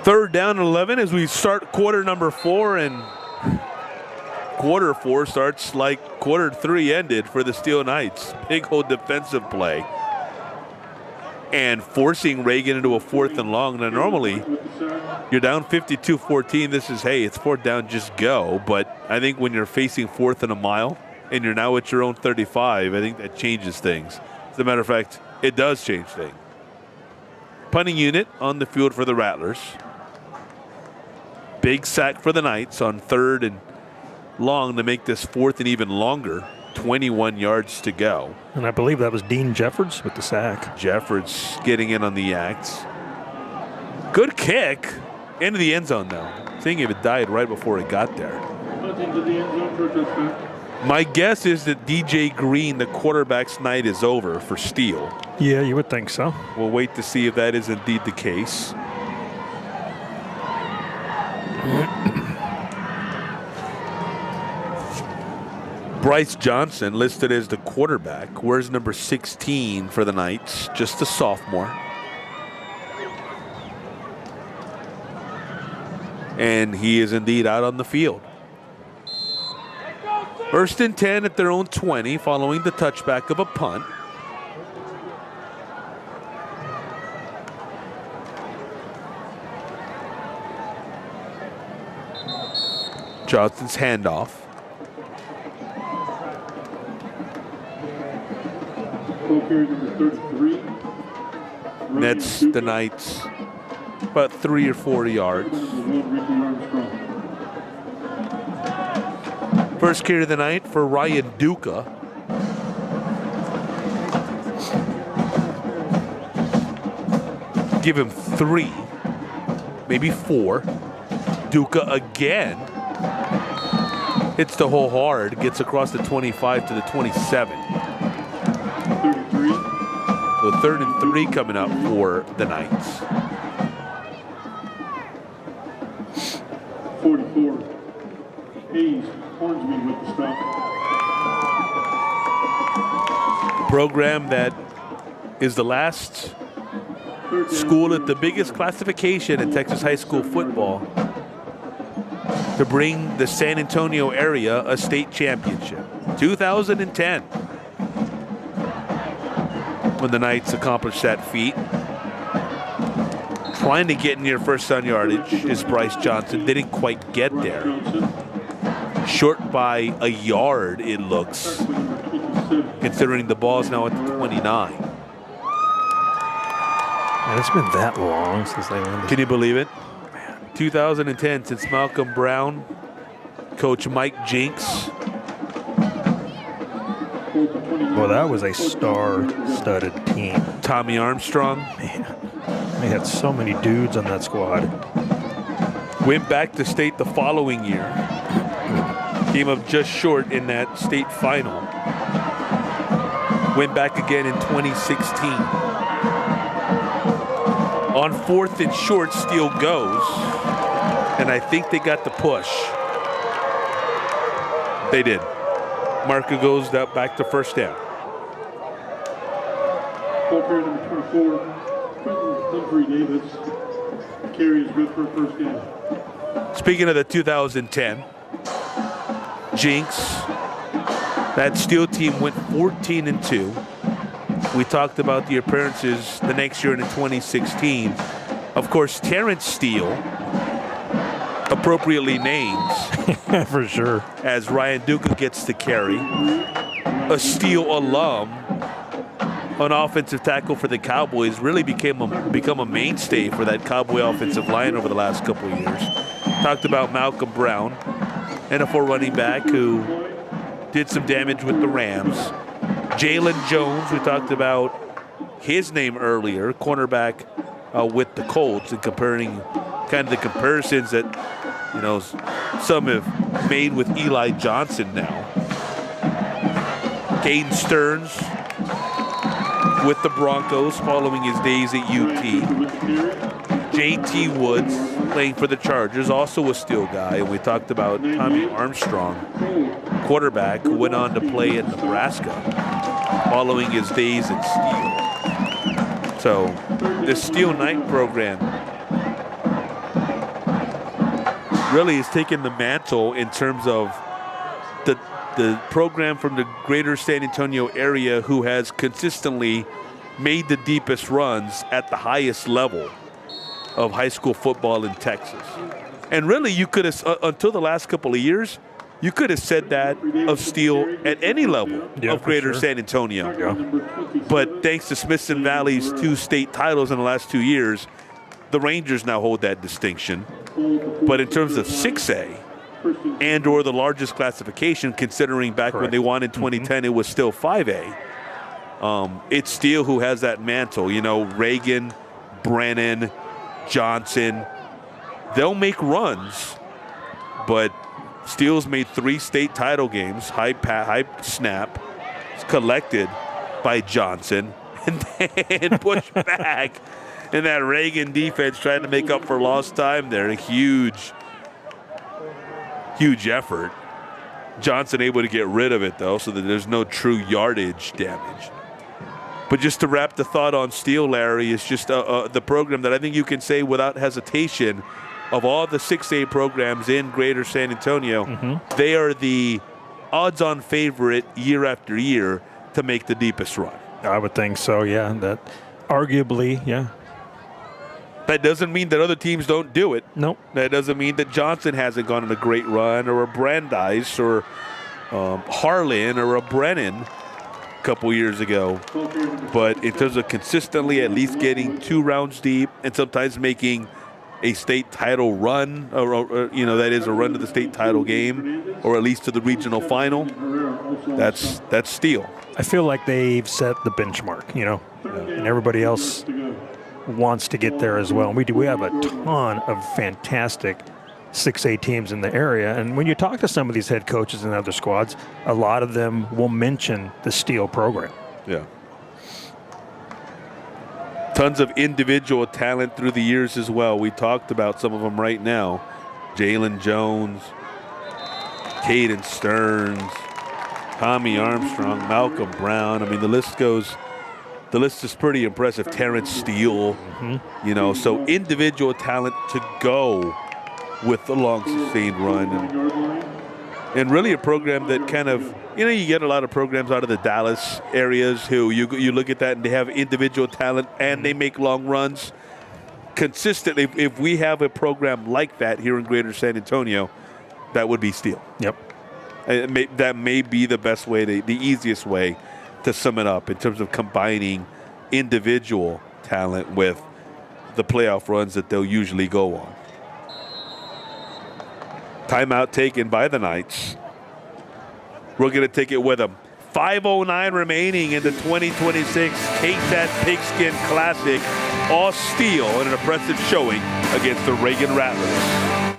Third down and 11 as we start quarter number 4, and quarter 4 starts like quarter 3 ended for the Steele Knights. Big old defensive play and forcing Reagan into a 4th and long. Now normally you're down 52-14. This is, hey, it's 4th down, just go. But I think when you're facing 4th and a mile and you're now at your own 35, I think that changes things. As a matter of fact, it does change things. Punting unit on the field for the Rattlers. Big sack for the Knights on 3rd and long to make this 4th and even longer. 21 yards to go. And I believe that was Dean Jeffords with the sack. Jeffords getting in on the act. Good kick into the end zone though. Seeing if it died right before it got there. My guess is that DJ Green, the quarterback's night, is over for Steele. Yeah, you would think so. We'll wait to see if that is indeed the case. Bryce Johnson listed as the quarterback. Where's number 16 for the Knights? Just a sophomore. And he is indeed out on the field. 1st and 10 at their own 20 following the touchback of a punt. Johnson's handoff. Nets the Knights about 3 or 4 yards. First carry of the night for Ryan Duca. Give him 3, maybe 4. Duca again. Hits the hole hard, gets across the 25 to the 27. So 3rd and 3 coming up for the Knights. 44. Hayes, Hornsby with the stop. Program that is the last school at the biggest classification in Texas high school football to bring the San Antonio area a state championship. 2010. When the Knights accomplished that feat. Trying to get near first down yardage is Bryce Johnson. Didn't quite get there. Short by a yard, it looks, considering the ball's now at the 29. Man, it's been that long since they won. Can you believe it? 2010 since Malcolm Brown, Coach Mike Jinks. Well, that was a star-studded team. Tommy Armstrong. Man, they had so many dudes on that squad. Went back to state the following year. Came up just short in that state final. Went back again in 2016. On 4th and short, Steele goes. And I think they got the push. They did. Marker goes back to first down. Ball carrier number 24, Quentin Humphrey Davis. Carry is good for a first down. Speaking of the 2010, Jinx, that Steele team went 14-2. We talked about the appearances the next year in 2016. Of course, Terrence Steele, appropriately named For sure. as Ryan Duca gets the carry. A Steele alum, an offensive tackle for the Cowboys, really become a mainstay for that Cowboy offensive line over the last couple of years. Talked about Malcolm Brown, NFL running back who did some damage with the Rams. Jalen Jones, we talked about his name earlier, cornerback with the Colts, and comparing kind of the comparisons that, you know, some have made with Eli Johnson now. Caden Stearns with the Broncos following his days at UT. J.T. Woods playing for the Chargers, also a Steele guy. And we talked about Tommy Armstrong, quarterback, who went on to play in Nebraska following his days at Steele. So this Steele Knight program really has taken the mantle in terms of the program from the greater San Antonio area who has consistently made the deepest runs at the highest level of high school football in Texas. And really, you could have, until the last couple of years, you could have said that of Steele at any level of greater San Antonio. Yeah. But thanks to Smithson Valley's 2 state titles in the last 2 years, the Rangers now hold that distinction. But in terms of 6A and or the largest classification, considering back when they won in 2010, it was still 5A. It's Steele who has that mantle. You know, Reagan, Brennan, Johnson, they'll make runs, but Steele's made 3 state title games, high snap, collected by Johnson, and then pushed back. And that Reagan defense trying to make up for lost time there. A huge effort. Johnson able to get rid of it, though, so that there's no true yardage damage. But just to wrap the thought on Steele, Larry, is just the program that I think you can say without hesitation, of all the 6A programs in greater San Antonio, they are the odds-on favorite year after year to make the deepest run. I would think so, yeah. That arguably, yeah. That doesn't mean that other teams don't do it. Nope. That doesn't mean that Johnson hasn't gone on a great run, or a Brandeis, or Harlan, or a Brennan a couple years ago. But in terms of consistently at least getting 2 rounds deep and sometimes making a state title run, or you know, that is a run to the state title game, or at least to the regional final, that's Steele. I feel like they've set the benchmark, you know, and everybody else wants to get there as well. And we have a ton of fantastic 6A teams in the area. And when you talk to some of these head coaches and other squads, a lot of them will mention the Steele program. Yeah. Tons of individual talent through the years as well. We talked about some of them right now. Jalen Jones, Caden Stearns, Tommy Armstrong, Malcolm Brown. I mean, the list is pretty impressive. Terrence Steele, you know, so individual talent to go with the long sustained run. And really a program that kind of, you know, you get a lot of programs out of the Dallas areas who you look at that and they have individual talent and they make long runs consistently. If we have a program like that here in greater San Antonio, that would be Steele. Yep. That may be the best way, the easiest way to sum it up in terms of combining individual talent with the playoff runs that they'll usually go on. Timeout taken by the Knights. We're going to take it with them. 5:09 remaining in the 2026 KSAT Pigskin Classic. All Steele in an impressive showing against the Reagan Rattlers.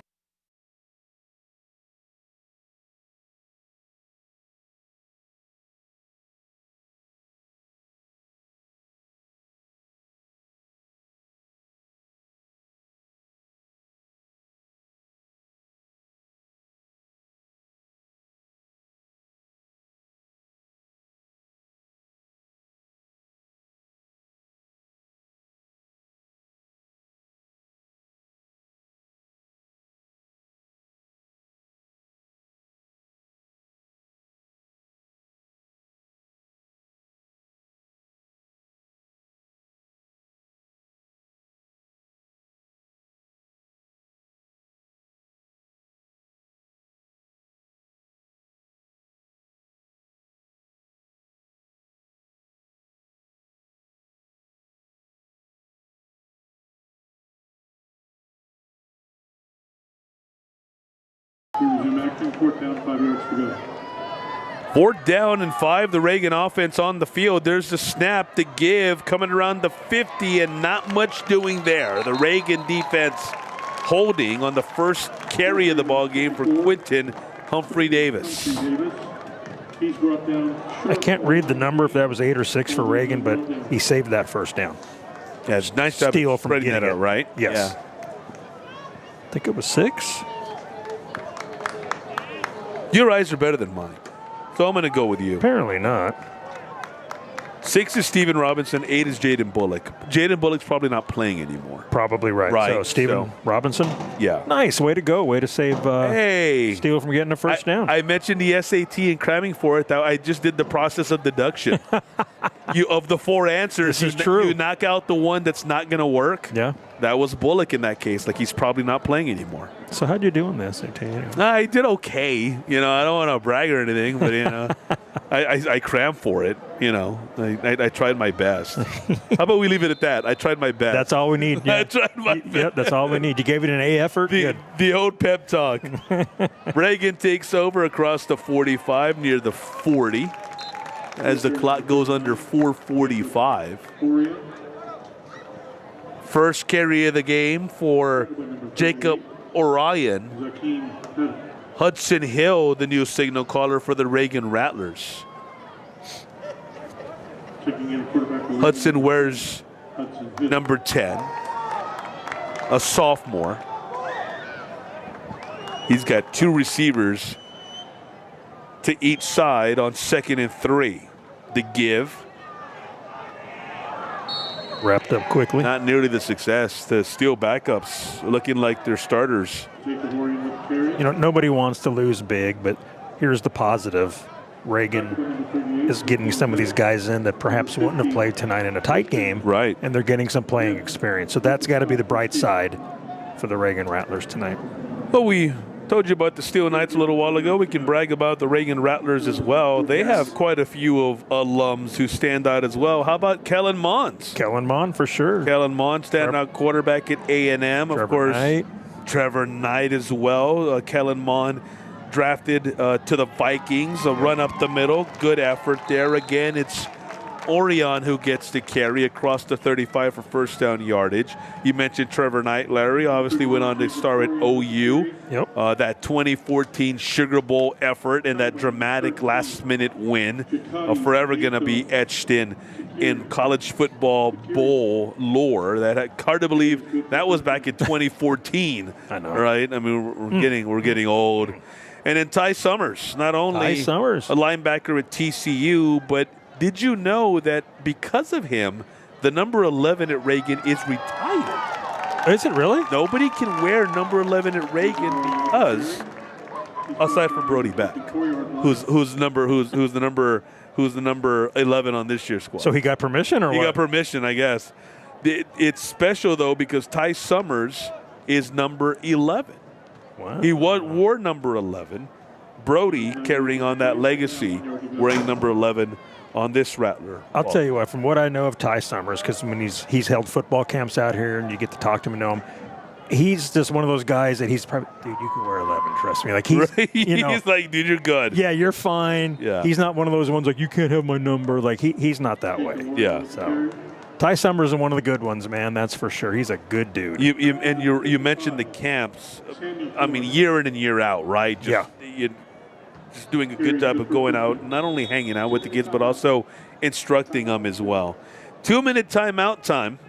Fourth down, 5 yards to go. 4th down and 5, the Reagan offense on the field. There's the snap to give, coming around the 50, and not much doing there. The Reagan defense holding on the first carry of the ball game for Quinton Humphrey Davis. He's brought down. I can't read the number if that was 8 or 6 for Reagan, but he saved that first down. Yeah, it's nice job Steele from spreading that getting out, it. right? Yes. Yeah. I think it was 6. Your eyes are better than mine, so I'm going to go with you. Apparently not. 6 is Steven Robinson. 8 is Jaden Bullock. Jaden Bullock's probably not playing anymore. Probably right. Right, So Steven Robinson. Yeah. Nice. Way to go. Way to save Steele from getting a first down. I mentioned the SAT and cramming for it. I just did the process of deduction. Of the 4 answers, This is true. You knock out the one that's not going to work. Yeah. That was Bullock in that case. Like, he's probably not playing anymore. So how'd you do in the SAT? I did okay. I don't want to brag or anything, but, I crammed for it. I tried my best. How about we leave it at that? I tried my best. That's all we need. Yeah. I tried my best. Yep, that's all we need. You gave it an A effort. Good. The old pep talk. Reagan takes over across the 45 near the 40 as the clock goes under 4:45. First carry of the game for Jacob Orion. Hudson Hill, the new signal caller for the Reagan Rattlers. Hudson wears number 10, a sophomore. He's got 2 receivers to each side on 2nd and 3. The give. Wrapped up quickly. Not nearly the success. The Steele backups looking like they're starters. Nobody wants to lose big, but here's the positive. Reagan is getting some of these guys in that perhaps wouldn't have played tonight in a tight game. Right. And they're getting some playing experience. So that's got to be the bright side for the Reagan Rattlers tonight. Well, we told you about the Steele Knights a little while ago. We can brag about the Reagan Rattlers as well. They have quite a few of alums who stand out as well. How about Kellen Mons? Kellen Mond for sure. Kellen Mons, standout quarterback at A&M. Of course, Knight. Trevor Knight as well. Kellen Mond drafted to the Vikings. A run up the middle. Good effort there. Again, it's Orion who gets the carry across the 35 for first down yardage. You mentioned Trevor Knight, Larry. Obviously went on to star at OU. Yep. That 2014 Sugar Bowl effort and that dramatic last-minute win forever going to be etched in college football bowl lore. That hard to believe that was back in 2014. I know. Right? I mean, we're getting old. And then Ty Summers, not only a linebacker at TCU, but did you know that because of him, the number 11 at Reagan is retired? Is it really? Nobody can wear number 11 at Reagan because, aside from Brody Beck, who's the number 11 on this year's squad. So he got permission, or he what? got permission, I guess. It's special though because Ty Summers is number 11. Wow. He wore number 11. Brody carrying on that legacy, wearing number 11 on this Rattler. I'll tell you what, from what I know of Ty Summers, because when he's held football camps out here and you get to talk to him and know him, he's just one of those guys that he's probably, dude, you can wear 11, trust me. Like he's, he's like, dude, you're good. Yeah, you're fine. Yeah. He's not one of those ones like, you can't have my number. Like he's not that way. Yeah. So Ty Summers is one of the good ones, man. That's for sure. He's a good dude. You mentioned the camps. I mean, year in and year out, right? Just doing a good job of going out, not only hanging out with the kids, but also instructing them as well. 2-minute timeout time.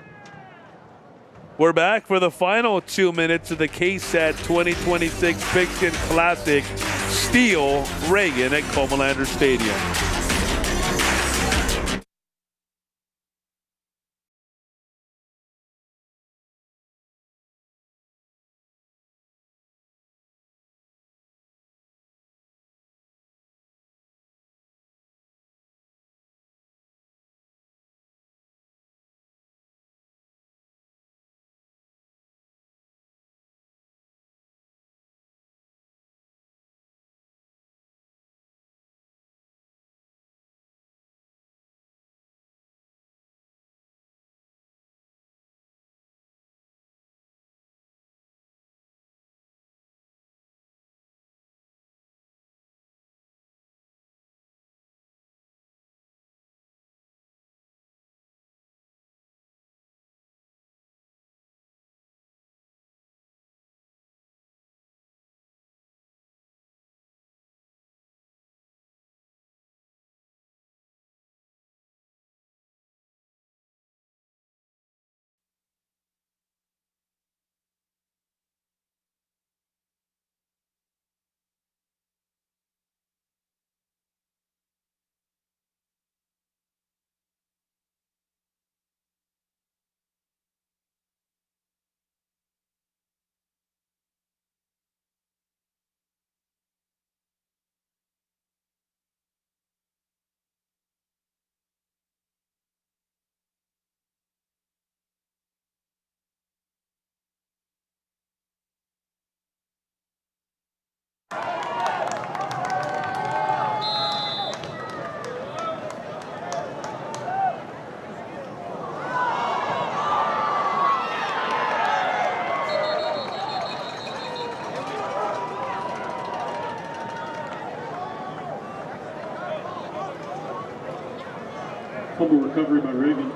We're back for the final 2 minutes of the KSAT 2026 Pigskin Classic. Steele Reagan at Comalander Stadium. Fumble recovery by Reagan.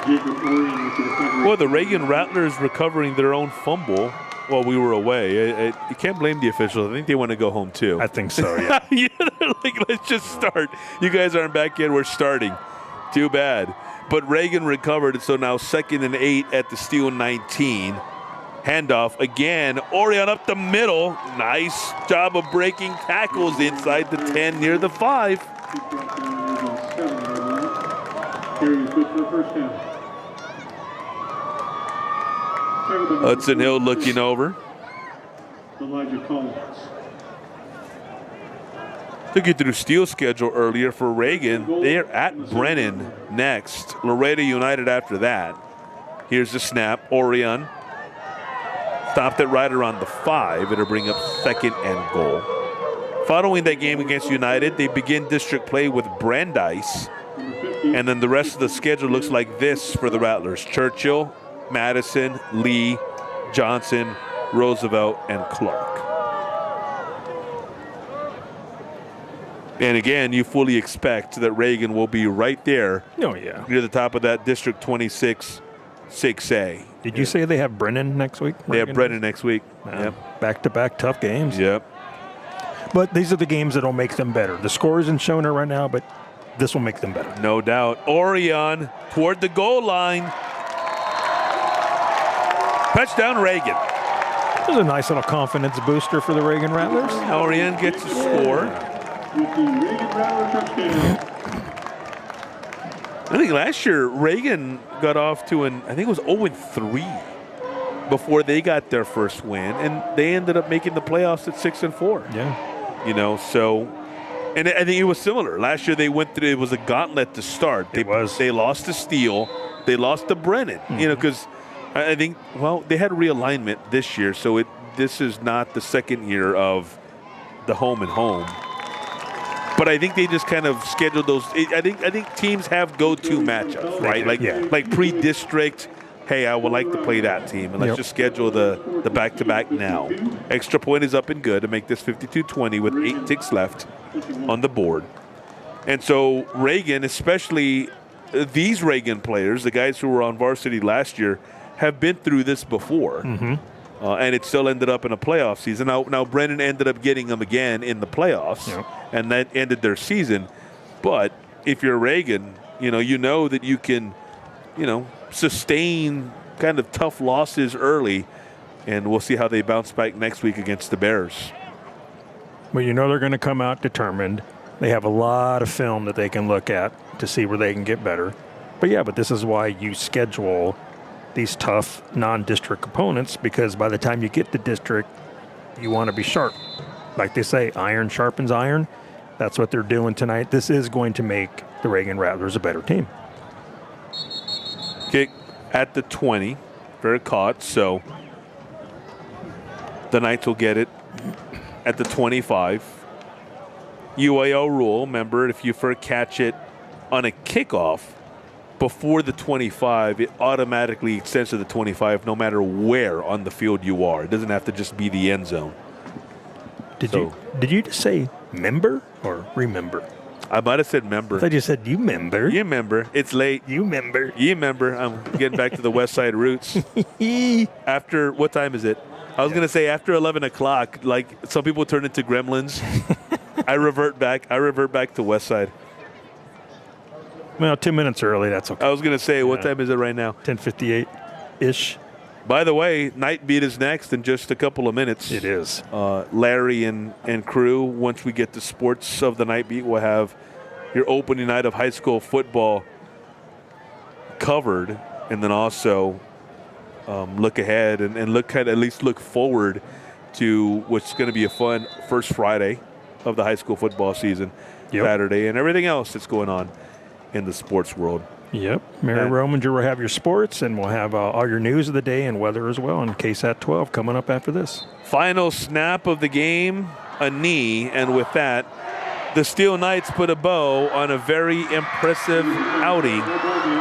Jacob Orion with the recovery. Well, the Reagan Rattlers recovering their own fumble while we were away. You can't blame the officials. I think they want to go home too. I think so, yeah. Yeah, they're like, let's just start. You guys aren't back yet. We're starting. Too bad. But Reagan recovered, so now 2nd and 8 at the Steele 19. Handoff again. Orion up the middle. Nice job of breaking tackles inside the 10 near the 5. Carry is good for a first down. Hudson Hill looking over. Elijah Collins. Took you through Steele's schedule earlier for Reagan. They're at Brennan next. Laredo United after that. Here's the snap. Orion stopped it right around the 5. It'll bring up 2nd and goal. Following that game against United, they begin district play with Brandeis. And then the rest of the schedule looks like this for the Rattlers. Churchill, Madison, Lee, Johnson, Roosevelt, and Clark. And again, you fully expect that Reagan will be right there Oh, yeah. near the top of that District 26 6A. Did you say they have Brennan next week? They have Brennan next week. Yep. Back-to-back tough games. Yep. But these are the games that will make them better. The score isn't showing it right now, but this will make them better. No doubt. Orion toward the goal line. Touchdown, Reagan. It was a nice little confidence booster for the Reagan Rattlers. Orion gets a score. With the Reagan Rattler touchdown. I think last year Reagan got off to I think it was 0-3 before they got their first win, and they ended up making the playoffs at 6-4. Yeah. You know, so, and I think it was similar. Last year they went through, it was a gauntlet to start. They lost to Steele, they lost to Brennan, you know, because I think, well, they had realignment this year, so this is not the second year of the home and home. But I think they just kind of scheduled those. I think teams have go-to matchups, right? Like pre-district. Hey, I would like to play that team, and let's just schedule the back-to-back now. Extra point is up and good to make this 52-20 with 8 ticks left on the board. And so Reagan, especially these Reagan players, the guys who were on varsity last year, have been through this before. And it still ended up in a playoff season. Now Brennan ended up getting them again in the playoffs, and that ended their season. But if you're Reagan, you know that you can, sustain kind of tough losses early, and we'll see how they bounce back next week against the Bears. Well, they're going to come out determined. They have a lot of film that they can look at to see where they can get better. But this is why you schedule these tough non-district opponents, because by the time you get to district, you want to be sharp. Like they say, iron sharpens iron. That's what they're doing tonight. This is going to make the Reagan Rattlers a better team. Kick at the 20, fair caught, so the Knights will get it at the 25. UAL rule, remember, if you first catch it on a kickoff before the 25, it automatically extends to the 25 no matter where on the field you are. It doesn't have to just be the end zone. Did you just say member or remember? I might have said member. I thought you said you member. You member. It's late. You member. You member. I'm getting back to the West Side roots. After, what time is it? I was going to say after 11 o'clock, like some people turn into gremlins. I revert back to West Side. Well, 2 minutes early, that's okay. I was going to say, what time is it right now? 10:58-ish. By the way, Night Beat is next in just a couple of minutes. It is. Larry and crew, once we get to sports of the Night Beat, we'll have your opening night of high school football covered, and then also look ahead and at least look forward to what's going to be a fun first Friday of the high school football season, Saturday, and everything else that's going on in the sports world. Yep. Mary Rominger will have your sports, and we'll have all your news of the day and weather as well on KSAT 12 coming up after this. Final snap of the game, a knee, and with that, the Steele Knights put a bow on a very impressive outing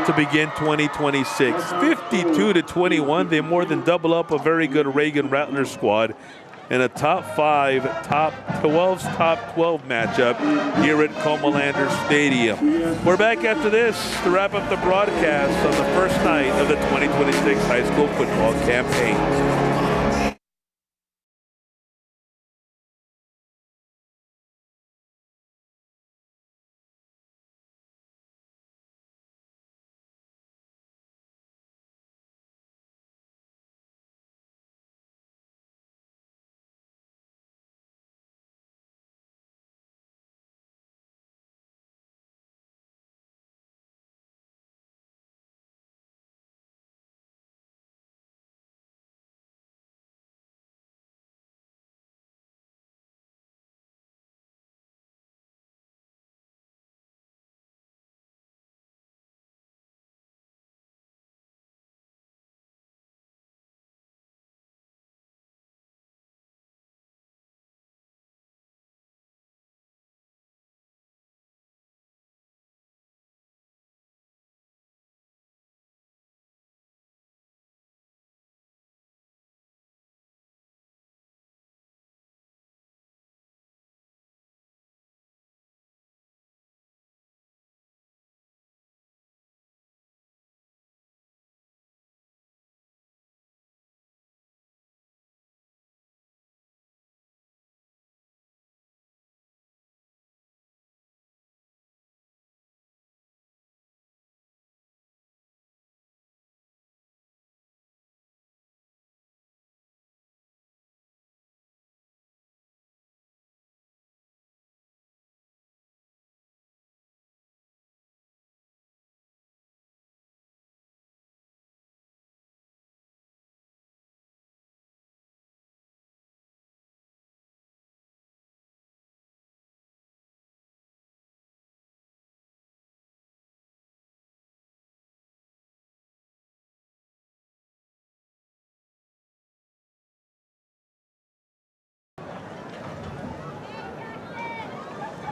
to begin 2026. 52-21, they more than double up a very good Reagan Rattlers squad. in a top 12's top 12 matchup here at Comalander Stadium. We're back after this to wrap up the broadcast on the first night of the 2026 high school football campaign.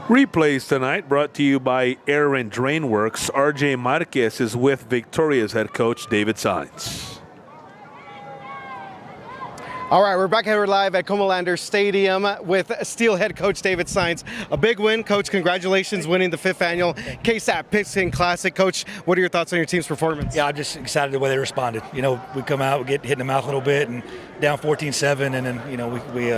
Replays tonight brought to you by Aaron Drainworks. RJ Marquez is with Victoria's head coach David Saenz. All right, we're back here live at Comalander Stadium with Steele head coach David Saenz. A big win, Coach. Congratulations winning the 5th annual KSAT Pigskin Classic. Coach, what are your thoughts on your team's performance? Yeah, I'm just excited the way they responded. You know, we come out, we get hit in the mouth a little bit and down 14-7, and then, you know, we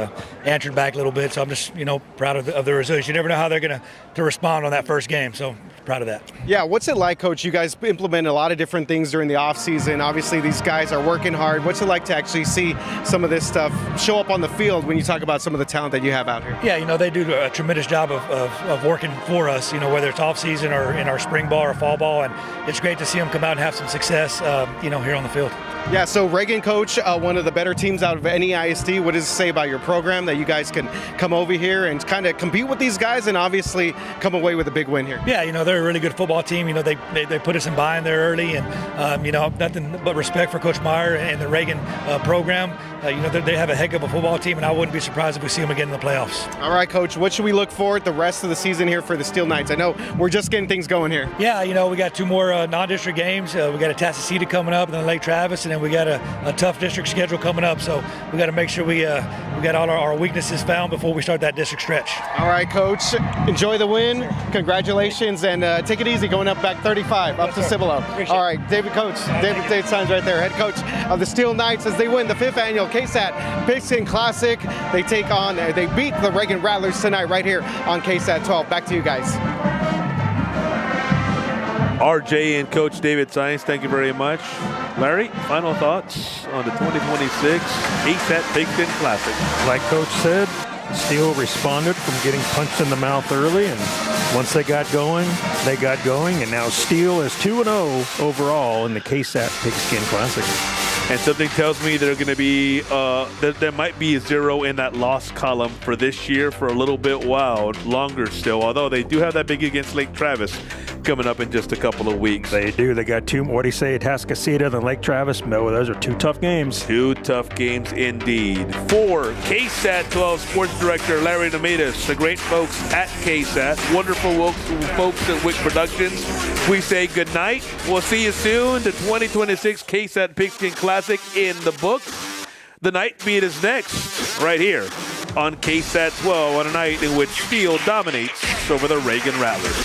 answered back a little bit. So I'm just, you know, proud of the resilience. You never know how they're going to respond on that first game. So proud of that. Yeah, what's it like, Coach? You guys implement a lot of different things during the offseason. Obviously, these guys are working hard. What's it like to actually see some of this stuff show up on the field when you talk about some of the talent that you have out here? Yeah, you know, they do a tremendous job of working for us, you know, whether it's off-season or in our spring ball or fall ball, and it's great to see them come out and have some success, you know, here on the field. Yeah, so Reagan, Coach, one of the better teams out of any ISD. What does it say about your program that you guys can come over here and kind of compete with these guys and obviously come away with a big win here? Yeah, you know, they're a really good football team. You know, they put us in buying there early, and, you know, nothing but respect for Coach Meyer and the Reagan program. You know, they have a heck of a football team, and I wouldn't be surprised if we see them again in the playoffs. All right, Coach, what should we look for the rest of the season here for the Steele Knights? I know we're just getting things going here. Yeah, you know, we got 2 more non-district games. We got a Tascasita coming up, and then Lake Travis, and then we got a tough district schedule coming up. So we got to make sure we got all our weaknesses found before we start that district stretch. All right, Coach, enjoy the win. Congratulations, and take it easy going up back 35 up to Cibolo. All right, David Saenz right there, head coach of the Steele Knights as they win the 5th annual KSAT Pigskin Classic. They beat the Reagan Rattlers tonight right here on KSAT 12. Back to you guys. RJ and Coach David Saenz, thank you very much. Larry, final thoughts on the 2026 KSAT Pigskin Classic? Like Coach said, Steele responded from getting punched in the mouth early, and once they got going, and now Steele is 2-0 overall in the KSAT Pigskin Classic. And something tells me they're going to be, there might be a 0 in that loss column for this year for a little bit while, longer still, although they do have that big against Lake Travis coming up in just a couple of weeks. They do. They got 2, what do you say, Tascasita, then Lake Travis. No, those are 2 tough games. 2 tough games indeed. For KSAT 12 Sports Director Larry Namitas, the great folks at KSAT, wonderful folks at Wick Productions, we say good night. We'll see you soon. The 2026 KSAT Pigskin Classic in the books. The night beat is next, right here on KSAT 12 on a night in which Steele dominates over the Reagan Rattlers.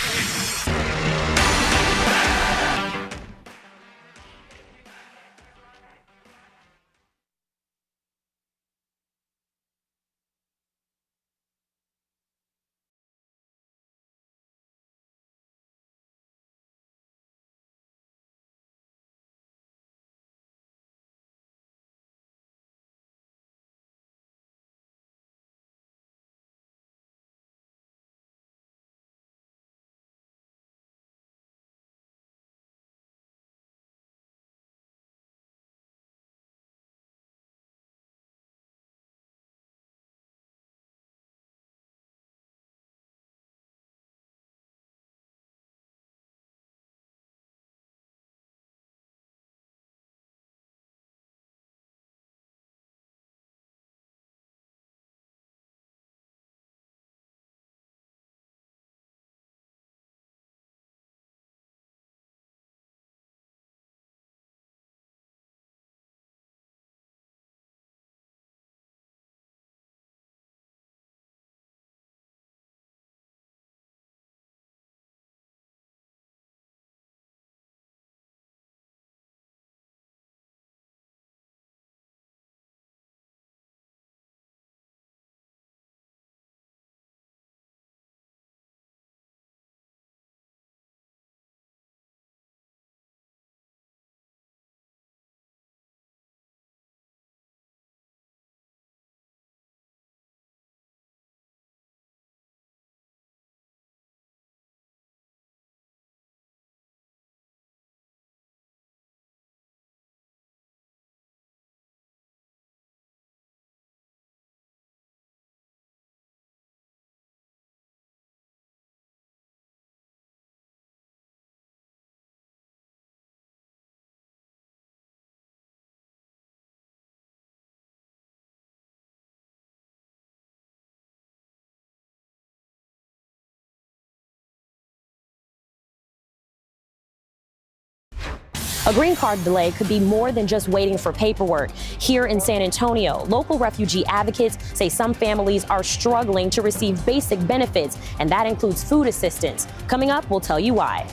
A green card delay could be more than just waiting for paperwork. Here in San Antonio, local refugee advocates say some families are struggling to receive basic benefits, and that includes food assistance. Coming up, we'll tell you why.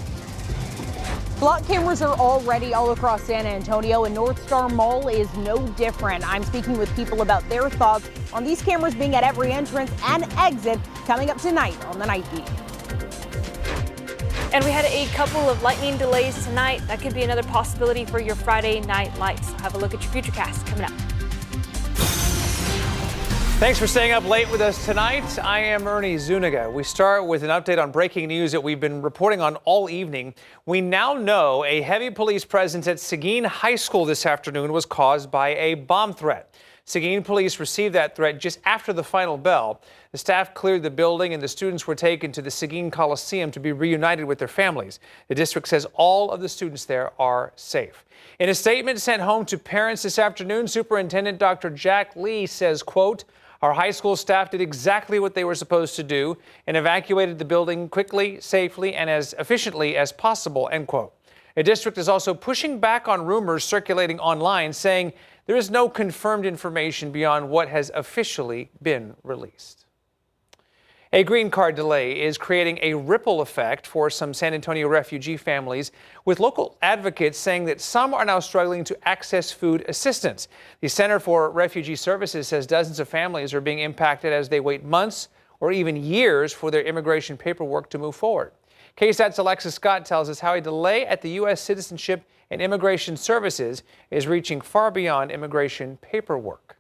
Block cameras are already all across San Antonio, and North Star Mall is no different. I'm speaking with people about their thoughts on these cameras being at every entrance and exit coming up tonight on the Night Beat. And we had a couple of lightning delays tonight. That could be another possibility for your Friday night lights. So have a look at your futurecast coming up. Thanks for staying up late with us tonight. I am Ernie Zuniga. We start with an update on breaking news that we've been reporting on all evening. We now know a heavy police presence at Seguin High School this afternoon was caused by a bomb threat. Seguin police received that threat just after the final bell. The staff cleared the building and the students were taken to the Seguin Coliseum to be reunited with their families. The district says all of the students there are safe. In a statement sent home to parents this afternoon, Superintendent Dr. Jack Lee says, quote, "Our high school staff did exactly what they were supposed to do and evacuated the building quickly, safely, and as efficiently as possible," end quote. The district is also pushing back on rumors circulating online, saying there is no confirmed information beyond what has officially been released. A green card delay is creating a ripple effect for some San Antonio refugee families, with local advocates saying that some are now struggling to access food assistance. The Center for Refugee Services says dozens of families are being impacted as they wait months or even years for their immigration paperwork to move forward. KSAT's Alexis Scott tells us how a delay at the U.S. Citizenship and Immigration Services is reaching far beyond immigration paperwork.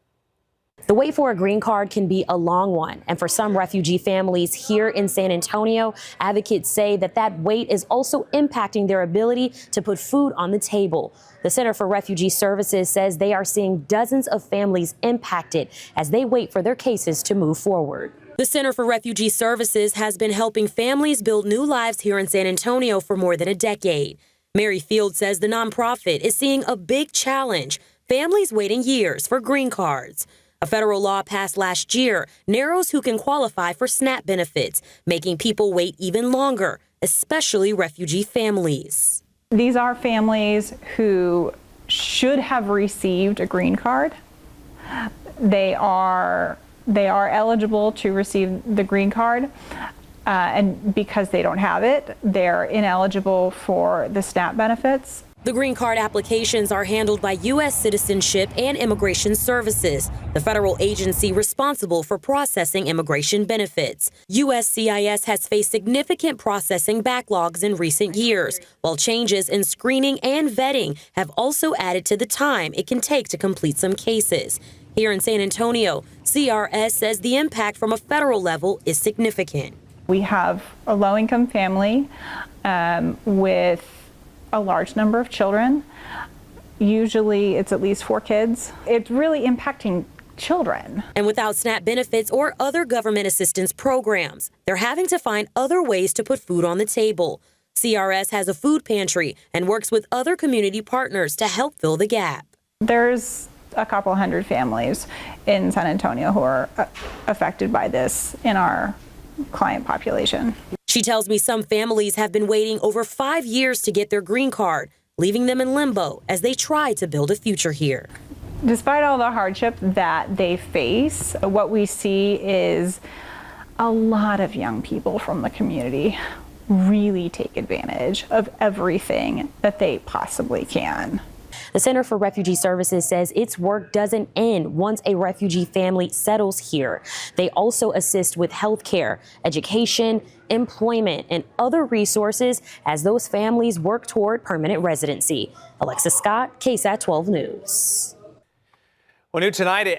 The wait for a green card can be a long one, and for some refugee families here in San Antonio, advocates say that wait is also impacting their ability to put food on the table. The Center for Refugee Services says they are seeing dozens of families impacted as they wait for their cases to move forward. The Center for Refugee Services has been helping families build new lives here in San Antonio for more than a decade. Mary Field says the nonprofit is seeing a big challenge: families waiting years for green cards. A federal law passed last year narrows who can qualify for SNAP benefits, making people wait even longer, especially refugee families. These are families who should have received a green card, They are eligible to receive the green card. And because they don't have it, they're ineligible for the SNAP benefits. The green card applications are handled by U.S. Citizenship and Immigration Services, the federal agency responsible for processing immigration benefits. USCIS has faced significant processing backlogs in recent years, while changes in screening and vetting have also added to the time it can take to complete some cases. Here in San Antonio, CRS says the impact from a federal level is significant. We have a low-income family with a large number of children. Usually it's at least 4 kids. It's really impacting children. And without SNAP benefits or other government assistance programs, they're having to find other ways to put food on the table. CRS has a food pantry and works with other community partners to help fill the gap. There's a couple hundred families in San Antonio who are affected by this in our client population. She tells me some families have been waiting over 5 years to get their green card, leaving them in limbo as they try to build a future here. Despite all the hardship that they face, what we see is a lot of young people from the community really take advantage of everything that they possibly can. The Center for Refugee Services says its work doesn't end once a refugee family settles here. They also assist with health care, education, employment, and other resources as those families work toward permanent residency. Alexis Scott, KSAT 12 News. Well, new tonight.